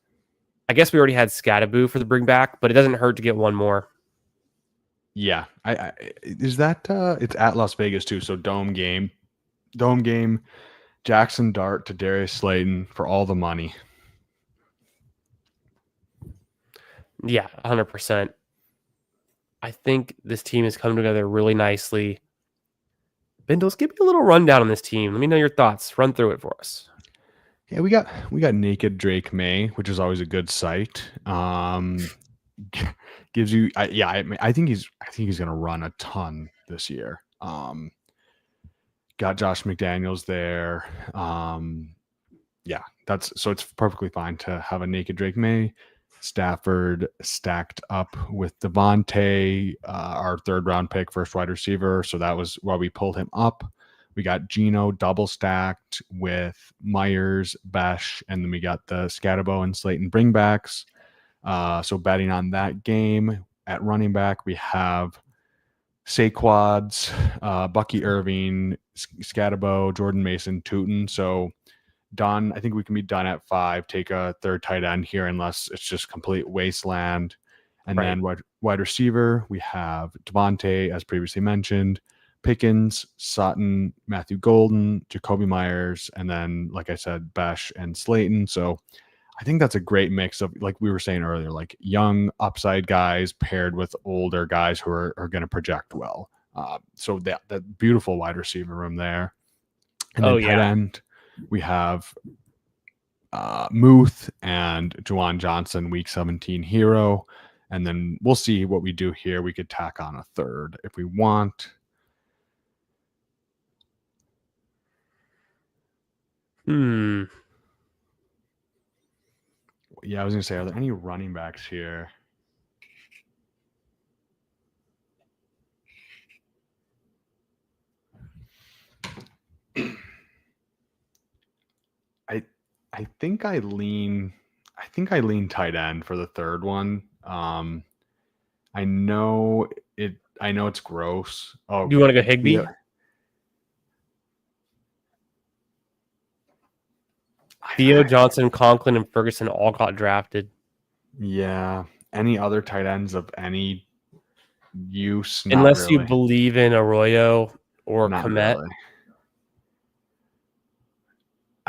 I guess we already had Scattaboo for the bring back, but it doesn't hurt to get one more. Yeah, is that it's at Las Vegas too, so dome game, Jackson Dart to Darius Slayton for all the money. Yeah, 100%. I think this team has come together really nicely. Bindles, give me a little rundown on this team. Let me know your thoughts. Run through it for us. Yeah, we got naked Drake May, which is always a good sight. Gives you, I think he's gonna run a ton this year. Got Josh McDaniels there. So it's perfectly fine to have a naked Drake May. Stafford stacked up with Devontae, our third round pick, first wide receiver. So that was why we pulled him up. We got Geno double stacked with Myers, Besh, and then we got the Scatterbo and Slayton bringbacks. So betting on that game. At running back, we have Saquads, Bucky Irving, Scatterbo, Jordan Mason, Tootin. So done. I think we can be done at 5. Take a third tight end here unless it's just complete wasteland. And then wide receiver, we have Devontae, as previously mentioned, Pickens, Sutton, Matthew Golden, Jacoby Myers, and then, like I said, Besh and Slayton. So I think that's a great mix of, like we were saying earlier, like young upside guys paired with older guys who are going to project well. So that beautiful wide receiver room there. And then tight end, we have Muth and Juwan Johnson, week 17 hero. And then we'll see what we do here. We could tack on a third if we want. Yeah, I was going to say, are there any running backs here? I think I lean tight end for the third one. I know it's gross. Oh, Do you want to go Higbee? Yeah. Theo Johnson, Conklin, and Ferguson all got drafted. Yeah. Any other tight ends of any use? Unless you believe in Arroyo or Komet. Really.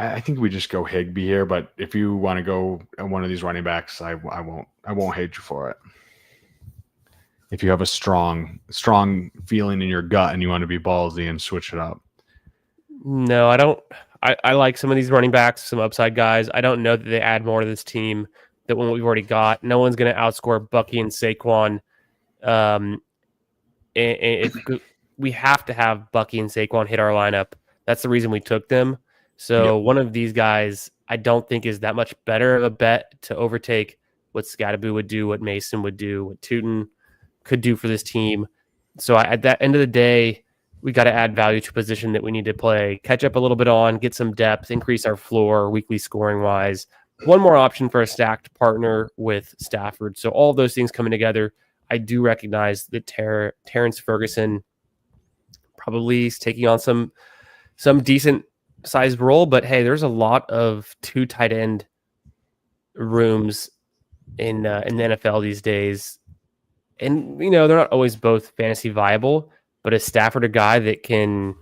I think we just go Higbee here, but if you want to go one of these running backs, I won't hate you for it. If you have a strong feeling in your gut and you want to be ballsy and switch it up. No, I don't. I like some of these running backs, some upside guys. I don't know that they add more to this team than what we've already got. No one's going to outscore Bucky and Saquon. We have to have Bucky and Saquon hit our lineup. That's the reason we took them. So one of these guys, I don't think is that much better of a bet to overtake what Scattaboo would do, what Mason would do, what Tootin could do for this team. So at that end of the day, we got to add value to a position that we need to play, catch up a little bit on, get some depth, increase our floor weekly scoring wise. One more option for a stacked partner with Stafford. So all of those things coming together, I do recognize that Terrence Ferguson probably is taking on some decent sized role, but hey, there's a lot of 2 tight end rooms in the NFL these days. And, they're not always both fantasy viable, but is Stafford a guy that can,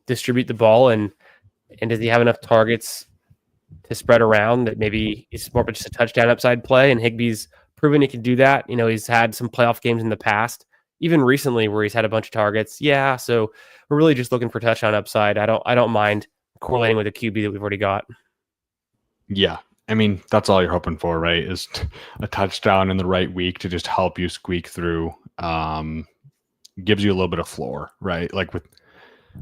distribute the ball and does he have enough targets to spread around that maybe it's more of just a touchdown upside play. And Higbee's proven he can do that. You know, he's had some playoff games in the past, even recently where he's had a bunch of targets. Yeah. So we're really just looking for touchdown upside. I don't mind correlating with a QB that we've already got. Yeah. I mean, that's all you're hoping for, right? Is a touchdown in the right week to just help you squeak through. Gives you a little bit of floor, right? Like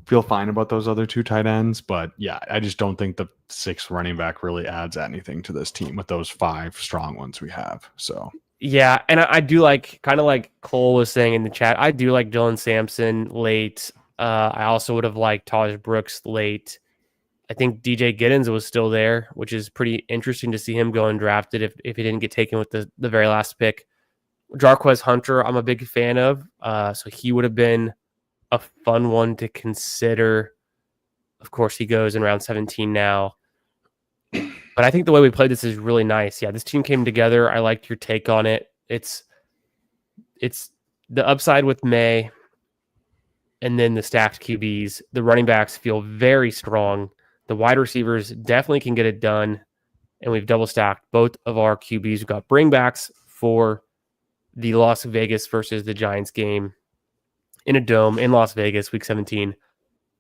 feel fine about those other 2 tight ends, but yeah, I just don't think the 6th running back really adds anything to this team with those 5 strong ones we have. So yeah, and I do like, kind of like Cole was saying in the chat, I do like Dylan Sampson late. I also would have liked Taj Brooks late. I think DJ Giddens was still there, which is pretty interesting to see him go undrafted if he didn't get taken with the very last pick. Jarquez Hunter, I'm a big fan of. So he would have been a fun one to consider. Of course, he goes in round 17 now. But I think the way we played this is really nice. Yeah, this team came together. I liked your take on it. It's the upside with May and then the stacked QBs. The running backs feel very strong. The wide receivers definitely can get it done. And we've double stacked both of our QBs. We've got bringbacks for the Las Vegas versus the Giants game in a dome in Las Vegas, week 17.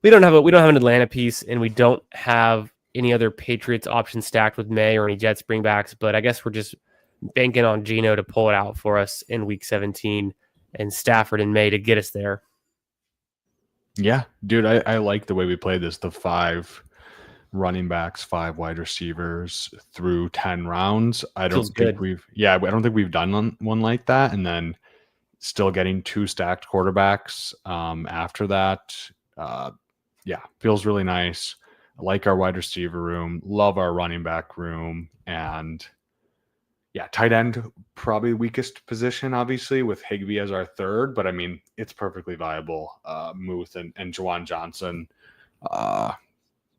We don't have an Atlanta piece, and we don't have any other Patriots option stacked with May or any Jets bringbacks, but I guess we're just banking on Geno to pull it out for us in week 17 and Stafford and May to get us there. yeah, dude, I like the way we played this. The 5 running backs, 5 wide receivers through 10 rounds. I don't think we've done one like that. And then still getting 2 stacked quarterbacks after that. Yeah, feels really nice. I like our wide receiver room, love our running back room, and yeah, tight end probably weakest position, obviously, with Higbee as our 3rd, but I mean, it's perfectly viable. Muth and Juwan Johnson.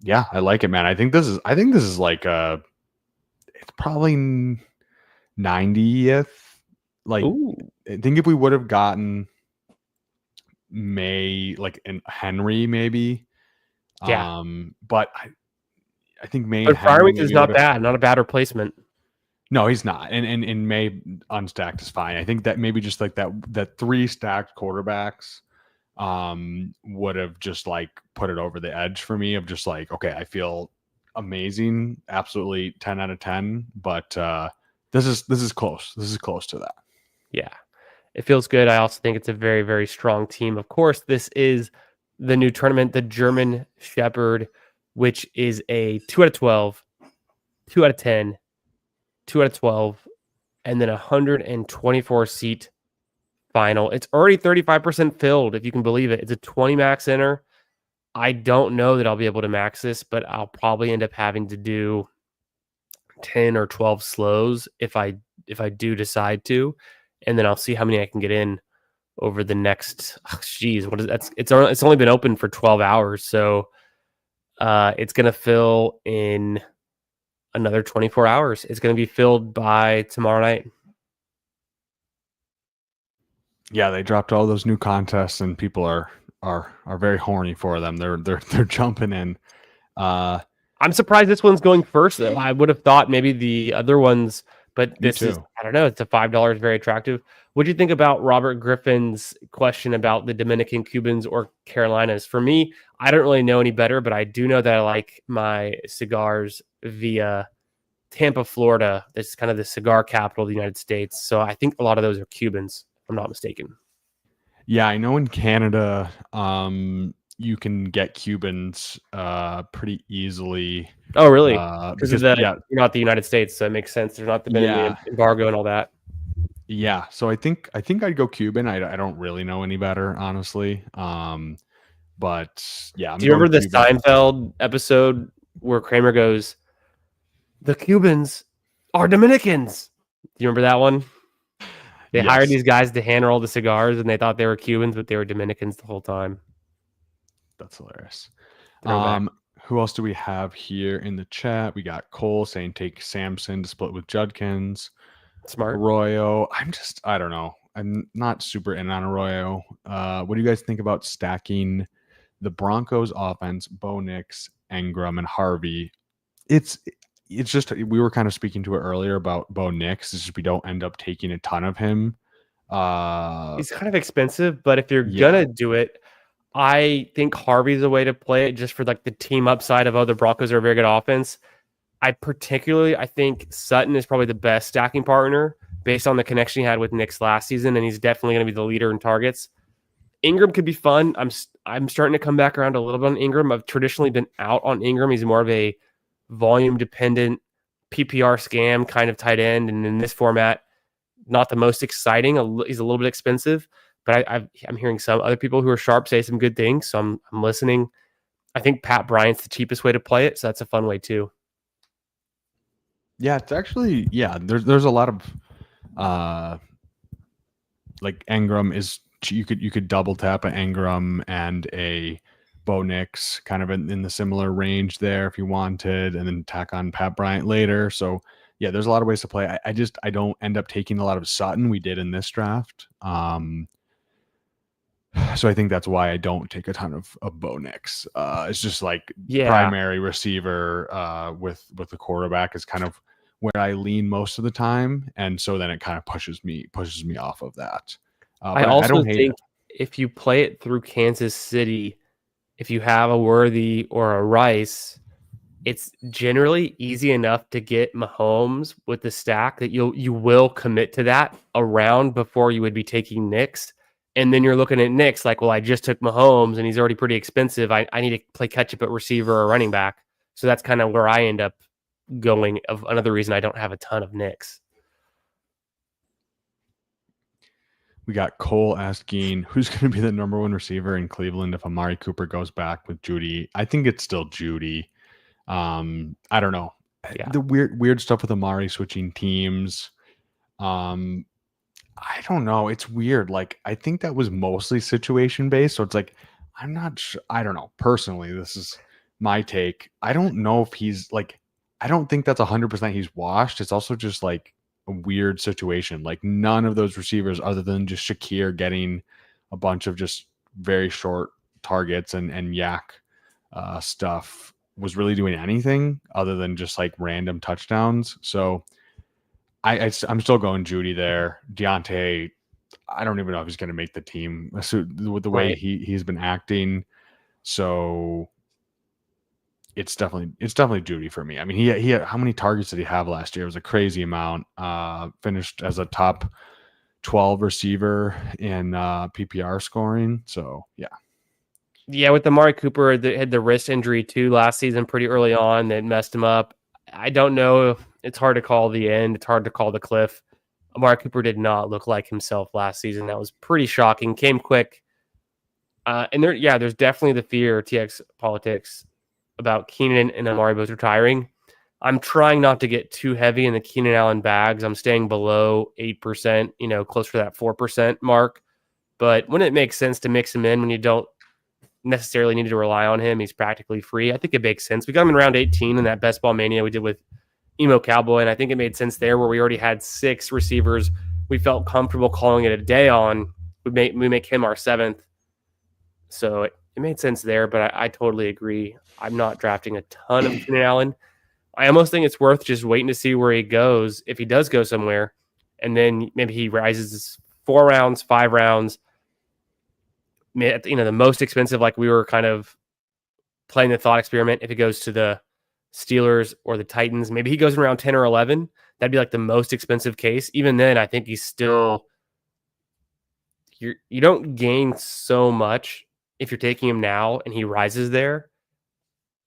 Yeah, I like it, man. I think this is like it's probably 90th. Like, ooh. I think if we would have gotten May, like in Henry, maybe. Yeah. But I think May. But Fryermuth is not bad, not a bad replacement. No, he's not. And May unstacked is fine. I think that maybe just like that 3 stacked quarterbacks would have just like put it over the edge for me of just like, okay, I feel amazing, absolutely 10 out of 10, but this is close. This is close to that. Yeah, it feels good. I also think it's a very, very strong team. Of course, this is the new tournament, the German Shepard, which is a 2 out of 12, 2 out of 10, 2 out of 12, and then 124 seat final. It's already 35% filled, if you can believe it. It's a 20 max enter. I don't know that I'll be able to max this, but I'll probably end up having to do 10 or 12 slows if I do decide to, and then I'll see how many I can get in over the next. What is that? It's only been open for 12 hours, so it's gonna fill in another 24 hours. It's gonna be filled by tomorrow night. Yeah, they dropped all those new contests, and people are very horny for them. They're jumping in. I'm surprised this one's going first, though. I would have thought maybe the other ones, but this is, I don't know, it's a $5, very attractive. What do you think about Robert Griffin's question about the Dominican, Cubans, or Carolinas? For me, I don't really know any better, but I do know that I like my cigars via Tampa, Florida. That's kind of the cigar capital of the United States. So I think a lot of those are Cubans, if I'm not mistaken. Yeah, I know in Canada, you can get Cubans pretty easily. Oh, really? Because you're not the United States, so it makes sense. There's not the embargo and all that. Yeah, so I think I'd go Cuban. I don't really know any better, honestly. But yeah. Do you remember the Seinfeld episode where Kramer goes, "The Cubans are Dominicans"? Do you remember that one? They hired these guys to hand all the cigars, and they thought they were Cubans, but they were Dominicans the whole time. That's hilarious. Who else do we have here in the chat? We got Cole saying take Samson to split with Judkins. Smart. Arroyo. I don't know. I'm not super in on Arroyo. What do you guys think about stacking the Broncos offense, Bo Nix, Engram, and Harvey? It's it's just we were kind of speaking to it earlier about Bo Nix. It's just we don't end up taking a ton of him. He's kind of expensive, but if you're Yeah. gonna do it, I think Harvey's a way to play it just for like the team upside of the Broncos are a very good offense. I think Sutton is probably the best stacking partner based on the connection he had with Nix last season, and he's definitely going to be the leader in targets. Ingram could be fun. I'm starting to come back around a little bit on Ingram. I've traditionally been out on Ingram. He's more of a volume dependent PPR scam kind of tight end, and in this format, not the most exciting. He's a little bit expensive, but I'm hearing some other people who are sharp say some good things, so I'm listening. I think Pat Bryant's the cheapest way to play it, so that's a fun way too. Yeah, it's actually there's a lot of like Ingram is you could double tap an Ingram and a Bo Nix kind of in the similar range there if you wanted, and then tack on Pat Bryant later. So yeah, there's a lot of ways to play. I don't end up taking a lot of Sutton. We did in this draft. So I think that's why I don't take a ton of Bo Nix. It's just like primary receiver with the quarterback is kind of where I lean most of the time, and so then it kind of pushes me off of that. I also think if you play it through Kansas City, if you have a Worthy or a Rice, it's generally easy enough to get Mahomes with the stack that you will commit to that around before you would be taking Nix. And then you're looking at Nix like, well, I just took Mahomes and he's already pretty expensive. I need to play catch up at receiver or running back. So that's kind of where I end up going. Of another reason I don't have a ton of Nix. We got Cole asking who's going to be the number one receiver in Cleveland if Amari Cooper goes back with Judy. I think it's still Judy. I don't know. Yeah. The weird stuff with Amari switching teams. I don't know. It's weird. Like, I think that was mostly situation based. So it's like, I'm not sure. I don't know. Personally, this is my take. I don't know if he's like, I don't think that's 100% he's washed. It's also just like a weird situation. Like, none of those receivers, other than just Shakir getting a bunch of just very short targets and yak stuff, was really doing anything other than just like random touchdowns. So I'm still going Judy there. Deontay, I don't even know if he's going to make the team with the way he's been acting. So it's definitely Judy for me. I mean, he had, how many targets did he have last year? It was a crazy amount. Finished as a top 12 receiver in PPR scoring. So yeah. Yeah, with Amari Cooper, had the wrist injury too last season pretty early on that messed him up. I don't know. It's hard to call the end. It's hard to call the cliff. Amari Cooper did not look like himself last season. That was pretty shocking. Came quick. And there's definitely the fear, TX politics, about Keenan and Amari both retiring. I'm trying not to get too heavy in the Keenan Allen bags. I'm staying below 8%, closer to that 4% mark. But when it makes sense to mix him in, when you don't necessarily need to rely on him, he's practically free. I think it makes sense. We got him in round 18 in that Bestball Mania we did with Emocowboy, and I think it made sense there where we already had 6 receivers we felt comfortable calling it a day on. We make him our 7th. So it made sense there, but I totally agree. I'm not drafting a ton of Keenan Allen. I almost think it's worth just waiting to see where he goes, if he does go somewhere, and then maybe he rises 4 rounds, 5 rounds, the most expensive, like we were kind of playing the thought experiment. If he goes to the Steelers or the Titans, maybe he goes in around 10 or 11. That'd be like the most expensive case. Even then, I think he's still, you don't gain so much if you're taking him now and he rises there.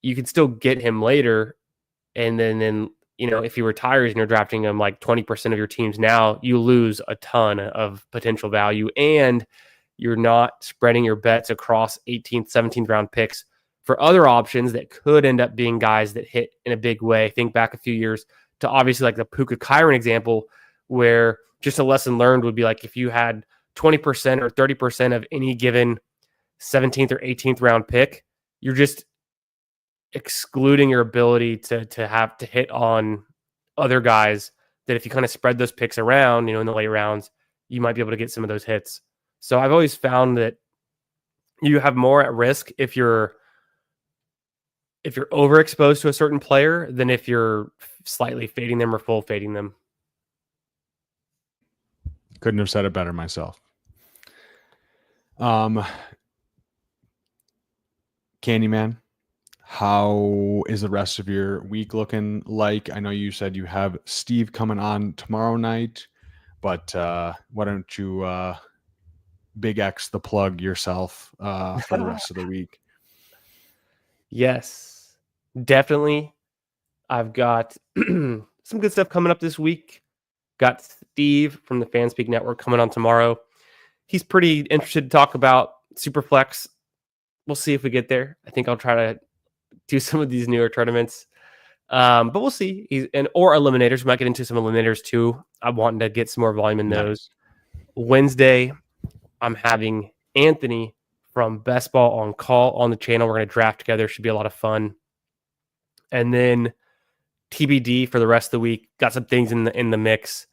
You can still get him later. And then if he retires and you're drafting him like 20% of your teams now, you lose a ton of potential value, and you're not spreading your bets across 18th, 17th round picks for other options that could end up being guys that hit in a big way. Think back a few years to obviously like the Puka Kyron example, where just a lesson learned would be like if you had 20% or 30% of any given 17th or 18th round pick, you're just excluding your ability to have to hit on other guys that if you kind of spread those picks around, in the late rounds, you might be able to get some of those hits. So I've always found that you have more at risk if you're overexposed to a certain player than if you're slightly fading them or full fading them. Couldn't have said it better myself. Candyman, how is the rest of your week looking like? I know you said you have Steve coming on tomorrow night, but why don't you big X the plug yourself for the rest of the week? Yes, definitely. I've got some good stuff coming up this week. Got Steve from the Fanspeak Network coming on tomorrow. He's pretty interested to talk about Superflex. We'll see if we get there. I think I'll try to do some of these newer tournaments. But we'll see. Or eliminators. We might get into some eliminators too. I'm wanting to get some more volume in those. Wednesday, I'm having Anthony from Bestball on call on the channel. We're going to draft together. Should be a lot of fun. And then TBD for the rest of the week. Got some things in the mix.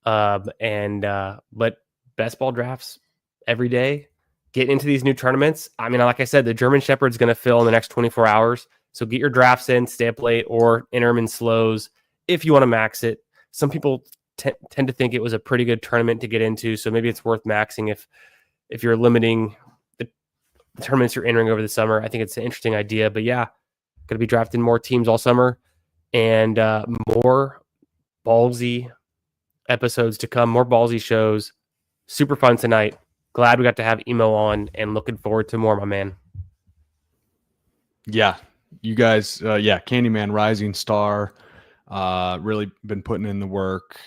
But Bestball drafts every day. Get into these new tournaments. I mean, like I said, the German Shepard's going to fill in the next 24 hours. So get your drafts in, stay up late, or enter them in slows if you want to max it. Some people tend to think it was a pretty good tournament to get into, so maybe it's worth maxing if you're limiting the tournaments you're entering over the summer. I think it's an interesting idea. But yeah, going to be drafting more teams all summer and more Ballsy episodes to come, more Ballsy shows. Super fun tonight. Glad we got to have Emo on and looking forward to more, my man. Yeah, you guys, Candyman, rising star, really been putting in the work.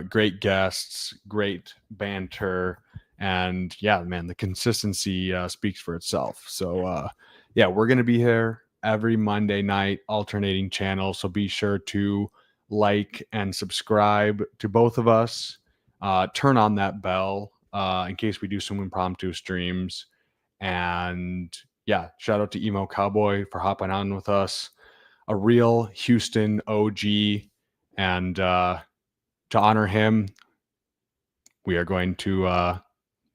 Great guests, great banter, and yeah, man, the consistency speaks for itself. So we're going to be here every Monday night, alternating channels. So be sure to like and subscribe to both of us. Turn on that bell in case we do some impromptu streams. And yeah, shout out to Emocowboy for hopping on with us. A real Houston OG. And to honor him, we are going to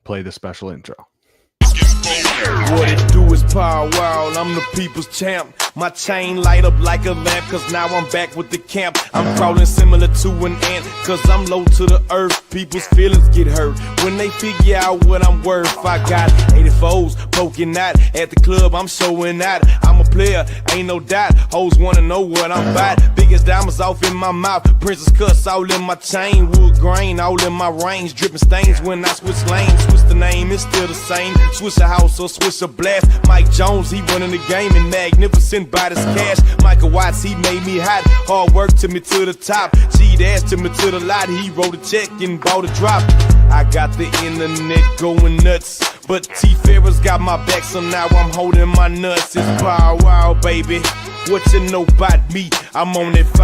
play the special intro. What it do is power wow, I'm the people's champ. My chain light up like a lamp, cause now I'm back with the camp. I'm crawling similar to an ant, cause I'm low to the earth. People's feelings get hurt when they figure out what I'm worth. I got 84s poking out at the club, I'm showing out. I'm a player, ain't no doubt. Hoes wanna know what I'm about. Biggest diamonds off in my mouth, princess cuts all in my chain. Wood grain all in my range, dripping stains when I switch lanes. Switch the name, it's still the same. Switch a house or switch a blast. Mike Jones, he running the game and magnificent by this cash. Michael Watts, he made me hot. Hard work took me to the top. G-Dash took me to the lot. He wrote a check and bought a drop. I got the internet going nuts, but T-Ferris got my back, so now I'm holding my nuts. It's power wow, baby. What you know about me? I'm on that 5.